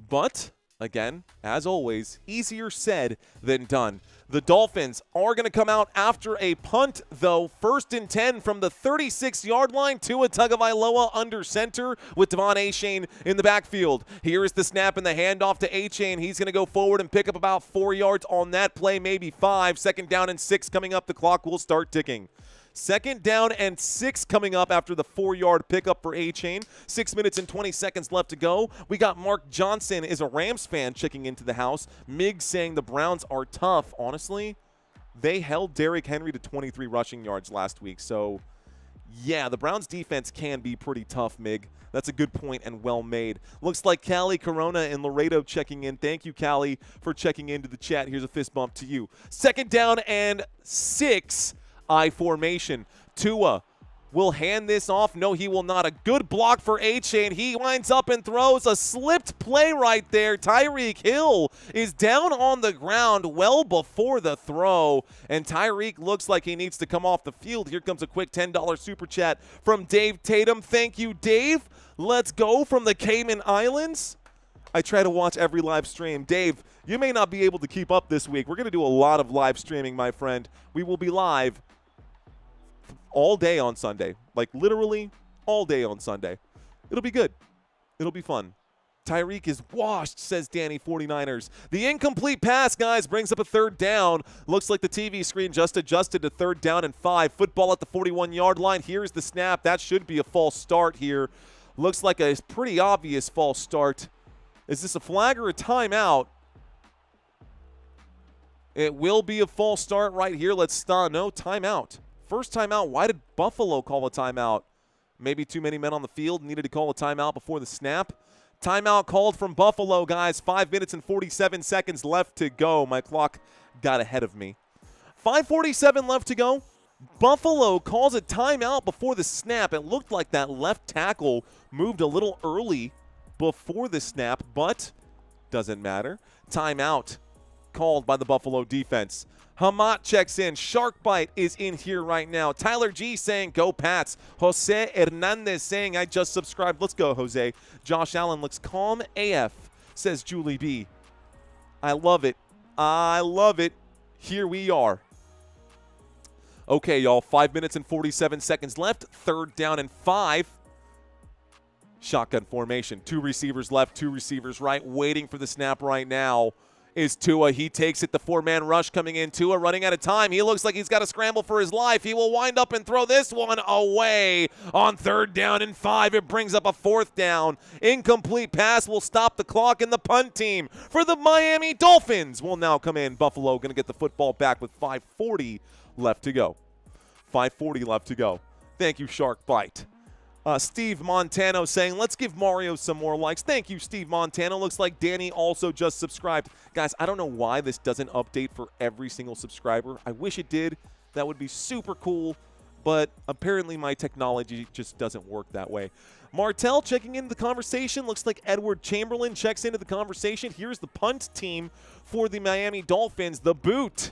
But, again, as always, easier said than done. The Dolphins are going to come out after a punt, though. 1st and 10 from the 36-yard line. Tua Tagovailoa under center with Devon Achane in the backfield. Here is the snap and the handoff to Achane. He's going to go forward and pick up about 4 yards on that play, maybe 5. 2nd down and 6 coming up. The clock will start ticking. 2nd down and 6 coming up after the 4-yard pickup for Achane. 6 minutes and 20 seconds left to go. We got Mark Johnson is a Rams fan checking into the house. Miggs saying the Browns are tough. Honestly, they held Derrick Henry to 23 rushing yards last week. So, yeah, the Browns defense can be pretty tough, Mig. That's a good point and well made. Looks like Callie Corona in Laredo checking in. Thank you, Callie, for checking into the chat. Here's a fist bump to you. 2nd down and 6. I formation. Tua will hand this off. No, he will not. A good block for A-Chain. He winds up and throws a slipped play right there. Tyreek Hill is down on the ground well before the throw, and Tyreek looks like he needs to come off the field. Here comes a quick $10 super chat from Dave Tatum. Thank you, Dave. Let's go from the Cayman Islands. I try to watch every live stream. Dave, you may not be able to keep up this week. We're going to do a lot of live streaming, my friend. We will be live all day on Sunday. Like, literally all day on Sunday. It'll be good. It'll be fun. Tyreek is washed, says Danny 49ers. The incomplete pass, guys, brings up a third down. Looks like the TV screen just adjusted to 3rd down and 5. Football at the 41-yard line. Here's the snap. That should be a false start here. Looks like a pretty obvious false start. Is this a flag or a timeout? It will be a false start right here. Let's start. No, timeout. First timeout. Why did Buffalo call a timeout? Maybe too many men on the field needed to call a timeout before the snap. Timeout called from Buffalo, guys. 5 minutes and 47 seconds left to go. My clock got ahead of me. 5:47 left to go. Buffalo calls a timeout before the snap. It looked like that left tackle moved a little early before the snap, but doesn't matter. Timeout called by the Buffalo defense. Hamat checks in. Shark Bite is in here right now. Tyler G saying, go Pats. Jose Hernandez saying, I just subscribed. Let's go, Jose. Josh Allen looks calm AF, says Julie B. I love it. I love it. Here we are. Okay, y'all. 5 minutes and 47 seconds left. 3rd down and 5. Shotgun formation. 2 receivers left, 2 receivers right. Waiting for the snap right now is Tua. He takes it. The 4-man rush coming in. Tua running out of time. He looks like he's got to scramble for his life. He will wind up and throw this one away on 3rd down and 5. It brings up a 4th down. Incomplete pass will stop the clock, and the punt team for the Miami Dolphins will now come in. Buffalo going to get the football back with 5:40 left to go. 5:40 left to go. Thank you, Shark Bite. Steve Montano saying, let's give Mario some more likes. Thank you, Steve Montano. Looks like Danny also just subscribed. Guys, I don't know why this doesn't update for every single subscriber. I wish it did. That would be super cool, but apparently my technology just doesn't work that way. Martell checking into the conversation. Looks like Edward Chamberlain checks into the conversation. Here's the punt team for the Miami Dolphins. The boot.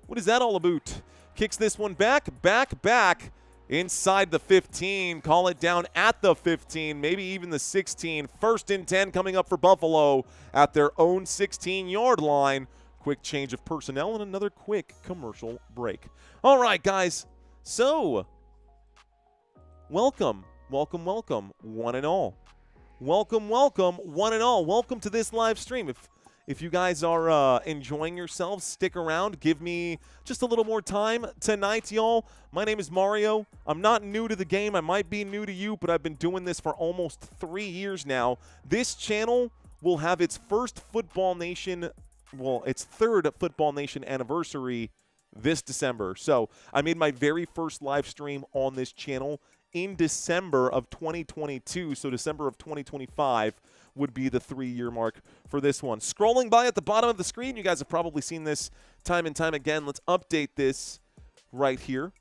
What is that all about? Kicks this one back. Inside the 15, call it down at the 15, maybe even the 16. 1st and 10 coming up for Buffalo at their own 16-yard line. Quick change of personnel and another quick commercial break. All right, guys. So, welcome, one and all. Welcome, one and all. Welcome to this live stream. If you guys are enjoying yourselves, stick around. Give me just a little more time tonight, y'all. My name is Mario. I'm not new to the game. I might be new to you, but I've been doing this for almost 3 years now. This channel will have its its 3rd Football Nation anniversary this December. So I made my very first live stream on this channel in December of 2022. So December of 2025 would be the 3-year mark for this one. Scrolling by at the bottom of the screen, you guys have probably seen this time and time again. Let's update this right here.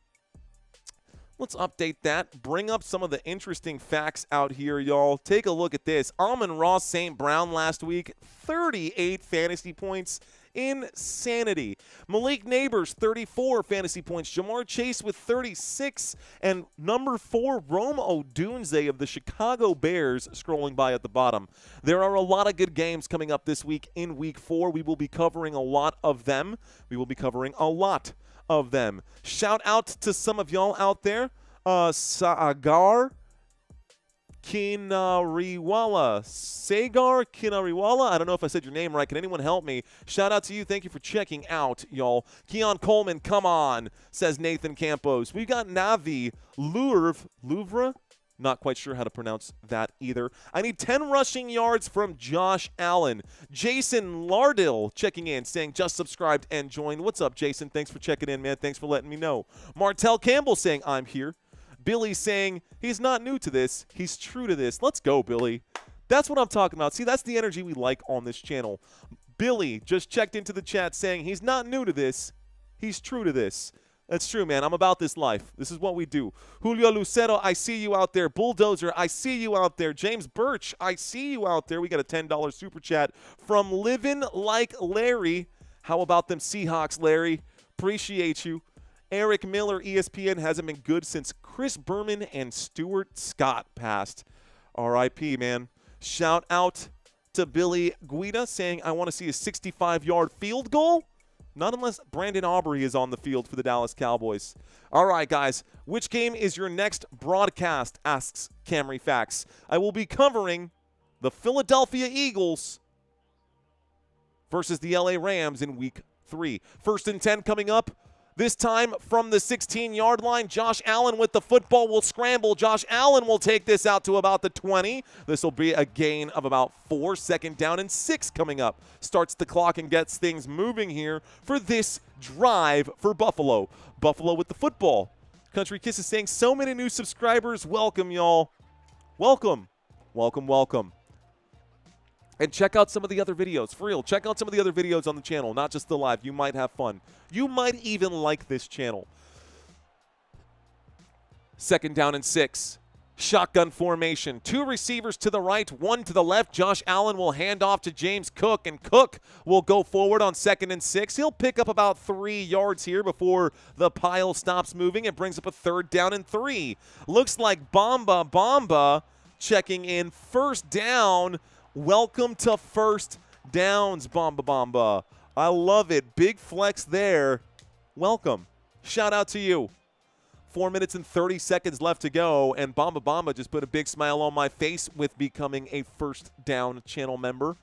Let's update that. Bring up some of the interesting facts out here, y'all. Take a look at this. Amon-Ra St. Brown last week, 38 fantasy points. Insanity. Malik Neighbors, 34 fantasy points. Jamar Chase with 36. And number 4, Rome Odunze of the Chicago Bears scrolling by at the bottom. There are a lot of good games coming up this week in Week 4. We will be covering a lot of them. Shout out to some of y'all out there. Sagar Kinariwala. I don't know if I said your name right. Can anyone help me? Shout out to you. Thank you for checking out, y'all. Keon Coleman, come on, says Nathan Campos. We got Navi Louvre. Not quite sure how to pronounce that either. I need 10 rushing yards from Josh Allen. Jason Lardell checking in, saying just subscribed and joined. What's up, Jason? Thanks for checking in, man. Thanks for letting me know. Martell Campbell saying I'm here. Billy saying he's not new to this. He's true to this. Let's go, Billy. That's what I'm talking about. See, that's the energy we like on this channel. Billy just checked into the chat saying he's not new to this. He's true to this. That's true, man. I'm about this life. This is what we do. Julio Lucero, I see you out there. Bulldozer, I see you out there. James Birch, I see you out there. We got a $10 super chat from Livin' Like Larry. How about them Seahawks, Larry? Appreciate you. Eric Miller, ESPN hasn't been good since Chris Berman and Stuart Scott passed. R.I.P., man. Shout out to Billy Guida saying, I want to see a 65-yard field goal. Not unless Brandon Aubrey is on the field for the Dallas Cowboys. All right, guys. Which game is your next broadcast, asks Camry Fax. I will be covering the Philadelphia Eagles versus the LA Rams in Week 3. 1st and 10 coming up. This time from the 16-yard line, Josh Allen with the football will scramble. Josh Allen will take this out to about the 20. This will be a gain of about 4. 2nd down and 6 coming up. Starts the clock and gets things moving here for this drive for Buffalo. Buffalo with the football. Country Kiss is saying, so many new subscribers. Welcome, y'all. Welcome. Welcome, welcome. And check out some of the other videos. For real, check out some of the other videos on the channel, not just the live. You might have fun. You might even like this channel. 2nd down and 6. Shotgun formation. 2 receivers to the right, 1 to the left. Josh Allen will hand off to James Cook, and Cook will go forward on 2nd and 6. He'll pick up about 3 yards here before the pile stops moving. It brings up a 3rd down and 3. Looks like Bamba checking in. 1st down. Welcome to 1st downs, Bamba. I love it. Big flex there. Welcome. Shout out to you. 4 minutes and 30 seconds left to go, and Bamba just put a big smile on my face with becoming a 1st down channel member.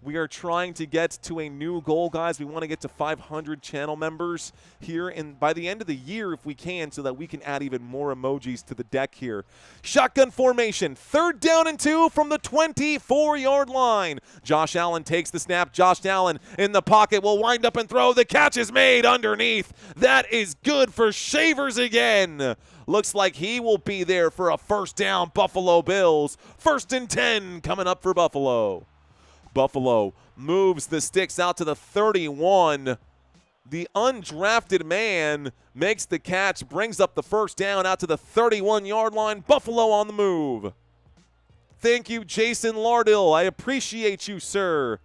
We are trying to get to a new goal, guys. We want to get to 500 channel members here and by the end of the year if we can, so that we can add even more emojis to the deck here. Shotgun formation. 3rd down and 2 from the 24-yard line. Josh Allen takes the snap. Josh Allen in the pocket will wind up and throw. The catch is made underneath. That is good for Shavers again. Looks like he will be there for a 1st down, Buffalo Bills. 1st and 10 coming up for Buffalo. Buffalo moves the sticks out to the 31. The undrafted man makes the catch, brings up the 1st down out to the 31-yard line. Buffalo on the move. Thank you, Jason Lardell. I appreciate you, sir.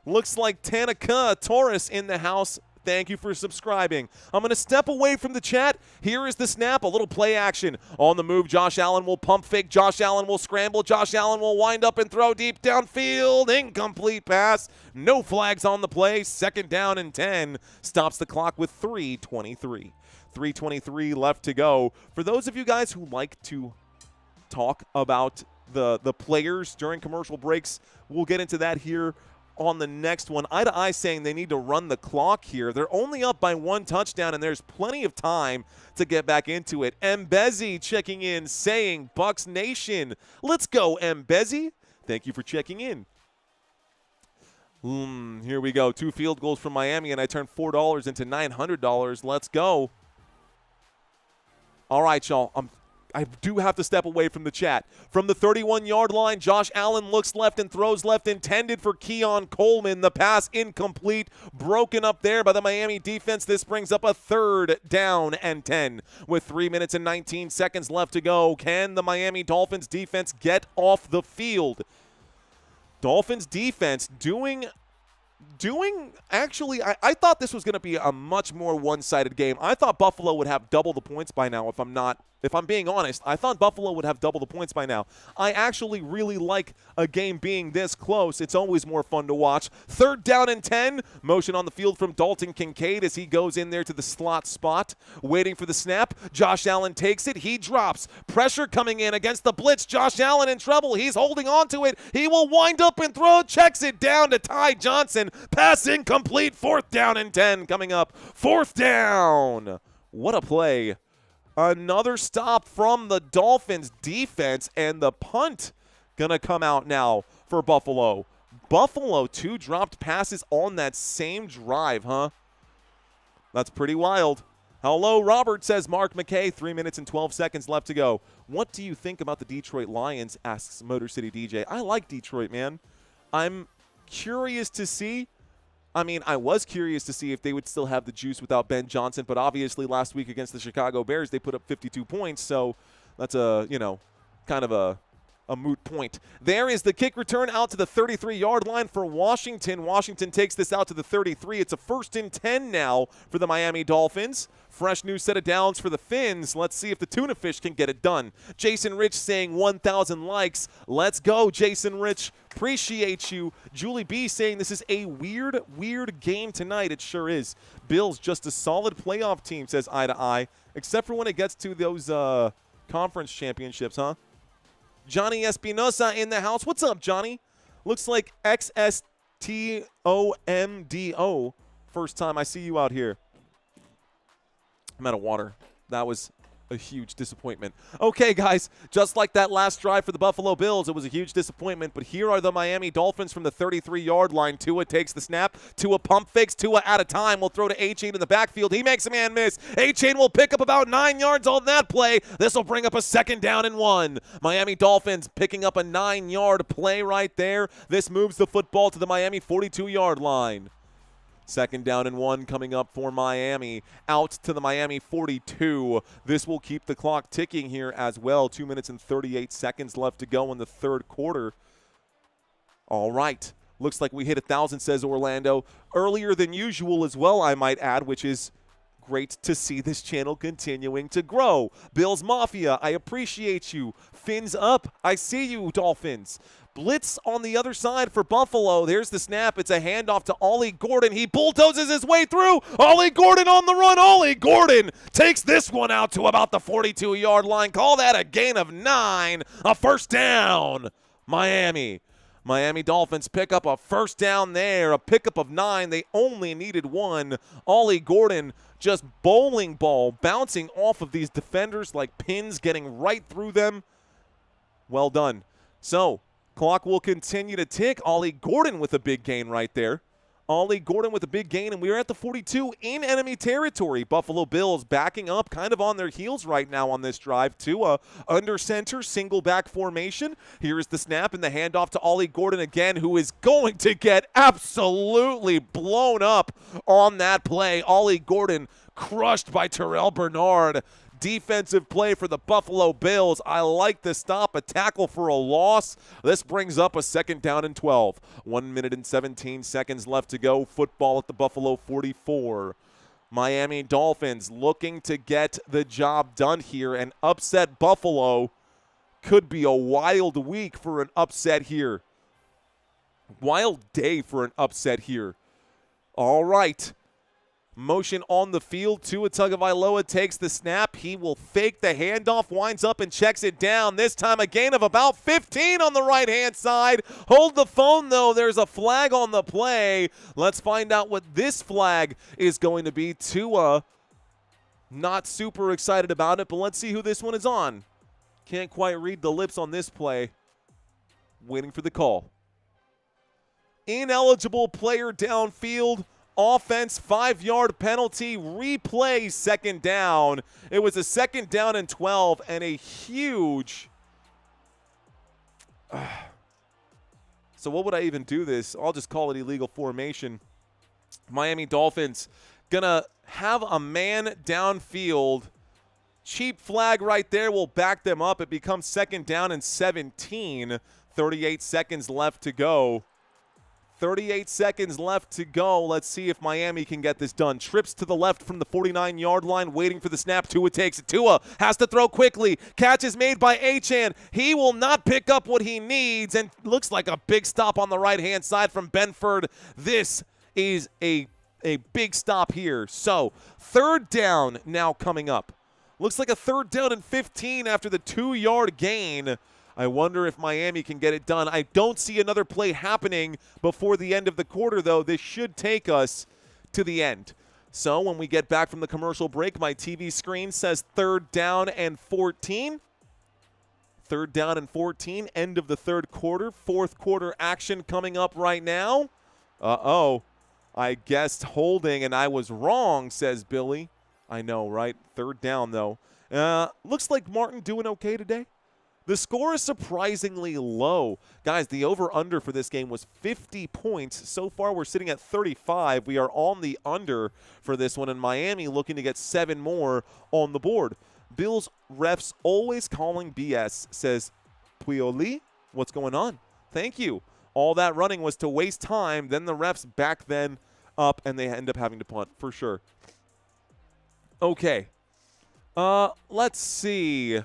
Looks like Tanaka Torres in the house. Thank you for subscribing. I'm going to step away from the chat. Here is the snap, a little play action. On the move, Josh Allen will pump fake. Josh Allen will scramble. Josh Allen will wind up and throw deep downfield. Incomplete pass. No flags on the play. 2nd down and 10. Stops the clock with 3:23. 3:23 left to go. For those of you guys who like to talk about the players during commercial breaks, we'll get into that here on the next one. Eye to Eye saying they need to run the clock here. They're only up by 1 touchdown, and there's plenty of time to get back into it. Mbezi checking in saying, Bucks Nation. Let's go, Mbezi. Thank you for checking in. Here we go. 2 field goals from Miami, and I turned $4 into $900. Let's go. All right, y'all. I do have to step away from the chat. From the 31-yard line, Josh Allen looks left and throws left, intended for Keon Coleman. The pass incomplete, broken up there by the Miami defense. This brings up a 3rd down and 10 with 3 minutes and 19 seconds left to go. Can the Miami Dolphins defense get off the field? Dolphins defense doing actually, I thought this was going to be a much more one-sided game. I thought Buffalo would have double the points by now. If I'm being honest, I thought Buffalo would have double the points by now. I actually really like a game being this close. It's always more fun to watch. 3rd down and 10. Motion on the field from Dalton Kincaid as he goes in there to the slot spot. Waiting for the snap. Josh Allen takes it. He drops. Pressure coming in against the blitz. Josh Allen in trouble. He's holding on to it. He will wind up and throw. Checks it down to Ty Johnson. Pass incomplete. 4th down and 10 coming up. 4th down. What a play. Another stop from the Dolphins defense, and the punt going to come out now for Buffalo. Buffalo, 2 dropped passes on that same drive, huh? That's pretty wild. Hello, Robert, says Mark McKay. 3 minutes and 12 seconds left to go. What do you think about the Detroit Lions, asks Motor City DJ. I like Detroit, man. I'm curious to see I mean, I was curious to see if they would still have the juice without Ben Johnson, but obviously last week against the Chicago Bears, they put up 52 points, so that's kind of a moot point. There is the kick return out to the 33-yard line for Washington. Washington takes this out to the 33. It's a 1st and 10 now for the Miami Dolphins. Fresh new set of downs for the Fins. Let's see if the tuna fish can get it done. Jason Rich saying 1,000 likes. Let's go, Jason Rich. Appreciate you. Julie B saying this is a weird game tonight. It sure is. Bills just a solid playoff team, says Eye to Eye, except for when it gets to those conference championships, huh? Johnny Espinosa in the house. What's up, Johnny? Looks like XSTOMDO. First time I see you out here. I'm out of water. That was a huge disappointment. Okay, guys, just like that last drive for the Buffalo Bills, it was a huge disappointment, but here are the Miami Dolphins from the 33-yard line. Tua takes the snap. Tua pump fakes. Tua out of time. Will throw to A-Chain in the backfield. He makes a man miss. A-Chain will pick up about 9 yards on that play. This will bring up a 2nd down and 1. Miami Dolphins picking up a 9-yard play right there. This moves the football to the Miami 42-yard line. 2nd down and 1 coming up for Miami. Out to the Miami 42. This will keep the clock ticking here as well. 2 minutes and 38 seconds left to go in the 3rd quarter. All right. Looks like we hit 1,000, says Orlando. Earlier than usual as well, I might add, which is great to see this channel continuing to grow. Bills Mafia, I appreciate you. Fins up, I see you, Dolphins. Blitz on the other side for Buffalo. There's the snap. It's a handoff to Ollie Gordon. He bulldozes his way through. Ollie Gordon on the run. Ollie Gordon takes this one out to about the 42-yard line. Call that a gain of 9. A 1st down. Miami. Miami Dolphins pick up a 1st down there. A pickup of 9. They only needed 1. Ollie Gordon just bowling ball bouncing off of these defenders like pins, getting right through them. Well done. So, clock will continue to tick. Ollie Gordon with a big gain right there. Ollie Gordon with a big gain, and we're at the 42 in enemy territory. Buffalo Bills backing up kind of on their heels right now on this drive. Tua under center, single back formation. Here's the snap and the handoff to Ollie Gordon again, who is going to get absolutely blown up on that play. Ollie Gordon crushed by Terrell Bernard. Defensive play for the Buffalo Bills. I like the stop, a tackle for a loss. This brings up a 2nd down and 12. 1 minute and 17 seconds left to go. Football at the Buffalo 44. Miami Dolphins looking to get the job done here and upset Buffalo. Could be a wild week for an upset here. Wild day for an upset here. All right. Motion on the field. Tua Tagovailoa takes the snap. He will fake the handoff, winds up and checks it down. This time a gain of about 15 on the right-hand side. Hold the phone, though. There's a flag on the play. Let's find out what this flag is going to be. Tua, not super excited about it, but let's see who this one is on. Can't quite read the lips on this play. Waiting for the call. Ineligible player downfield. Offense, 5-yard penalty, replay, 2nd down. It was a 2nd down and 12 and a huge. So what would I even do this? I'll just call it illegal formation. Miami Dolphins gonna have a man downfield. Cheap flag right there will back them up. It becomes 2nd down and 17. 38 seconds left to go. 38 seconds left to go. Let's see if Miami can get this done. Trips to the left from the 49-yard line, waiting for the snap. Tua takes it. Tua has to throw quickly. Catch is made by Achane. He will not pick up what he needs, and looks like a big stop on the right-hand side from Benford. This is a big stop here. So, 3rd down now coming up. Looks like a 3rd down and 15 after the 2-yard gain. I wonder if Miami can get it done. I don't see another play happening before the end of the quarter, though. This should take us to the end. So when we get back from the commercial break, my TV screen says 3rd down and 14. 3rd down and 14, end of the 3rd quarter. 4th quarter action coming up right now. Uh-oh. I guessed holding, and I was wrong, says Billy. I know, right? 3rd down, though. Looks like Martin doing okay today. The score is surprisingly low. Guys, the over-under for this game was 50 points. So far, we're sitting at 35. We are on the under for this one, and Miami looking to get 7 more on the board. Bills refs always calling BS, says Puioli. What's going on? Thank you. All that running was to waste time. Then the refs back then up, and they end up having to punt for sure. Okay. Let's see.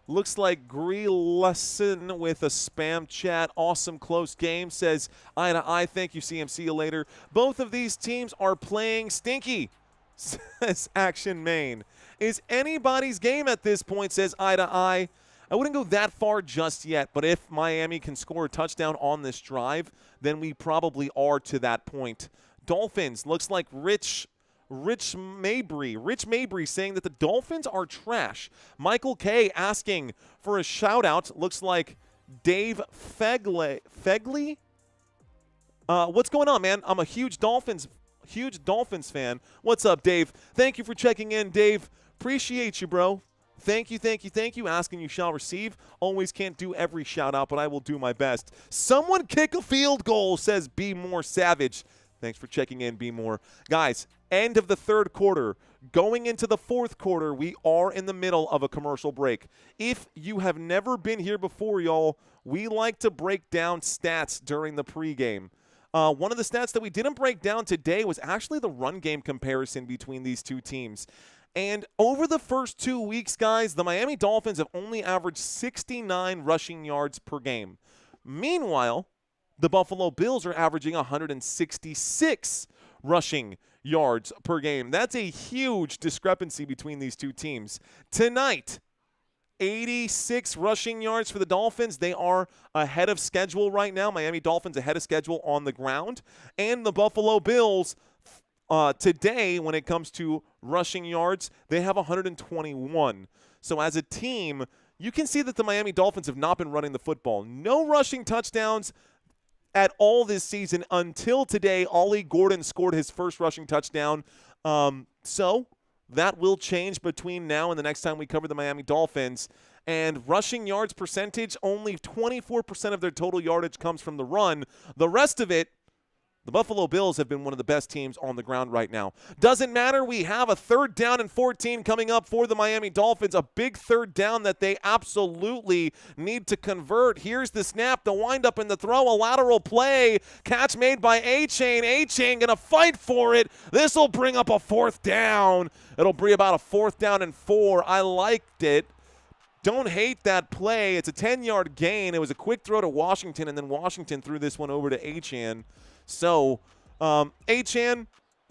Looks like Greelesson with a spam chat. Awesome close game. Says, eye to eye. Thank you, CM. See you later. Both of these teams are playing stinky, says Action Main. Is anybody's game at this point, says eye to eye. I wouldn't go that far just yet, but if Miami can score a touchdown on this drive, then we probably are to that point. Dolphins, looks like Rich Mabry saying that the Dolphins are trash. Michael K asking for a shout out. Looks like Dave Fegley. What's going on, man? I'm a huge Dolphins fan. What's up, Dave? Thank you for checking in, Dave. Appreciate you, bro. Thank you. Asking you shall receive. Always can't do every shout out, but I will do my best. Someone kick a field goal, says Be More Savage. Thanks for checking in, Be More. Guys, end of the third quarter. Going into the fourth quarter, we are in the middle of a commercial break. If you have never been here before, y'all, we like to break down stats during the pregame. One of the stats that we didn't break down today was actually the run game comparison between these two teams. And over the first 2 weeks, guys, the Miami Dolphins have only averaged 69 rushing yards per game. Meanwhile, the Buffalo Bills are averaging 166 rushing yards per game. That's a huge discrepancy between these two teams. Tonight, 86 rushing yards for the Dolphins. They are ahead of schedule right now. Miami Dolphins ahead of schedule on the ground. And the Buffalo Bills today, when it comes to rushing yards, they have 121. So as a team, you can see that the Miami Dolphins have not been running the football. No rushing touchdowns at all this season until today. Ollie Gordon scored his first rushing touchdown. So that will change between now and the next time we cover the Miami Dolphins. And rushing yards percentage, only 24% of their total yardage comes from the run. The rest of it, the Buffalo Bills have been one of the best teams on the ground right now. Doesn't matter. We have a 3rd down and 14 coming up for the Miami Dolphins. A big 3rd down that they absolutely need to convert. Here's the snap, the windup and the throw, a lateral play. Catch made by A-Chain. A-Chain going to fight for it. This will bring up a 4th down. It'll bring about a 4th down and 4. I liked it. Don't hate that play. It's a 10-yard gain. It was a quick throw to Washington, and then Washington threw this one over to A-Chan. So, A-Chan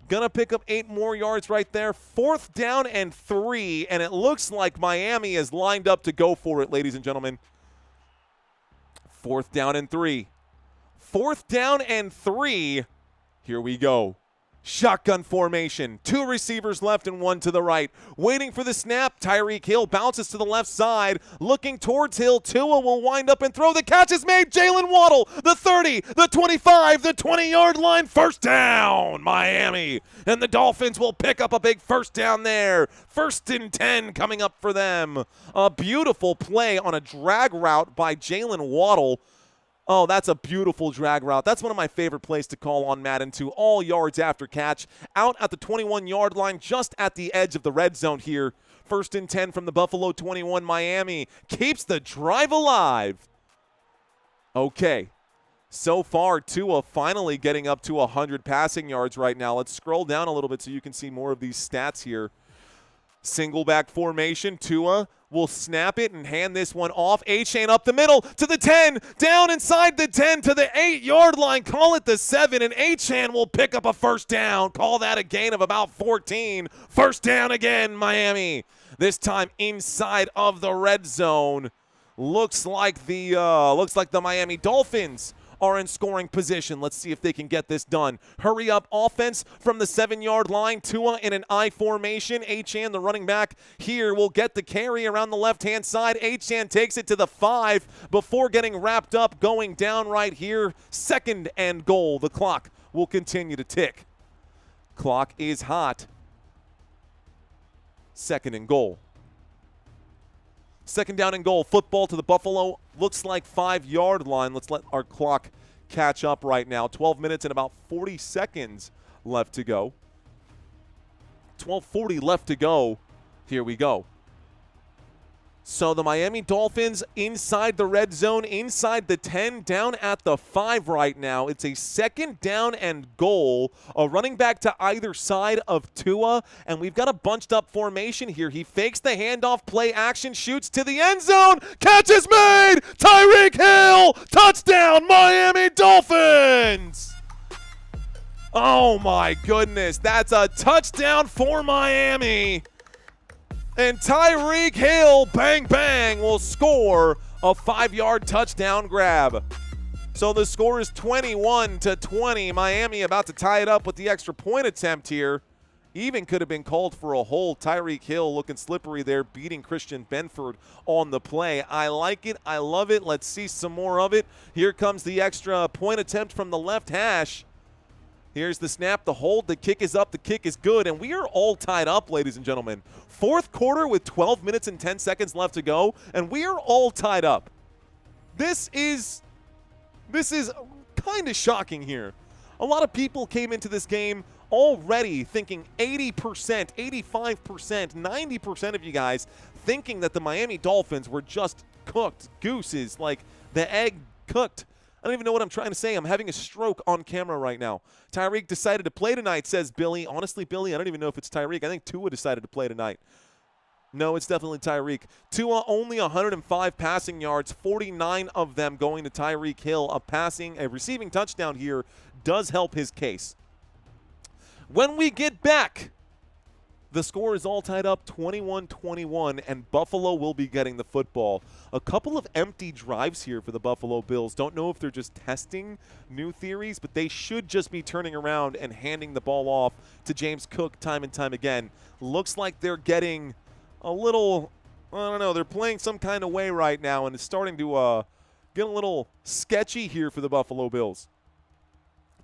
going to pick up 8 more yards right there. 4th down and 3, and it looks like Miami is lined up to go for it, ladies and gentlemen. 4th down and 3. 4th down and 3. Here we go. Shotgun formation. 2 receivers left and 1 to the right. Waiting for the snap. Tyreek Hill bounces to the left side. Looking towards Hill. Tua will wind up and throw. The catch is made. Jalen Waddle. The 30, the 25, the 20-yard line. 1st down, Miami. And the Dolphins will pick up a big 1st down there. 1st and 10 coming up for them. A beautiful play on a drag route by Jalen Waddle. Oh, that's a beautiful drag route. That's one of my favorite plays to call on Madden 2. All yards after catch. Out at the 21-yard line, just at the edge of the red zone here. 1st and 10 from the Buffalo 21. Miami keeps the drive alive. Okay. So far, Tua finally getting up to 100 passing yards right now. Let's scroll down a little bit so you can see more of these stats here. Single back formation. Tua will snap it and hand this one off. A-Chain up the middle to the 10, down inside the 10 to the 8-yard line. Call it the 7, and A-Chain will pick up a 1st down. Call that a gain of about 14. 1st down again, Miami. This time inside of the red zone. Looks like the Miami Dolphins are in scoring position. Let's see if they can get this done. Hurry up offense from the 7-yard line. Tua in an I formation. A-Chan, the running back here, will get the carry around the left-hand side. A-Chan takes it to the 5 before getting wrapped up, going down right here. 2nd and goal. The clock will continue to tick. Clock is hot. 2nd and goal. Second down and goal. Football to the Buffalo. Looks like 5-yard line. Let's let our clock catch up right now. 12 minutes and about 40 seconds left to go. 12:40 left to go. Here we go. So the Miami Dolphins inside the red zone, inside the 10, down at the 5 right now. It's a second down and goal. A running back to either side of Tua, and we've got a bunched up formation here. He fakes the handoff, play action, shoots to the end zone. Catch is made! Tyreek Hill! Touchdown, Miami Dolphins! Oh my goodness, that's a touchdown for Miami. And Tyreek Hill, bang, bang, will score a 5-yard touchdown grab. So the score is 21-20. Miami about to tie it up with the extra point attempt here. Even could have been called for a hold. Tyreek Hill looking slippery there, beating Christian Benford on the play. I like it. I love it. Let's see some more of it. Here comes the extra point attempt from the left hash. Here's the snap, the hold, the kick is up, the kick is good, and we are all tied up, ladies and gentlemen. Fourth quarter with 12 minutes and 10 seconds left to go, and we are all tied up. This is kind of shocking here. A lot of people came into this game already thinking 80%, 85%, 90% of you guys thinking that the Miami Dolphins were just cooked gooses, like the egg cooked. I don't even know what I'm trying to say. I'm having a stroke on camera right now. Tyreek decided to play tonight, says Billy. Honestly, Billy, I don't even know if it's Tyreek. I think Tua decided to play tonight. No, it's definitely Tyreek. Tua only 105 passing yards, 49 of them going to Tyreek Hill. A receiving touchdown here does help his case. When we get back, the score is all tied up 21-21, and Buffalo will be getting the football. A couple of empty drives here for the Buffalo Bills. Don't know if they're just testing new theories, but they should just be turning around and handing the ball off to James Cook time and time again. Looks like they're getting a little, I don't know, they're playing some kind of way right now, and it's starting to get a little sketchy here for the Buffalo Bills.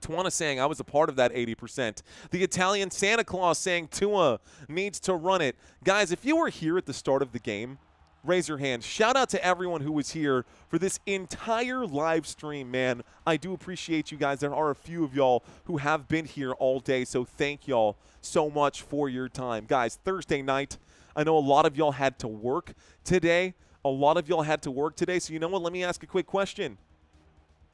Tawana saying I was a part of that 80%. The Italian Santa Claus saying Tua needs to run it. Guys, if you were here at the start of the game, raise your hand. Shout out to everyone who was here for this entire live stream, man. I do appreciate you guys. There are a few of y'all who have been here all day, so thank y'all so much for your time. Guys, Thursday night, I know a lot of y'all had to work today. So you know what? Let me ask a quick question.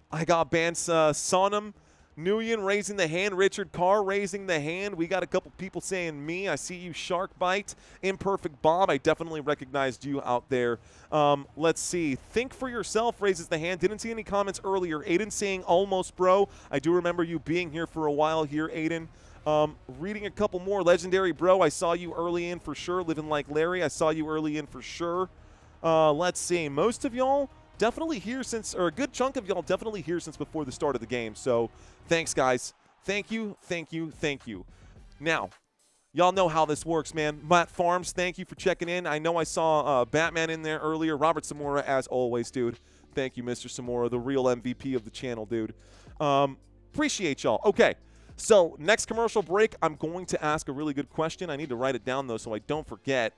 I got Bance Sonam Nguyen raising the hand. Richard Carr raising the hand. We got a couple people saying me. I see you, Shark Bite. Imperfect Bob. I definitely recognized you out there. Let's see. Think for yourself raises the hand. Didn't see any comments earlier. Aiden saying almost, bro. I do remember you being here for a while here, Aiden. Reading a couple more. Legendary Bro. I saw you early in for sure. Living Like Larry. I saw you early in for sure. Let's see. Most of y'all definitely here since, or a good chunk of y'all definitely here since before the start of the game. So thanks, guys. Thank you, thank you, thank you. Now, y'all know how this works, man. Matt Farms, thank you for checking in. I know I saw Batman in there earlier. Robert Samora, as always, dude. Thank you, Mr. Samora, the real MVP of the channel, dude. Appreciate y'all. Okay, so next commercial break, I'm going to ask a really good question. I need to write it down, though, so I don't forget.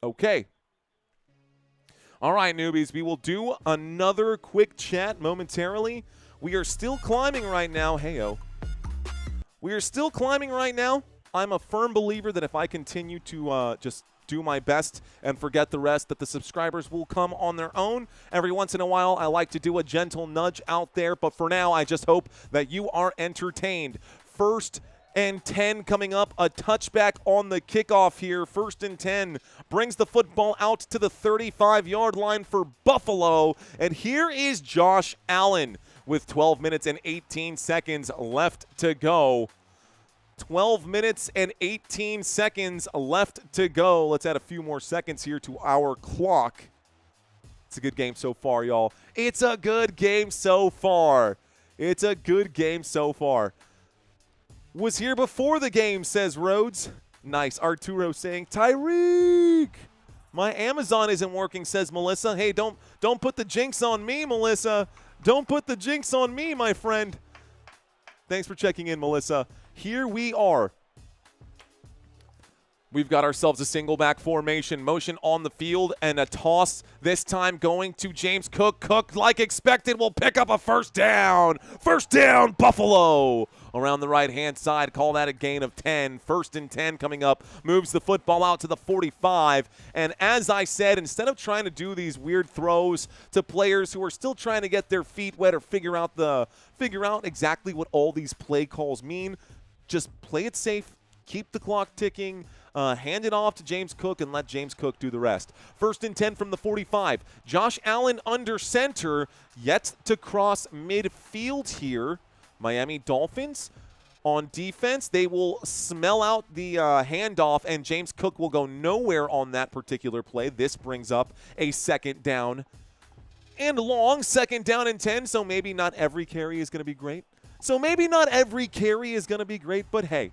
Okay. All right, newbies, we will do another quick chat momentarily. We are still climbing right now. Hey-o. We are still climbing right now. I'm a firm believer that if I continue to just do my best and forget the rest, that the subscribers will come on their own. Every once in a while, I like to do a gentle nudge out there, but for now, I just hope that you are entertained. First and 10 coming up, a touchback on the kickoff here. First and 10 brings the football out to the 35-yard line for Buffalo. And here is Josh Allen with 12 minutes and 18 seconds left to go. 12 minutes and 18 seconds left to go. Let's add a few more seconds here to our clock. It's a good game so far, y'all. It's a good game so far. It's a good game so far. Was here before the game, says Rhodes. Nice. Arturo saying, Tyreek! My Amazon isn't working, says Melissa. Hey, don't put the jinx on me, Melissa. Don't put the jinx on me, my friend. Thanks for checking in, Melissa. here we are. We've got ourselves a single back formation, motion on the field, and a toss this time going to James Cook. Cook, like expected, will pick up a first down. First down, Buffalo. Around the right-hand side, call that a gain of 10. 1st and 10 coming up, moves the football out to the 45. And as I said, instead of trying to do these weird throws to players who are still trying to get their feet wet or figure out exactly what all these play calls mean, just play it safe, keep the clock ticking, hand it off to James Cook and let James Cook do the rest. 1st and 10 from the 45. Josh Allen under center, yet to cross midfield here. Miami Dolphins on defense. They will smell out the handoff, and James Cook will go nowhere on that particular play. This brings up a 2nd down and long. 2nd down and 10, so maybe not every carry is going to be great. But hey,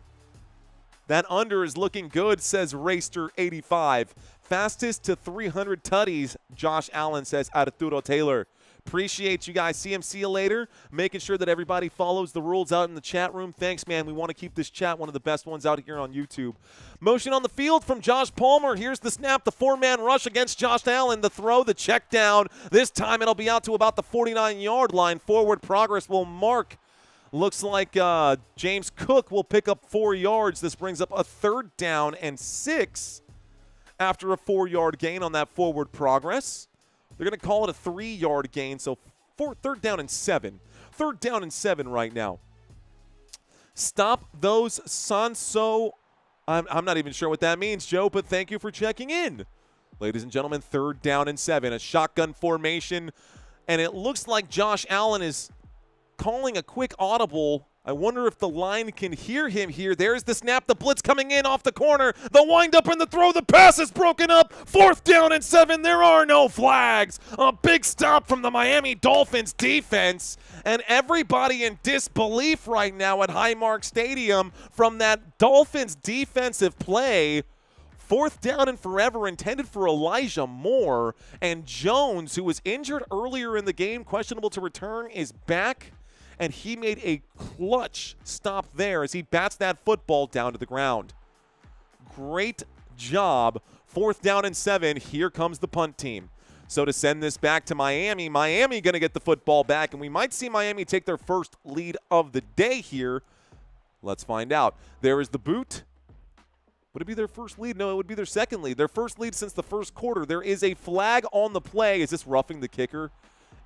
that under is looking good, says Raster85. Fastest to 300 tutties, Josh Allen says Arturo Taylor. Appreciate you guys. See you later. Making sure that everybody follows the rules out in the chat room. Thanks, man. We want to keep this chat one of the best ones out here on YouTube. Motion on the field from Josh Palmer. Here's the snap, the 4-man rush against Josh Allen. The throw, the check down. This time it'll be out to about the 49-yard line. Forward progress will mark. Looks like James Cook will pick up 4 yards. This brings up a 3rd down and 6 after a 4-yard gain on that forward progress. They're going to call it a 3-yard gain, so 3rd down and 7. 3rd down and 7 right now. Stop those Sanso. I'm not even sure what that means, Joe, but thank you for checking in. Ladies and gentlemen, 3rd down and 7. A shotgun formation, and it looks like Josh Allen is calling a quick audible. I wonder if the line can hear him here. There's the snap, the blitz coming in off the corner, the wind up and the throw, the pass is broken up. 4th down and 7, there are no flags. A big stop from the Miami Dolphins defense, and everybody in disbelief right now at Highmark Stadium from that Dolphins defensive play. 4th down and forever intended for Elijah Moore, and Jones, who was injured earlier in the game, questionable to return, is back. And he made a clutch stop there as he bats that football down to the ground. Great job. 4th down and 7. Here comes the punt team. So to send this back to Miami, Miami going to get the football back, and we might see Miami take their first lead of the day here. Let's find out. There is the boot. Would it be their first lead? No, it would be their second lead. Their first lead since the first quarter. There is a flag on the play. Is this roughing the kicker?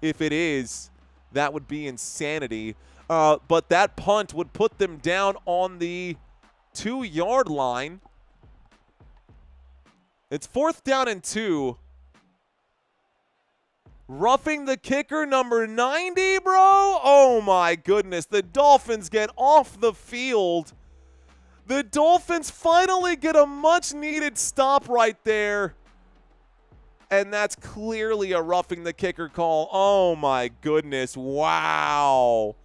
If it is, that would be insanity. But that punt would put them down on the 2-yard line. It's 4th down and 2. Roughing the kicker, number 90, bro. Oh, my goodness. The Dolphins get off the field. The Dolphins finally get a much-needed stop right there. And that's clearly a roughing the kicker call. Oh, my goodness. Wow.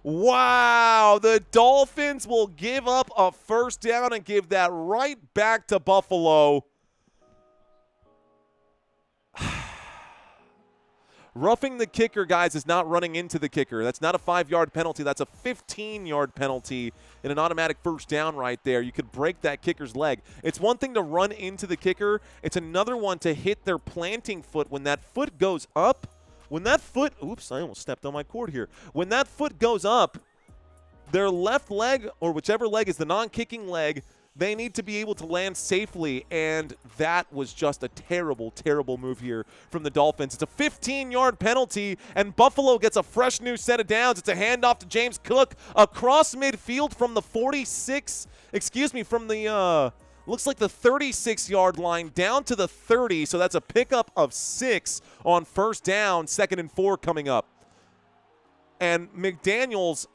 Wow. The Dolphins will give up a 1st down and give that right back to Buffalo. Roughing the kicker, guys, is not running into the kicker. That's not a 5-yard penalty. That's a 15-yard penalty and an automatic 1st down right there. You could break that kicker's leg. It's one thing to run into the kicker. It's another one to hit their planting foot. When that foot goes up, oops, I almost stepped on my cord here. When that foot goes up, their left leg, or whichever leg is the non-kicking leg, they need to be able to land safely, and that was just a terrible, terrible move here from the Dolphins. It's a 15-yard penalty, and Buffalo gets a fresh new set of downs. It's a handoff to James Cook across midfield from the 36-yard line down to the 30, so that's a pickup of 6 on 1st down, 2nd and 4 coming up. And McDaniels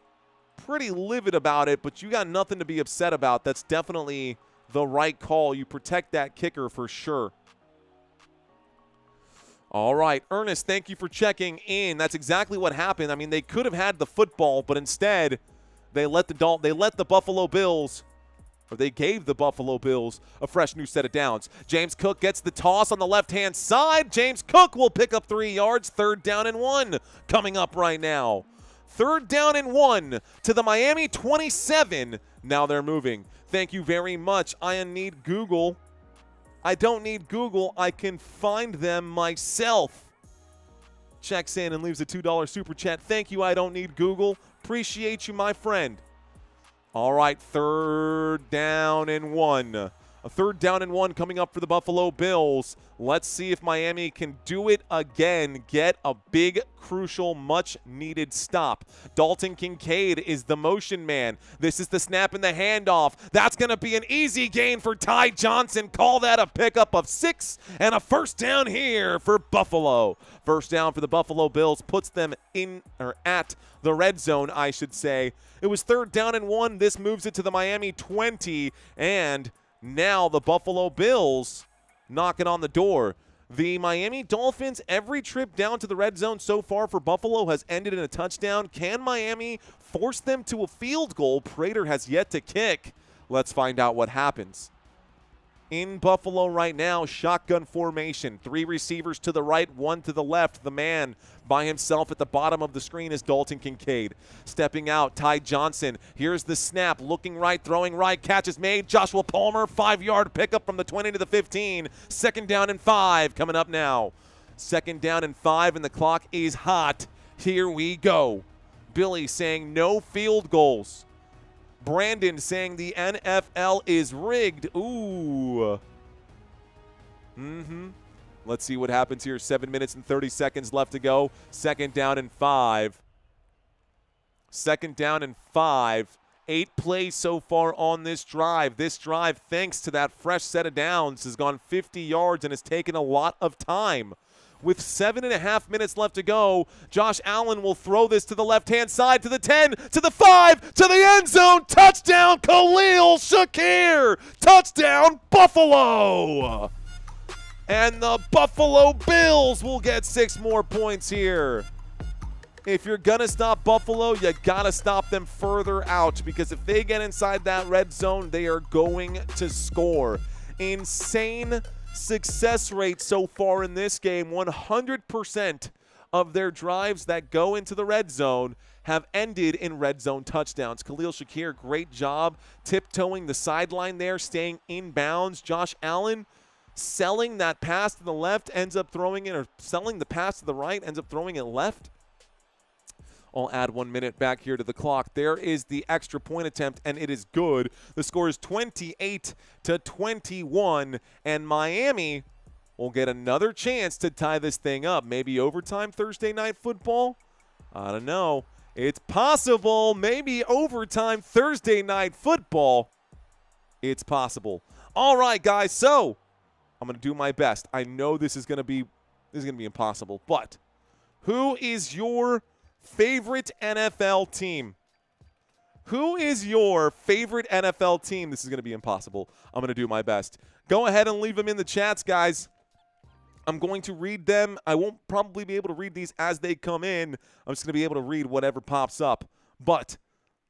pretty livid about it, but you got nothing to be upset about. That's definitely the right call. You protect that kicker for sure. All right, Ernest, thank you for checking in. That's exactly what happened. I mean, they could have had the football, but instead they let the Buffalo Bills, or they gave the Buffalo Bills a fresh new set of downs. James Cook gets the toss on the left-hand side. James Cook will pick up 3 yards, 3rd down and 1 coming up right now. 3rd down and 1 to the Miami 27. Now they're moving. Thank you very much. I need Google. I don't need Google. I can find them myself. Checks in and leaves a $2 super chat. Thank you. I don't need Google. Appreciate you, my friend. All right, 3rd down and 1. A 3rd down and 1 coming up for the Buffalo Bills. Let's see if Miami can do it again. Get a big, crucial, much-needed stop. Dalton Kincaid is the motion man. This is the snap and the handoff. That's going to be an easy gain for Ty Johnson. Call that a pickup of 6 and a 1st down here for Buffalo. 1st down for the Buffalo Bills puts them in or at the red zone, I should say. It was 3rd down and 1. This moves it to the Miami 20, and now the Buffalo Bills knocking on the door. The Miami Dolphins, every trip down to the red zone so far for Buffalo has ended in a touchdown. Can Miami force them to a field goal? Prater has yet to kick. Let's find out what happens. In Buffalo right now, shotgun formation. 3 receivers to the right, 1 to the left. The man by himself at the bottom of the screen is Dalton Kincaid. Stepping out, Ty Johnson. Here's the snap. Looking right, throwing right. Catch is made. Joshua Palmer, 5-yard pickup from the 20 to the 15. 2nd down and 5 coming up now. 2nd down and 5, and the clock is hot. Here we go. Billy saying no field goals. Brandon saying the NFL is rigged. Ooh. Let's see what happens here. 7 minutes and 30 seconds left to go. 2nd down and 5. 2nd down and 5. 8 plays so far on this drive. This drive, thanks to that fresh set of downs, has gone 50 yards and has taken a lot of time. With 7.5 minutes left to go, Josh Allen will throw this to the left-hand side, to the 10, to the 5, to the end zone. Touchdown, Khalil Shakir. Touchdown, Buffalo. And the Buffalo Bills will get 6 more points here. If you're going to stop Buffalo, you got to stop them further out, because if they get inside that red zone, they are going to score. Insane success rate so far in this game. 100% of their drives that go into the red zone have ended in red zone touchdowns. Khalil Shakir, great job tiptoeing the sideline there, staying in bounds. Josh Allen selling that pass to the left, ends up throwing it, or selling the pass to the right, ends up throwing it left. I'll add 1 minute back here to the clock. There is the extra point attempt, and it is good. The score is 28-21, and Miami will get another chance to tie this thing up. Maybe overtime Thursday Night Football? I don't know. It's possible. Maybe overtime Thursday Night Football. It's possible. All right, guys, so I'm going to do my best. I know this is going to be impossible, but who is your favorite NFL team? Who is your favorite NFL team? This is going to be impossible. I'm going to do my best. Go ahead and leave them in the chats, guys. I'm going to read them. I won't probably be able to read these as they come in. I'm just going to be able to read whatever pops up. But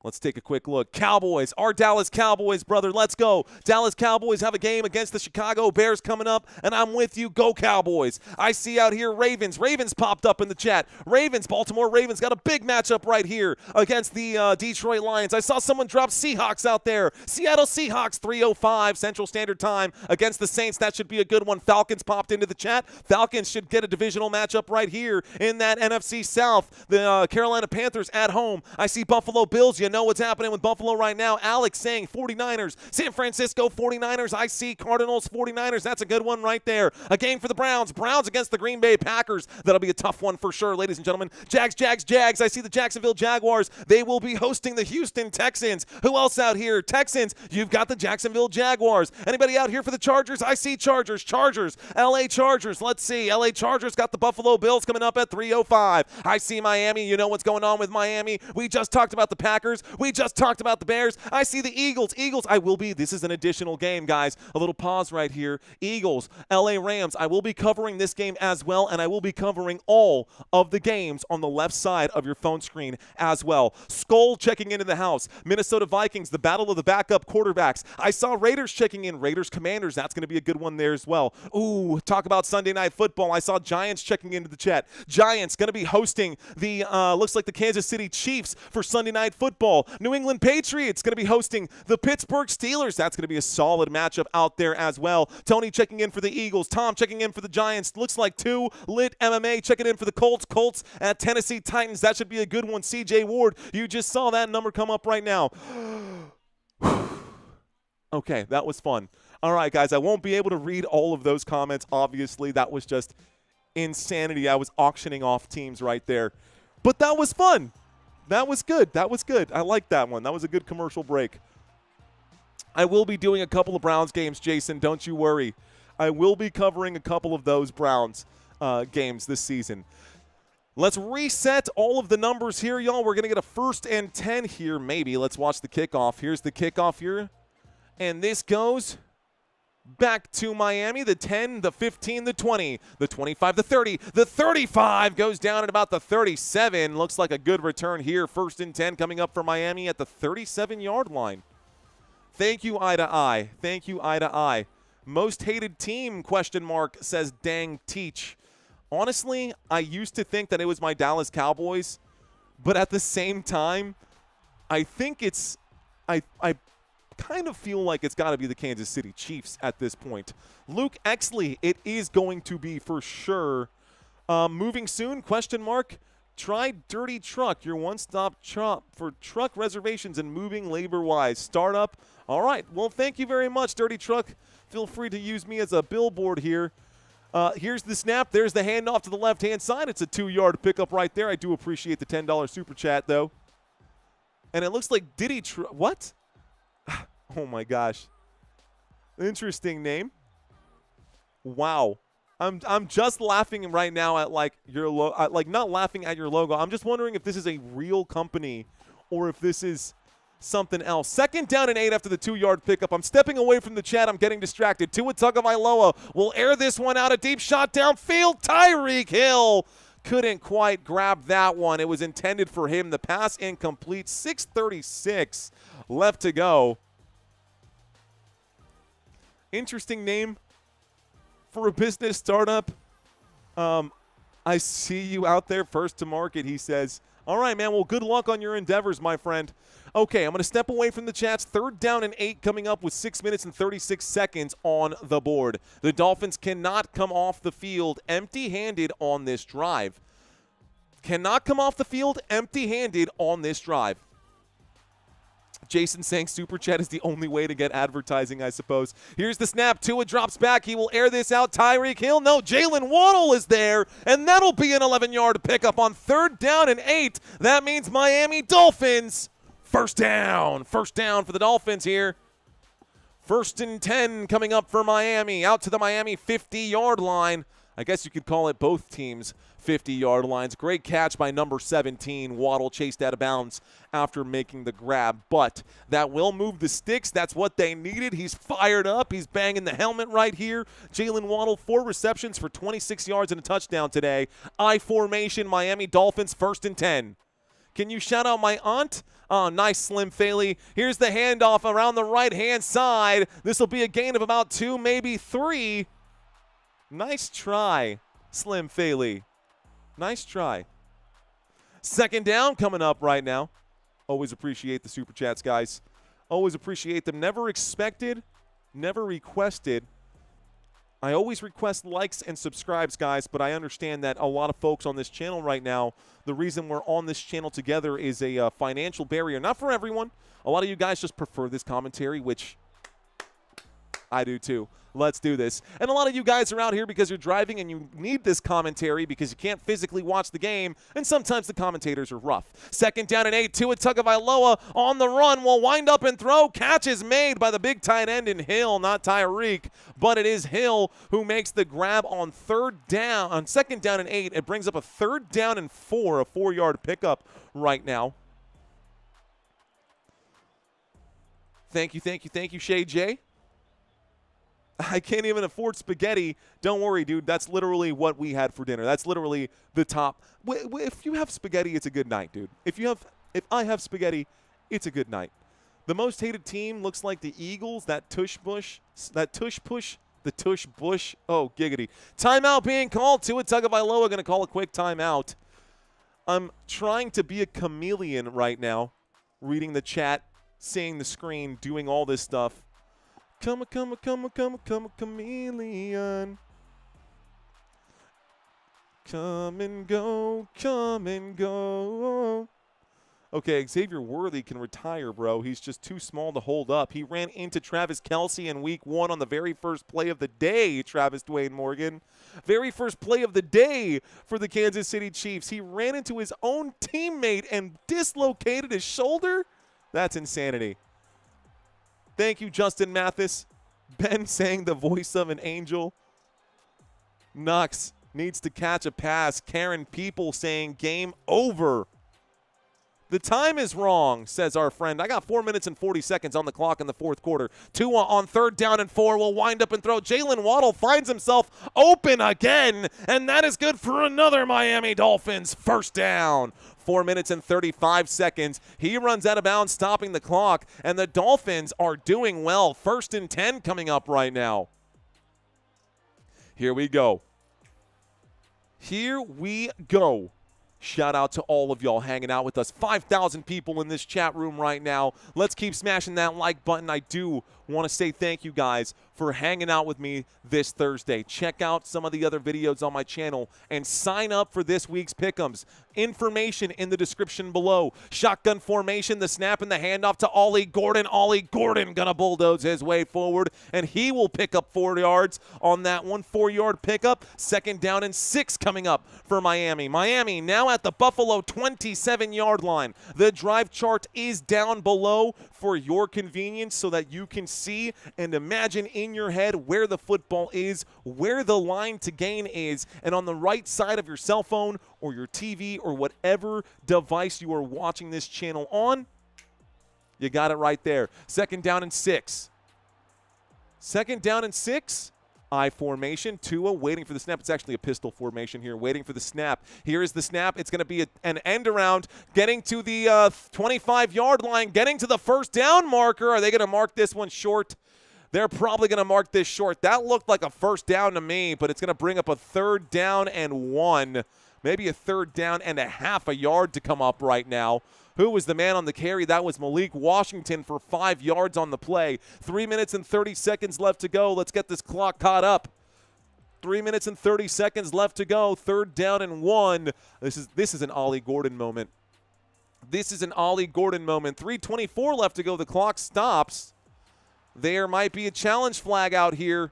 let's take a quick look. Cowboys, our Dallas Cowboys, brother. Let's go. Dallas Cowboys have a game against the Chicago Bears coming up, and I'm with you. Go Cowboys. I see out here Ravens. Ravens popped up in the chat. Ravens, Baltimore Ravens got a big matchup right here against the Detroit Lions. I saw someone drop Seahawks out there. Seattle Seahawks, 3:05 Central Standard Time against the Saints. That should be a good one. Falcons popped into the chat. Falcons should get a divisional matchup right here in that NFC South. The Carolina Panthers at home. I see Buffalo Bills. You know what's happening with Buffalo right now. Alex saying 49ers. San Francisco 49ers. I see Cardinals 49ers. That's a good one right there. A game for the Browns. Browns against the Green Bay Packers. That'll be a tough one for sure, ladies and gentlemen. Jags. I see the Jacksonville Jaguars. They will be hosting the Houston Texans. Who else out here? Texans. You've got the Jacksonville Jaguars. Anybody out here for the Chargers? I see Chargers. LA Chargers. Let's see. LA Chargers got the Buffalo Bills coming up at 3:05. I see Miami. You know what's going on with Miami. We just talked about the Packers. Bears. We just talked about the Bears. I see the Eagles. This is an additional game, guys. A little pause right here. Eagles, LA Rams. I will be covering this game as well, and I will be covering all of the games on the left side of your phone screen as well. Skull checking into the house. Minnesota Vikings, the battle of the backup quarterbacks. I saw Raiders checking in. Raiders Commanders. That's going to be a good one there as well. Ooh, talk about Sunday Night Football. I saw Giants checking into the chat. Giants going to be hosting the, looks like the Kansas City Chiefs for Sunday Night Football. New England Patriots going to be hosting the Pittsburgh Steelers. That's going to be a solid matchup out there as well. Tony checking in for the Eagles. Tom checking in for the Giants. Looks like two. Lit MMA checking in for the Colts. Colts at Tennessee Titans. That should be a good one. CJ Ward, you just saw that number come up right now. Okay, that was fun. All right, guys, I won't be able to read all of those comments, obviously. That was just insanity. I was auctioning off teams right there. But that was fun. That was good. That was good. I like that one. That was a good commercial break. I will be doing a couple of Browns games, Jason. Don't you worry. I will be covering a couple of those Browns games this season. Let's reset all of the numbers here, y'all. We're going to get a 1st and 10 here, maybe. Let's watch the kickoff. Here's the kickoff here. And this goes back to Miami. The 10, the 15, the 20, the 25, the 30, the 35 goes down at about the 37. Looks like a good return here. 1st and 10 coming up for Miami at the 37-yard line. Thank you, Eye to Eye. Thank you, Eye to Eye. Most hated team, ? Says Dang Teach. Honestly, I used to think that it was my Dallas Cowboys, but at the same time, I think it's I kind of feel like it's got to be the Kansas City Chiefs at this point. Luke Exley, it is going to be for sure. Moving soon, ? Try Dirty Truck, your one-stop shop for truck reservations and moving labor-wise. Startup. All right. Well, thank you very much, Dirty Truck. Feel free to use me as a billboard here. Here's the snap. There's the handoff to the left-hand side. It's a 2-yard pickup right there. I do appreciate the $10 super chat, though. And it looks like Diddy what? Oh, my gosh. Interesting name. Wow. I'm just laughing right now at, like, your not laughing at your logo. I'm just wondering if this is a real company or if this is something else. 2nd down and 8 after the 2-yard pickup. I'm stepping away from the chat. I'm getting distracted. Tua Tagovailoa will air this one out. A deep shot downfield. Tyreek Hill couldn't quite grab that one. It was intended for him. The pass incomplete. 6:36 left to go. Interesting name for a business startup. I see you out there, first to market, he says. All right, man. Well, good luck on your endeavors, my friend. Okay, I'm going to step away from the chats. 3rd down and 8 coming up with 6 minutes and 36 seconds on the board. The Dolphins cannot come off the field empty-handed on this drive. Cannot come off the field empty-handed on this drive. Jason saying Super Chat is the only way to get advertising, I suppose. Here's the snap. Tua drops back. He will air this out. Tyreek Hill. No, Jalen Waddle is there, and that'll be an 11-yard pickup on 3rd down and 8. That means Miami Dolphins. First down for the Dolphins here. 1st and 10 coming up for Miami. Out to the Miami 50-yard line. I guess you could call it both teams 50-yard lines. Great catch by number 17. Waddle chased out of bounds after making the grab, but that will move the sticks. That's what they needed. He's fired up. He's banging the helmet right here. Jalen Waddle, 4 receptions for 26 yards and a touchdown today. I formation, Miami Dolphins, 1st and 10. Can you shout out my aunt? Oh, nice, Slim Faley. Here's the handoff around the right-hand side. This will be a gain of about 2, maybe 3. Nice try, Slim Faley. Nice try. 2nd down coming up right now. Always appreciate the Super Chats, guys. Always appreciate them. Never expected, never requested. I always request likes and subscribes, guys, but I understand that a lot of folks on this channel right now, the reason we're on this channel together is a financial barrier. Not for everyone. A lot of you guys just prefer this commentary, which I do too. Let's do this. And a lot of you guys are out here because you're driving and you need this commentary because you can't physically watch the game, and sometimes the commentators are rough. 2nd down and 8. Tua Tagovailoa on the run will wind up and throw. Catch is made by the big tight end in Hill, not Tyreek, but it is Hill who makes the grab on 3rd down. On 2nd down and 8, it brings up a 3rd down and 4, a 4-yard pickup right now. Thank you, Shay J. I can't even afford spaghetti. Don't worry, dude. That's literally what we had for dinner. That's literally the top. If you have spaghetti, it's a good night, dude. If I have spaghetti, it's a good night. The most hated team looks like the Eagles. The tush push. Oh, giggity. Timeout being called. Tua Tagovailoa going to call a quick timeout. I'm trying to be a chameleon right now, reading the chat, seeing the screen, doing all this stuff. Come a chameleon. Come and go. Okay, Xavier Worthy can retire, bro. He's just too small to hold up. He ran into Travis Kelce in week 1 on the very first play of the day, Travis Dwayne Morgan. Very first play of the day for the Kansas City Chiefs. He ran into his own teammate and dislocated his shoulder? That's insanity. Thank you, Justin Mathis. Ben saying the voice of an angel. Knox needs to catch a pass. Karen People saying game over. The time is wrong, says our friend. I got 4 minutes and 40 seconds on the clock in the fourth quarter. Tua on 3rd down and 4 will wind up and throw. Jalen Waddle finds himself open again, and that is good for another Miami Dolphins first down. 4 minutes and 35 seconds. He runs out of bounds, stopping the clock, and the Dolphins are doing well. 1st and 10 coming up right now. Here we go. Shout out to all of y'all hanging out with us. 5,000 people in this chat room right now. Let's keep smashing that like button. I do want to say thank you guys for hanging out with me this Thursday. Check out some of the other videos on my channel and sign up for this week's pick'ems. Information in the description below. Shotgun formation, the snap and the handoff to Ollie Gordon. Ollie Gordon gonna bulldoze his way forward, and he will pick up 4 yards on that one. 4-yard pickup. 2nd down and 6 coming up for Miami. Miami now at the Buffalo 27-yard line. The drive chart is down below for your convenience so that you can see and imagine in your head where the football is, where the line to gain is, and on the right side of your cell phone or your TV or whatever device you are watching this channel on, you got it right there. 2nd down and 6. 2nd down and 6. I formation. Tua waiting for the snap. It's actually a pistol formation here, waiting for the snap. Here is the snap. It's going to be an end around, getting to the 25-yard line, getting to the 1st down marker. Are they going to mark this one short? They're probably going to mark this short. That looked like a 1st down to me, but it's going to bring up a 3rd down and 1. Maybe a 3rd down and a half a yard to come up right now. Who was the man on the carry? That was Malik Washington for 5 yards on the play. 3 minutes and 30 seconds left to go. Let's get this clock caught up. 3 minutes and 30 seconds left to go. 3rd down and 1. This is an Ollie Gordon moment. This is an Ollie Gordon moment. 3:24 left to go. The clock stops. There might be a challenge flag out here.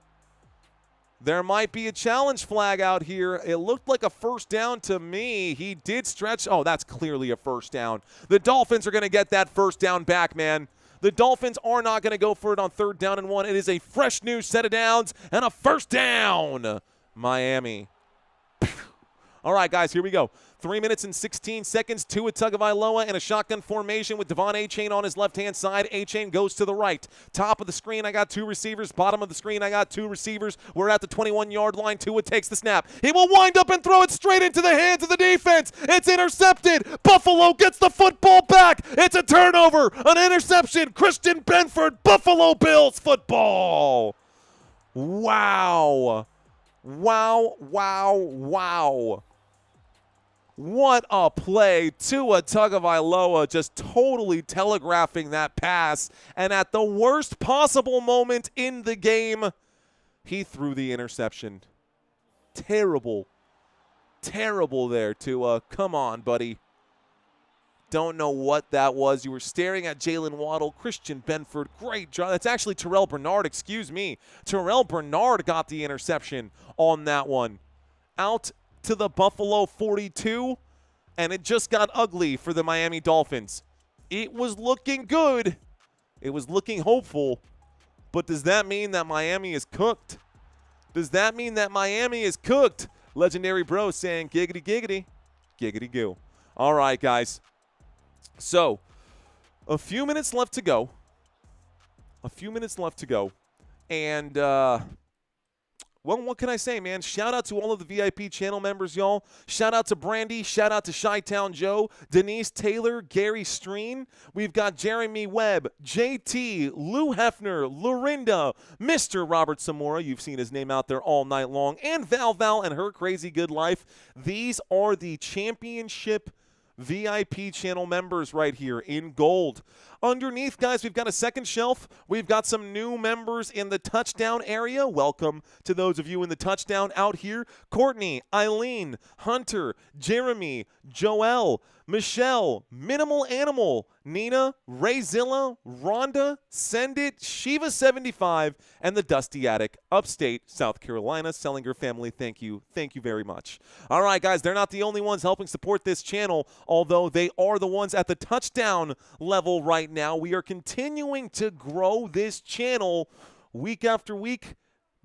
There might be a challenge flag out here. It looked like a 1st down to me. He did stretch. Oh, that's clearly a 1st down. The Dolphins are going to get that 1st down back, man. The Dolphins are not going to go for it on 3rd down and 1. It is a fresh new set of downs and a 1st down. Miami. All right, guys, here we go. 3 minutes and 16 seconds. Tua Tagovailoa in a shotgun formation with Devon Achane on his left-hand side. Achane goes to the right. Top of the screen, I got 2 receivers. Bottom of the screen, I got 2 receivers. We're at the 21-yard line. Tua takes the snap. He will wind up and throw it straight into the hands of the defense. It's intercepted. Buffalo gets the football back. It's a turnover, an interception. Christian Benford, Buffalo Bills football. Wow. Wow, wow, wow. What a play. Tua Tagovailoa just totally telegraphing that pass. And at the worst possible moment in the game, he threw the interception. Terrible. Terrible there, Tua. Come on, buddy. Don't know what that was. You were staring at Jalen Waddle, Christian Benford. Great job. That's actually Terrell Bernard, excuse me. Terrell Bernard got the interception on that one. Out to the Buffalo 42, and it just got ugly for the Miami Dolphins. It was looking good. It was looking hopeful. But does that mean that Miami is cooked? Does that mean that Miami is cooked? Legendary Bro saying giggity giggity, giggity goo. All right, guys. So, a few minutes left to go. A few minutes left to go. And, well, what can I say, man? Shout out to all of the VIP channel members, y'all. Shout out to Brandy. Shout out to Chi-Town Joe, Denise Taylor, Gary Streen. We've got Jeremy Webb, JT, Lou Hefner, Lorinda, Mr. Robert Zamora. You've seen his name out there all night long. And Val and her crazy good life. These are the championship VIP channel members right here in gold. Underneath, guys, we've got a second shelf. We've got some new members in the touchdown area. Welcome to those of you in the touchdown out here. Courtney, Eileen, Hunter, Jeremy, Joelle, Michelle, Minimal Animal, Nina, Rayzilla, Rhonda, Send It, Shiva75, and the Dusty Attic, upstate South Carolina. Sellinger family, thank you. Thank you very much. All right, guys, they're not the only ones helping support this channel, although they are the ones at the touchdown level right now. We are continuing to grow this channel week after week,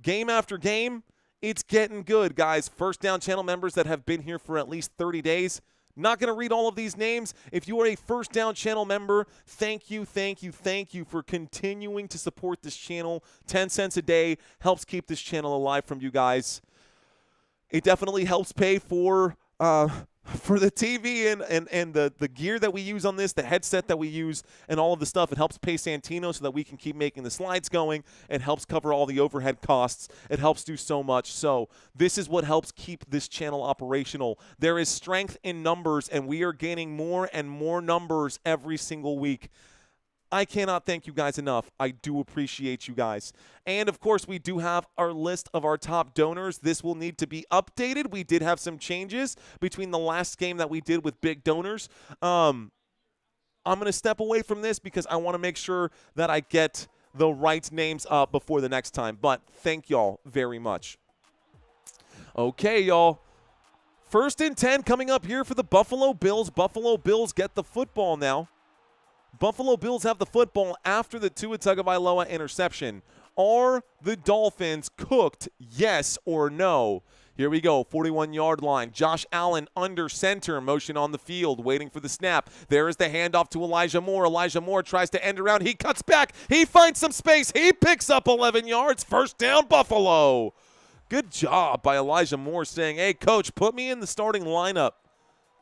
game after game. It's getting good, guys. First down channel members that have been here for at least 30 days. Not going to read all of these names. If you are a first down channel member, thank you for continuing to support this channel. 10 cents a day helps keep this channel alive from you guys. It definitely helps pay for the TV and the gear that we use on this, the headset that we use, and all of the stuff. It helps pay Santino so that we can keep making the slides going. It helps cover all the overhead costs. It helps do so much. So this is what helps keep this channel operational. There is strength in numbers, and we are gaining more and more numbers every single week. I cannot thank you guys enough. I do appreciate you guys. And, of course, we do have our list of our top donors. This will need to be updated. We did have some changes between the last game that we did with big donors. I'm going to step away from this because I want to make sure that I get the right names up before the next time. But thank y'all very much. Okay, y'all. 1st and 10 coming up here for the Buffalo Bills. Buffalo Bills get the football now. Buffalo Bills have the football after the Tua Tagovailoa interception. Are the Dolphins cooked, yes or no? Here we go, 41-yard line. Josh Allen under center, motion on the field, waiting for the snap. There is the handoff to Elijah Moore. Elijah Moore tries to end around. He cuts back. He finds some space. He picks up 11 yards. First down, Buffalo. Good job by Elijah Moore saying, hey, coach, put me in the starting lineup.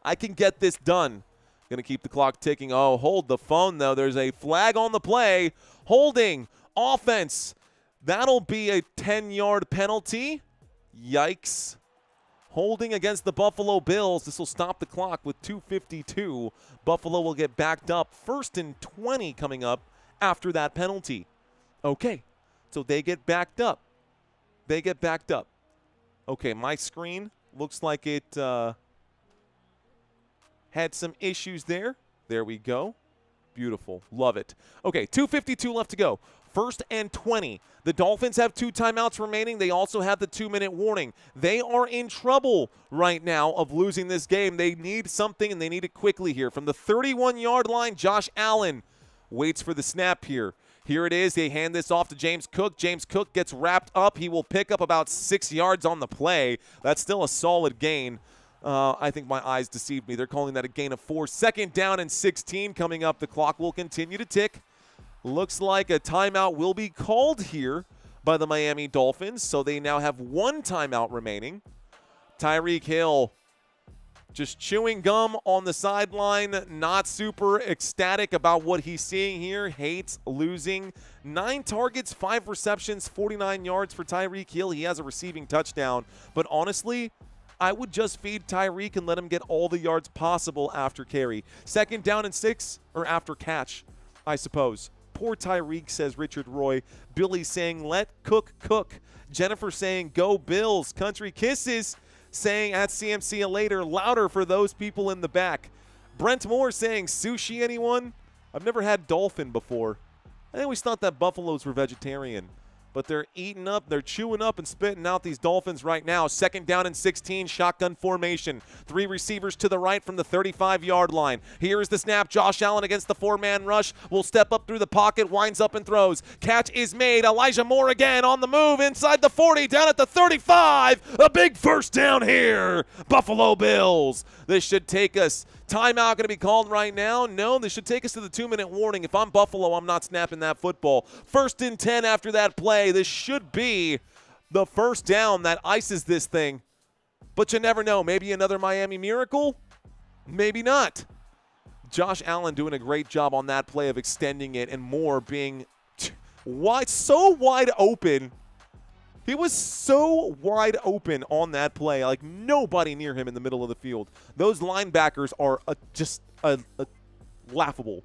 I can get this done. Going to keep the clock ticking. Oh, hold the phone, though. There's a flag on the play. Holding. Offense. That'll be a 10-yard penalty. Yikes. Holding against the Buffalo Bills. This will stop the clock with 2:52. Buffalo will get backed up. 1st and 20 coming up after that penalty. Okay. So they get backed up. They get backed up. Okay, my screen looks like it had some issues there. There we go. Beautiful. Love it. Okay, 2:52 left to go. 1st and 20. The Dolphins have 2 timeouts remaining. They also have the 2-minute warning. They are in trouble right now of losing this game. They need something, and they need it quickly here. From the 31-yard line, Josh Allen waits for the snap here. Here it is. They hand this off to James Cook. James Cook gets wrapped up. He will pick up about 6 yards on the play. That's still a solid gain. I think my eyes deceived me. They're calling that a gain of 4. 2nd down and 16 coming up. The clock will continue to tick. Looks like a timeout will be called here by the Miami Dolphins. So they now have 1 timeout remaining. Tyreek Hill just chewing gum on the sideline. Not super ecstatic about what he's seeing here. Hates losing. 9 targets, 5 receptions, 49 yards for Tyreek Hill. He has a receiving touchdown. But honestly, I would just feed Tyreek and let him get all the yards possible after carry. 2nd down and 6, or after catch, I suppose. Poor Tyreek, says Richard Roy. Billy saying, let Cook cook. Jennifer saying, go Bills. Country Kisses saying at CMC later, louder for those people in the back. Brent Moore saying, sushi anyone? I've never had dolphin before. I always thought that buffaloes were vegetarian. But they're eating up, they're chewing up and spitting out these Dolphins right now. 2nd down and 16, shotgun formation. 3 receivers to the right from the 35-yard line. Here is the snap. Josh Allen against the 4-man rush. Will step up through the pocket, winds up and throws. Catch is made. Elijah Moore again on the move inside the 40, down at the 35. A big first down here. Buffalo Bills. This should take us Timeout going to be called right now? No, this should take us to the 2-minute warning. If I'm Buffalo, I'm not snapping that football. 1st and 10 after that play. This should be the first down that ices this thing. But you never know. Maybe another Miami miracle? Maybe not. Josh Allen doing a great job on that play of extending it and more being so wide open. He was so wide open on that play, like nobody near him in the middle of the field. Those linebackers are just laughable.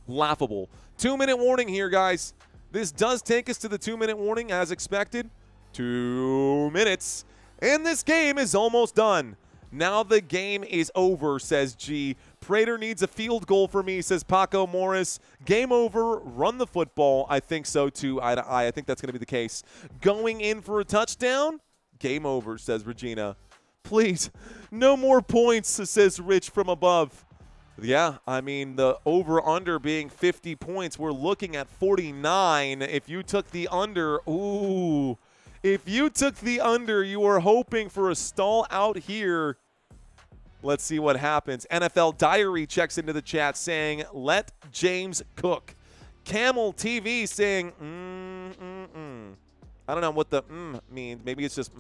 Laughable. 2-minute warning here, guys. This does take us to the 2-minute warning as expected. 2 minutes. And this game is almost done. Now the game is over, says G. Prater needs a field goal for me, says Paco Morris. Game over. Run the football. I think so, too. I think that's going to be the case. Going in for a touchdown? Game over, says Regina. Please, no more points, says Rich from above. Yeah, I mean, the over-under being 50 points, we're looking at 49. If you took the under, ooh. If you took the under, you were hoping for a stall out here. Let's see what happens. NFL Diary checks into the chat saying, let James cook. Camel TV saying, I don't know what the means. Maybe it's just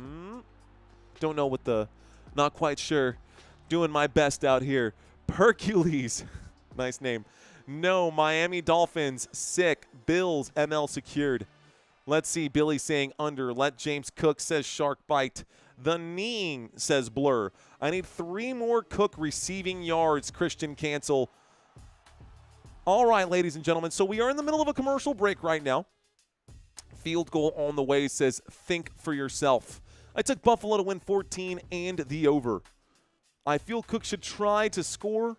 Don't know what the, not quite sure. Doing my best out here. Hercules, nice name. No, Miami Dolphins, sick. Bills, ML secured. Let's see, Billy saying under. Let James cook, says Shark Bite. The kneeing, says Blur. I need 3 more Cook receiving yards, Christian Cancel. All right, ladies and gentlemen, so we are in the middle of a commercial break right now. Field goal on the way, says think for yourself. I took Buffalo to win 14 and the over. I feel Cook should try to score.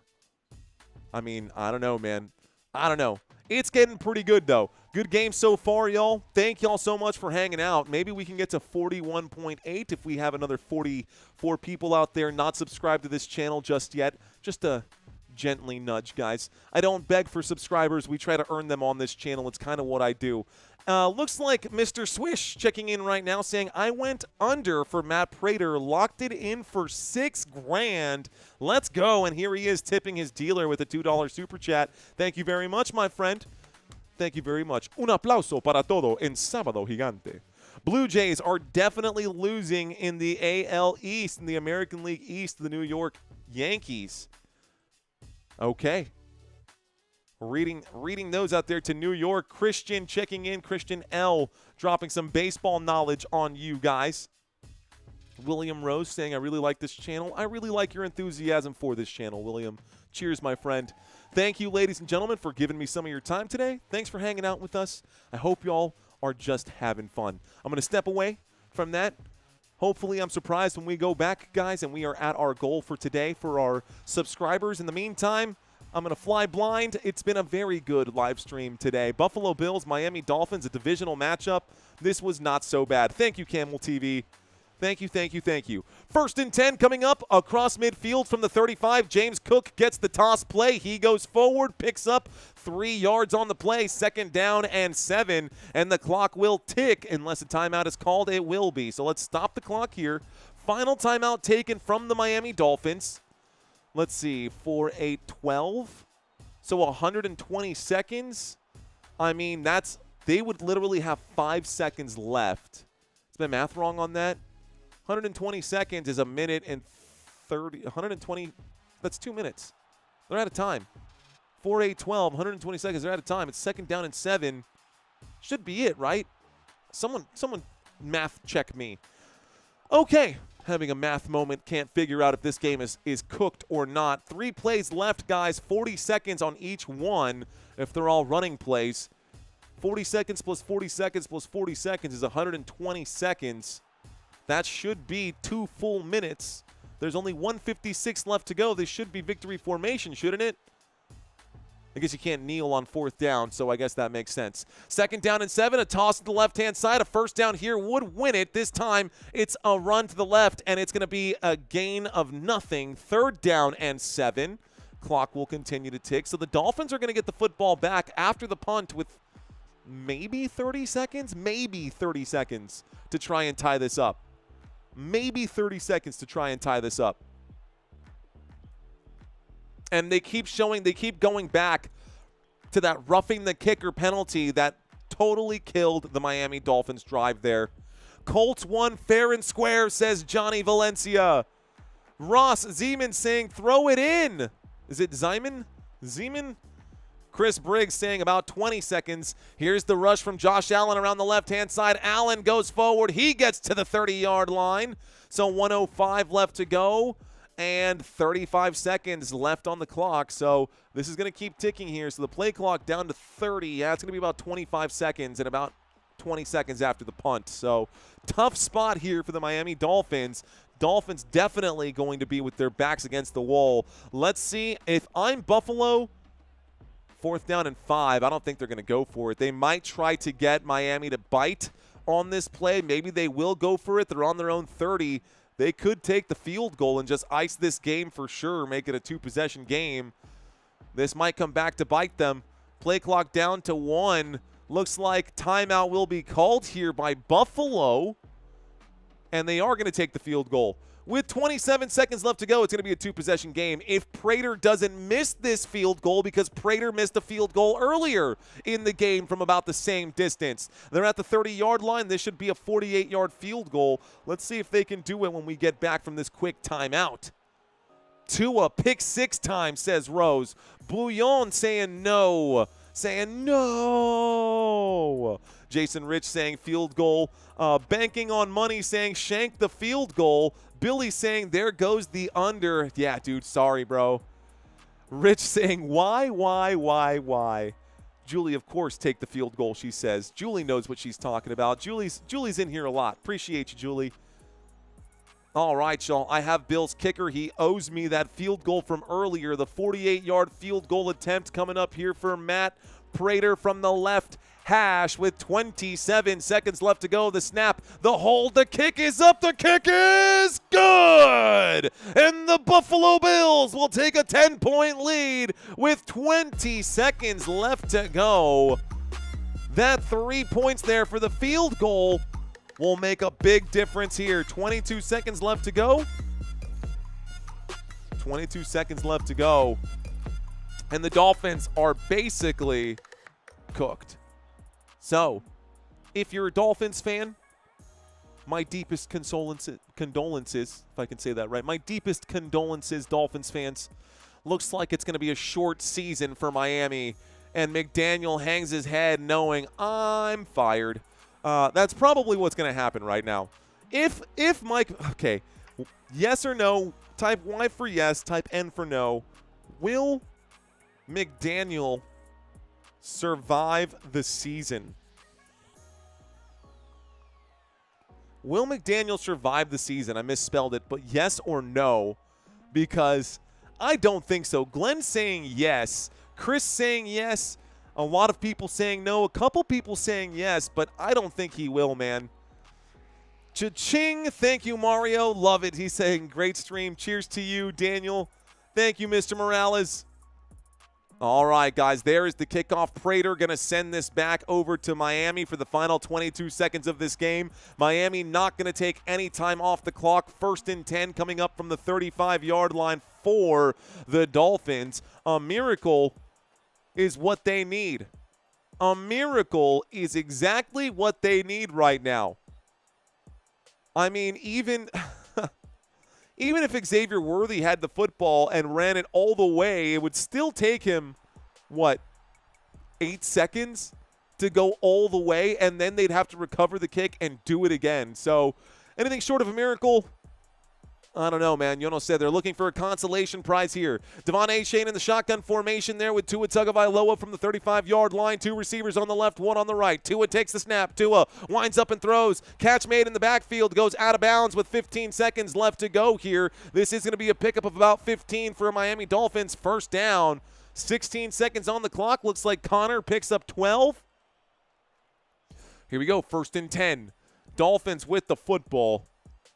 I mean, I don't know, man. I don't know. It's getting pretty good, though. Good game so far, y'all. Thank y'all so much for hanging out. Maybe we can get to 41.8 if we have another 44 people out there not subscribed to this channel just yet. Just a gently nudge, guys. I don't beg for subscribers. We try to earn them on this channel. It's kind of what I do. Looks like Mr. Swish checking in right now saying, I went under for Matt Prater, locked it in for $6,000. Let's go. And here he is tipping his dealer with a $2 super chat. Thank you very much, my friend. Thank you very much. Un aplauso para todo en Sábado Gigante. Blue Jays are definitely losing in the AL East, in the American League East, the New York Yankees. Okay. Reading those out there to New York. Christian checking in. Christian L. dropping some baseball knowledge on you guys. William Rose saying, I really like this channel. I really like your enthusiasm for this channel, William. Cheers, my friend. Thank you, ladies and gentlemen, for giving me some of your time today. Thanks for hanging out with us. I hope y'all are just having fun. I'm going to step away from that. Hopefully, I'm surprised when we go back, guys, and we are at our goal for today for our subscribers. In the meantime, I'm going to fly blind. It's been a very good live stream today. Buffalo Bills, Miami Dolphins, a divisional matchup. This was not so bad. Thank you, Camel TV. Thank you, thank you, thank you. 1st and 10 coming up across midfield from the 35. James Cook gets the toss play. He goes forward, picks up 3 yards on the play. 2nd down and 7, and the clock will tick unless a timeout is called. It will be. So let's stop the clock here. Final timeout taken from the Miami Dolphins. Let's see, for a 12. So 120 seconds. I mean, they would literally have 5 seconds left. Is my math wrong on that? 120 seconds is a minute and 30. 120, that's 2 minutes. They're out of time. 4-8-12, 120 seconds, they're out of time. It's 2nd down and 7. Should be it, right? Someone math check me. Okay, having a math moment. Can't figure out if this game is cooked or not. 3 plays left, guys. 40 seconds on each one if they're all running plays. 40 seconds plus 40 seconds plus 40 seconds is 120 seconds. That should be 2 full minutes. There's only 1:56 left to go. This should be victory formation, shouldn't it? I guess you can't kneel on 4th down, so I guess that makes sense. 2nd down and 7, a toss to the left-hand side. A 1st down here would win it. This time it's a run to the left, and it's going to be a gain of nothing. 3rd down and 7. Clock will continue to tick. So the Dolphins are going to get the football back after the punt with maybe 30 seconds? Maybe 30 seconds to try and tie this up. Maybe 30 seconds to try and tie this up. And they keep going back to that roughing the kicker penalty that totally killed the Miami Dolphins drive there. Colts won fair and square, says Johnny Valencia. Ross Zeman saying throw it in. Is it Zeman? Chris Briggs saying about 20 seconds. Here's the rush from Josh Allen around the left-hand side. Allen goes forward. He gets to the 30-yard line. So 1:05 left to go and 35 seconds left on the clock. So this is going to keep ticking here. So the play clock down to 30. Yeah, it's going to be about 25 seconds and about 20 seconds after the punt. So tough spot here for the Miami Dolphins. Dolphins definitely going to be with their backs against the wall. Let's see. If I'm Buffalo, 4th down and 5, I don't think they're going to go for it. They might try to get Miami to bite on this play. Maybe they will go for it. They're on their own 30. They could take the field goal and just ice this game for sure, make it a 2-possession game. This might come back to bite them. Play clock down to 1. Looks like timeout will be called here by Buffalo. And they are going to take the field goal. With 27 seconds left to go, it's going to be a 2-possession game. If Prater doesn't miss this field goal, because Prater missed a field goal earlier in the game from about the same distance. They're at the 30-yard line. This should be a 48-yard field goal. Let's see if they can do it when we get back from this quick timeout. Tua, pick 6 time, says Rose. Bouillon saying no. Jason Rich saying field goal. Banking on money saying shank the field goal. Billy saying there goes the under. Yeah, dude, sorry, bro. Rich saying why? Julie, of course, take the field goal, she says. Julie knows what she's talking about. Julie's in here a lot. Appreciate you, Julie. All right, y'all. I have Bill's kicker. He owes me that field goal from earlier. The 48-yard field goal attempt coming up here for Matt Prater from the left hash with 27 seconds left to go. The snap, the hold, the kick is up. The kick is good. And the Buffalo Bills will take a 10-point lead with 20 seconds left to go. That 3 points there for the field goal will make a big difference here. 22 seconds left to go. 22 seconds left to go. And the Dolphins are basically cooked. So, if you're a Dolphins fan, my deepest condolences, if I can say that right, my deepest condolences, Dolphins fans. Looks like it's going to be a short season for Miami, and McDaniel hangs his head knowing I'm fired. That's probably what's going to happen right now. If Mike, okay, yes or no, type Y for yes, type N for no. Will McDaniel survive the season? Will McDaniel survive the season? I misspelled it, but yes or no, because I don't think so. Glenn saying yes, Chris saying yes, a lot of people saying no, a couple people saying yes, but I don't think he will, man. Cha-ching, thank you, Mario. Love it. He's saying great stream. Cheers to you, Daniel. Thank you, Mr. Morales. All right, guys, there is the kickoff. Prater going to send this back over to Miami for the final 22 seconds of this game. Miami not going to take any time off the clock. 1st and 10 coming up from the 35-yard line for the Dolphins. A miracle is what they need. A miracle is exactly what they need right now. I mean, even if Xavier Worthy had the football and ran it all the way, it would still take him, what, 8 seconds to go all the way, and then they'd have to recover the kick and do it again. So anything short of a miracle, I don't know, man. Yono said they're looking for a consolation prize here. Devon Achane in the shotgun formation there with Tua Tagovailoa from the 35-yard line. 2 receivers on the left, 1 on the right. Tua takes the snap. Tua winds up and throws. Catch made in the backfield. Goes out of bounds with 15 seconds left to go here. This is going to be a pickup of about 15 for Miami Dolphins. 1st down. 16 seconds on the clock. Looks like Connor picks up 12. Here we go. 1st and 10. Dolphins with the football.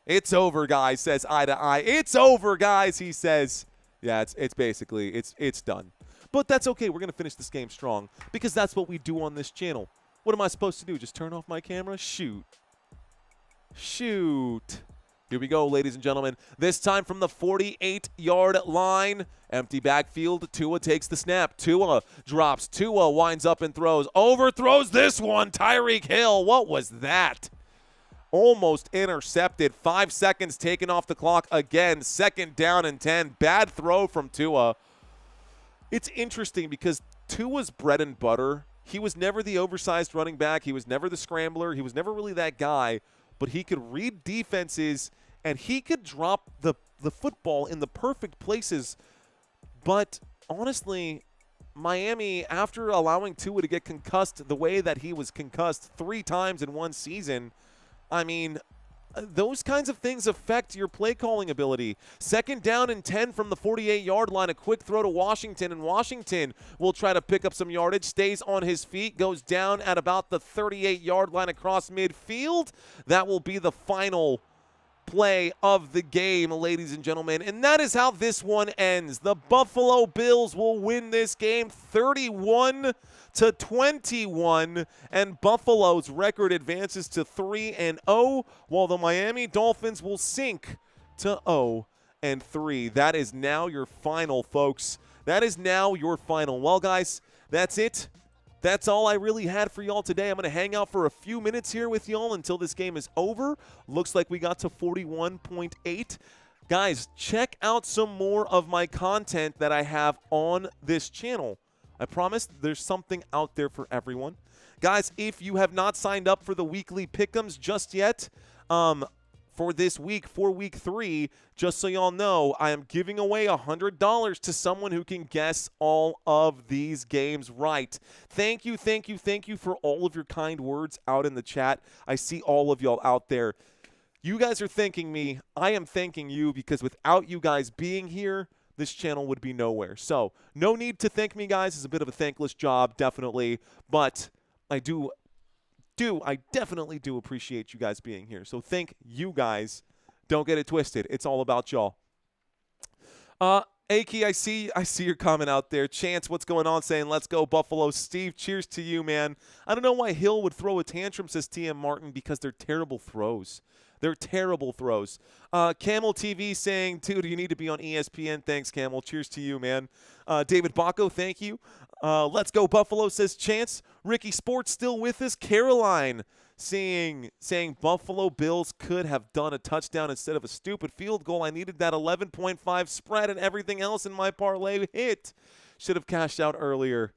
It's over, guys, says eye to eye. It's over, guys, he says. Yeah, it's basically, it's done. But that's okay. We're going to finish this game strong because that's what we do on this channel. What am I supposed to do? Just turn off my camera? Shoot. Here Here we go, ladies and gentlemen. This time from the 48-yard line. Empty backfield. Tua takes the snap. Tua drops. Tua winds up and throws. Overthrows this one. Tyreek Hill. What was that? Almost intercepted. 5 seconds taken off the clock again. 2nd down and 10. Bad throw from Tua. It's interesting because Tua's bread and butter, he was never the oversized running back. He was never the scrambler. He was never really that guy. But he could read defenses, and he could drop the football in the perfect places. But honestly, Miami, after allowing Tua to get concussed the way that he was concussed 3 times in one season, I mean, those kinds of things affect your play calling ability. 2nd down and 10 from the 48-yard line. A quick throw to Washington, and Washington will try to pick up some yardage. Stays on his feet, goes down at about the 38-yard line across midfield. That will be the final play of the game, ladies and gentlemen. And that is how this one ends. The Buffalo Bills will win this game 31-21, and Buffalo's record advances to 3-0, while the Miami Dolphins will sink to 0-3. That is now your final, folks. That is now your final. Well, guys, that's it. That's all I really had for y'all today. I'm going to hang out for a few minutes here with y'all until this game is over. Looks like we got to 41.8. Guys, check out some more of my content that I have on this channel. I promise there's something out there for everyone. Guys, if you have not signed up for the weekly pick'ems just yet, for this week, for week 3, just so y'all know, I am giving away $100 to someone who can guess all of these games right. Thank you for all of your kind words out in the chat. I see all of y'all out there. You guys are thanking me. I am thanking you, because without you guys being here, this channel would be nowhere. So no need to thank me, guys. It's a bit of a thankless job, definitely. But I definitely do appreciate you guys being here. So thank you guys. Don't get it twisted. It's all about y'all. Aki, I see your comment out there. Chance, what's going on? Saying, let's go Buffalo. Steve, cheers to you, man. I don't know why Hill would throw a tantrum, says TM Martin, because they're terrible throws. They're terrible throws. Camel TV saying, dude, you need to be on ESPN. Thanks, Camel. Cheers to you, man. David Bacco, thank you. Let's go Buffalo, says Chance. Ricky Sports still with us. Caroline saying Buffalo Bills could have done a touchdown instead of a stupid field goal. I needed that 11.5 spread, and everything else in my parlay hit. Should have cashed out earlier.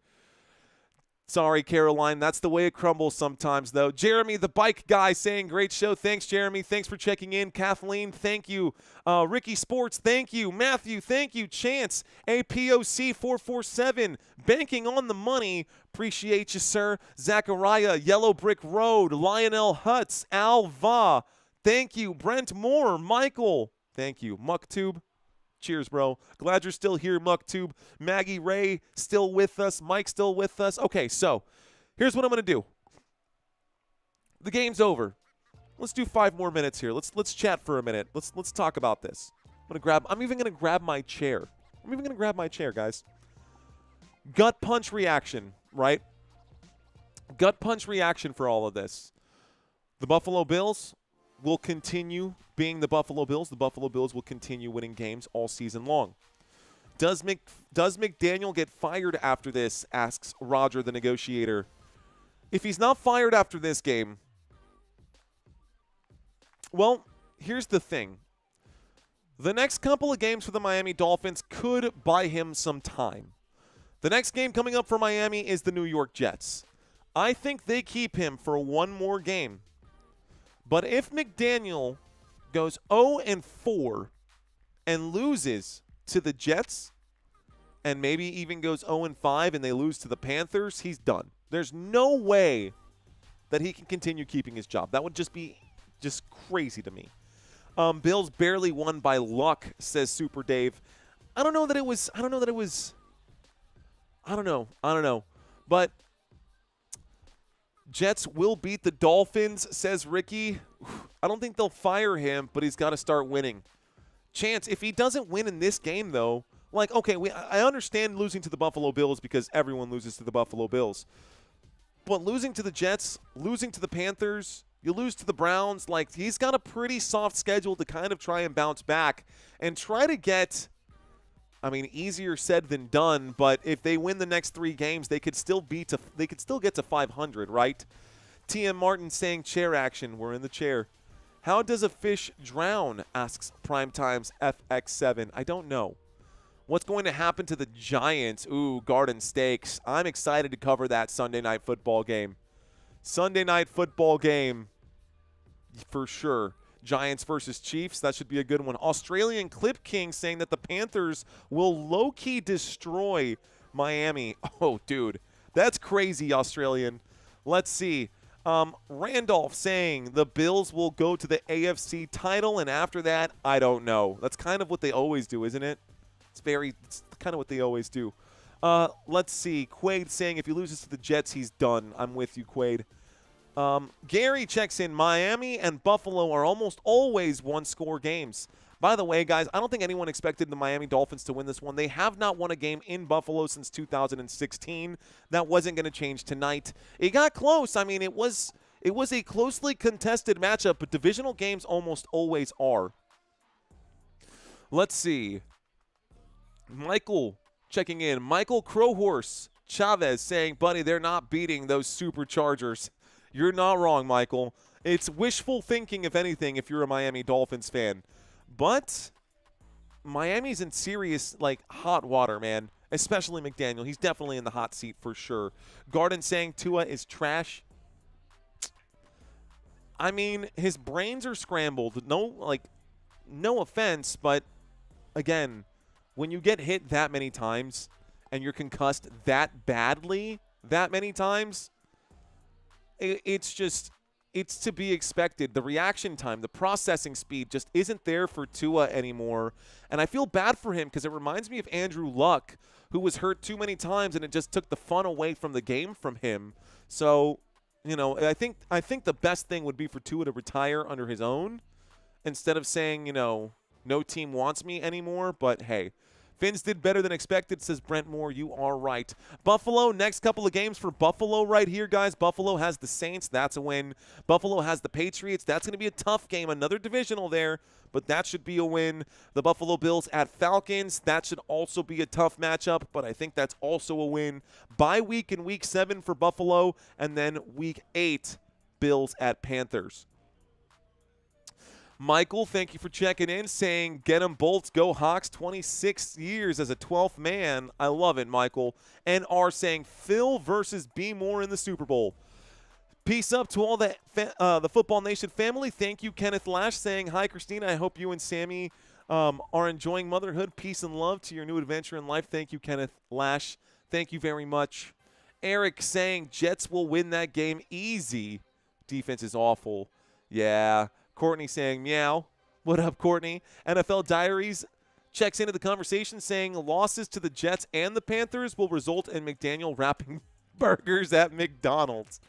Sorry, Caroline. That's the way it crumbles sometimes, though. Jeremy, the bike guy, saying, great show. Thanks, Jeremy. Thanks for checking in. Kathleen, thank you. Ricky Sports, thank you. Matthew, thank you. Chance, APOC447, banking on the money. Appreciate you, sir. Zachariah, Yellow Brick Road, Lionel Hutz, Alva, thank you. Brent Moore, Michael, thank you. MuckTube. Cheers, bro. Glad you're still here, MuckTube. Maggie Ray still with us. Mike still with us. Okay, so here's what I'm going to do. The game's over. Let's do 5 more minutes here. Let's chat for a minute. Let's talk about this. I'm even going to grab my chair. I'm even going to grab my chair, guys. Gut punch reaction, right? Gut punch reaction for all of this. The Buffalo Bills will continue being the Buffalo Bills. The Buffalo Bills will continue winning games all season long. Does McDaniel get fired after this, asks Roger the negotiator. If he's not fired after this game, well, here's the thing. The next couple of games for the Miami Dolphins could buy him some time. The next game coming up for Miami is the New York Jets. I think they keep him for one more game. But if McDaniel goes 0-4 and loses to the Jets, and maybe even goes 0-5 and they lose to the Panthers, he's done. There's no way that he can continue keeping his job. That would just be crazy to me. Bills barely won by luck, says Super Dave. I don't know. But Jets will beat the Dolphins, says Ricky. I don't think they'll fire him, but he's got to start winning. Chance, if he doesn't win in this game, though, like, okay, I understand losing to the Buffalo Bills because everyone loses to the Buffalo Bills. But losing to the Jets, losing to the Panthers, You lose to the Browns. Like, he's got a pretty soft schedule to kind of try and bounce back and try to get, I mean, easier said than done, but if they win the next 3 games, they could still get to 500, right? TM Martin saying chair action. We're in the chair. How does a fish drown, asks Primetimes FX7. I don't know. What's going to happen to the Giants? Ooh, Garden Stakes. I'm excited to cover that Sunday night football game. Sunday night football game for sure. Giants versus Chiefs. That should be a good one. Australian Clip King saying that the Panthers will low-key destroy Miami. Oh, dude. That's crazy, Australian. Let's see. Randolph saying the Bills will go to the AFC title, and after that, I don't know. That's kind of what they always do, isn't it? It's kind of what they always do. Let's see. Quaid saying if he loses to the Jets, he's done. I'm with you, Quaid. Gary checks in. Miami and Buffalo are almost always one-score games. By the way, guys, I don't think anyone expected the Miami Dolphins to win this one. They have not won a game in Buffalo since 2016. That wasn't going to change tonight. It got close. I mean, it was a closely contested matchup, but divisional games almost always are. Let's see. Michael checking in. Michael Crowhorse Chavez saying, buddy, they're not beating those Superchargers. You're not wrong, Michael. It's wishful thinking, if anything, if you're a Miami Dolphins fan. But Miami's in serious, like, hot water, man. Especially McDaniel. He's definitely in the hot seat for sure. Garden saying Tua is trash. I mean, his brains are scrambled. No offense, but, again, when you get hit that many times and you're concussed that badly that many times, it's to be expected. The reaction time, the processing speed just isn't there for Tua anymore. And I feel bad for him because it reminds me of Andrew Luck, who was hurt too many times and it just took the fun away from the game from him. So, you know, I think the best thing would be for Tua to retire under his own instead of saying, you know, no team wants me anymore. But, hey, Finns did better than expected, says Brent Moore. You are right. Buffalo, next couple of games for Buffalo right here, guys. Buffalo has the Saints. That's a win. Buffalo has the Patriots. That's going to be a tough game. Another divisional there, but that should be a win. The Buffalo Bills at Falcons. That should also be a tough matchup, but I think that's also a win. Bye week in Week 7 for Buffalo, and then Week 8, Bills at Panthers. Michael, thank you for checking in, saying, get 'em Bolts, go Hawks, 26 years as a 12th man. I love it, Michael. And R saying, Phil versus B. Moore in the Super Bowl. Peace up to all the Football Nation family. Thank you, Kenneth Lash, saying, hi, Christina. I hope you and Sammy are enjoying motherhood. Peace and love to your new adventure in life. Thank you, Kenneth Lash. Thank you very much. Eric saying, Jets will win that game easy. Defense is awful. Yeah. Courtney saying, meow. What up, Courtney? NFL Diaries checks into the conversation saying losses to the Jets and the Panthers will result in McDaniel wrapping burgers at McDonald's.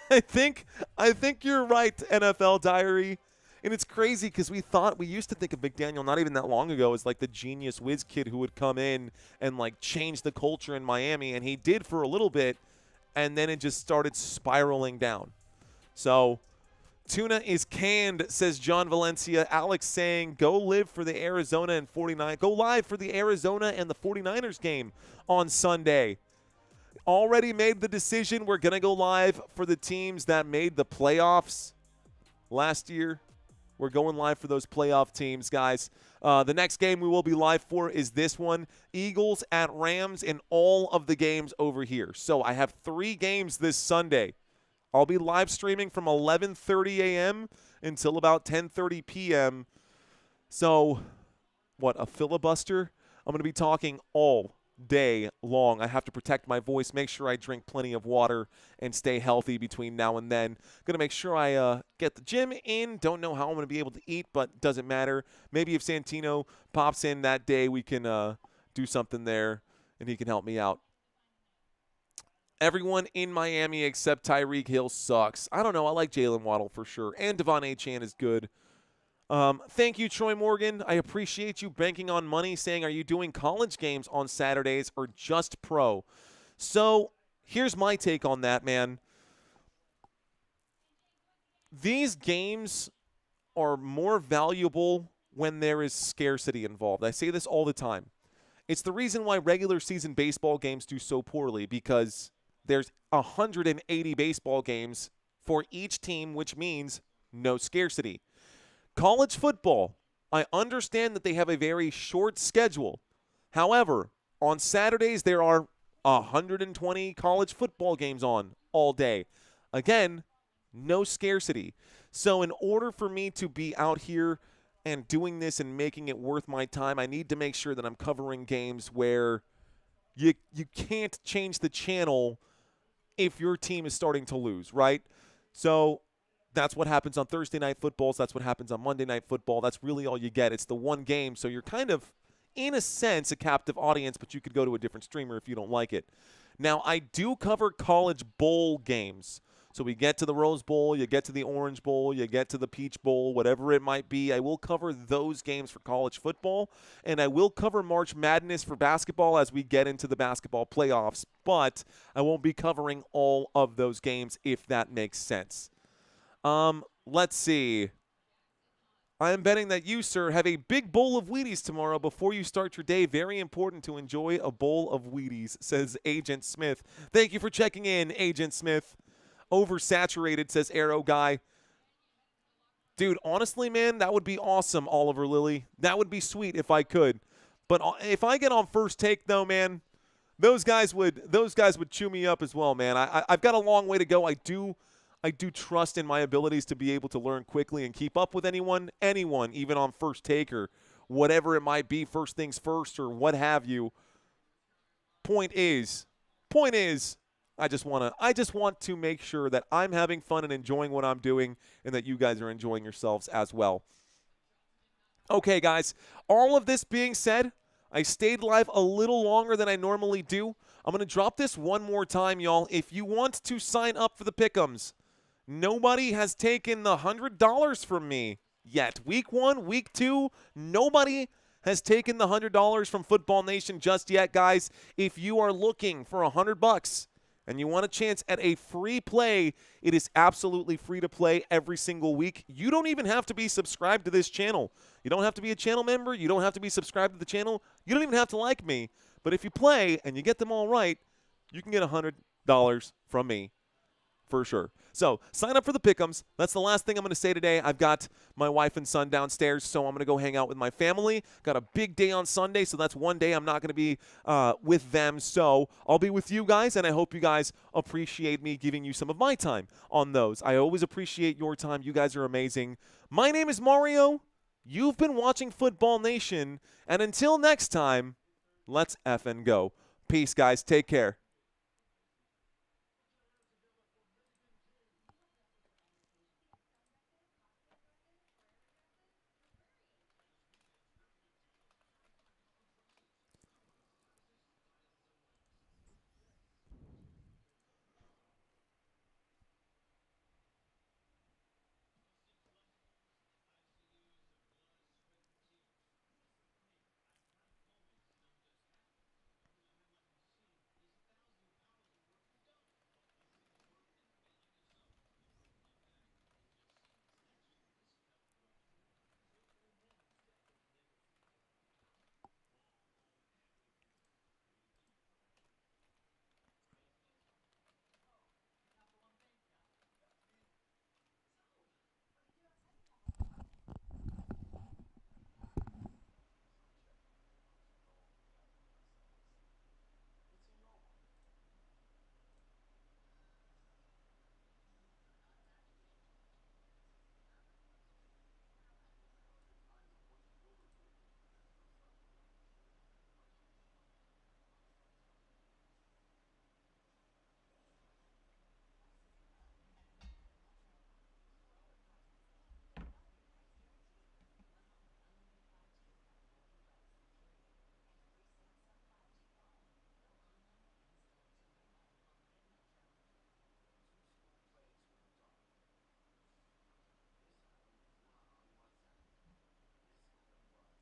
I think you're right, NFL Diary. And it's crazy because we used to think of McDaniel not even that long ago as like the genius whiz kid who would come in and like change the culture in Miami. And he did for a little bit, and then it just started spiraling down. So tuna is canned, says John Valencia. Alex saying, go live for the Arizona and 49. Go live for the Arizona and the 49ers game on Sunday. Already made the decision. We're going to go live for the teams that made the playoffs last year. We're going live for those playoff teams, guys. The next game we will be live for is this one, Eagles at Rams, in all of the games over here. So I have 3 games this Sunday. I'll be live streaming from 11:30 a.m. until about 10:30 p.m. So, what, a filibuster? I'm going to be talking all day long. I have to protect my voice, make sure I drink plenty of water, and stay healthy between now and then. Going to make sure I get the gym in. Don't know how I'm going to be able to eat, but doesn't matter. Maybe if Santino pops in that day, we can do something there, and he can help me out. Everyone in Miami except Tyreek Hill sucks. I don't know. I like Jalen Waddle for sure. And Devon Achane is good. Thank you, Troy Morgan. I appreciate you banking on money, saying, are you doing college games on Saturdays or just pro? So here's my take on that, man. these games are more valuable when there is scarcity involved. I say this all the time. It's the reason why regular season baseball games do so poorly, because there's 180 baseball games for each team, which means no scarcity. College football, I understand that they have a very short schedule. However, on Saturdays there are 120 college football games on all day. Again, no scarcity. So in order for me to be out here and doing this and making it worth my time, I need to make sure that I'm covering games where you can't change the channel if your team is starting to lose, right? So that's what happens on Thursday night footballs. That's what happens on Monday night football. That's really all you get. It's the one game, so you're kind of, in a sense, a captive audience, but you could go to a different streamer if you don't like it. Now, I do cover college bowl games. So we get to the Rose Bowl, you get to the Orange Bowl, you get to the Peach Bowl, whatever it might be. I will cover those games for college football, and I will cover March Madness for basketball as we get into the basketball playoffs, but I won't be covering all of those games, if that makes sense. Let's see. I am betting that you, sir, have a big bowl of Wheaties tomorrow before you start your day. Very important to enjoy a bowl of Wheaties, says Agent Smith. Thank you for checking in, Agent Smith. Oversaturated, says Arrow Guy. Dude, honestly, man, that would be awesome, Oliver Lilly. That would be sweet if I could. But if I get on First Take, though, man, those guys would chew me up as well, man. I've got a long way to go. I do trust in my abilities to be able to learn quickly and keep up with anyone, even on First Take or whatever it might be, First Things First or what have you. Point is, I just want to make sure that I'm having fun and enjoying what I'm doing and that you guys are enjoying yourselves as well. Okay, guys, all of this being said, I stayed live a little longer than I normally do. I'm going to drop this one more time, y'all. If you want to sign up for the Pick'ems, nobody has taken the $100 from me yet. Week 1, Week 2, nobody has taken the $100 from Football Nation just yet, guys. If you are looking for $100 and you want a chance at a free play, it is absolutely free to play every single week. You don't even have to be subscribed to this channel. You don't have to be a channel member. You don't have to be subscribed to the channel. You don't even have to like me. But if you play and you get them all right, you can get $100 from me for sure. So sign up for the Pick'ems. That's the last thing I'm going to say today. I've got my wife and son downstairs, so I'm going to go hang out with my family. Got a big day on Sunday, so that's one day I'm not going to be with them. So I'll be with you guys, and I hope you guys appreciate me giving you some of my time on those. I always appreciate your time. You guys are amazing. My name is Mario. You've been watching Football Nation, and until next time, let's effing go. Peace, guys. Take care.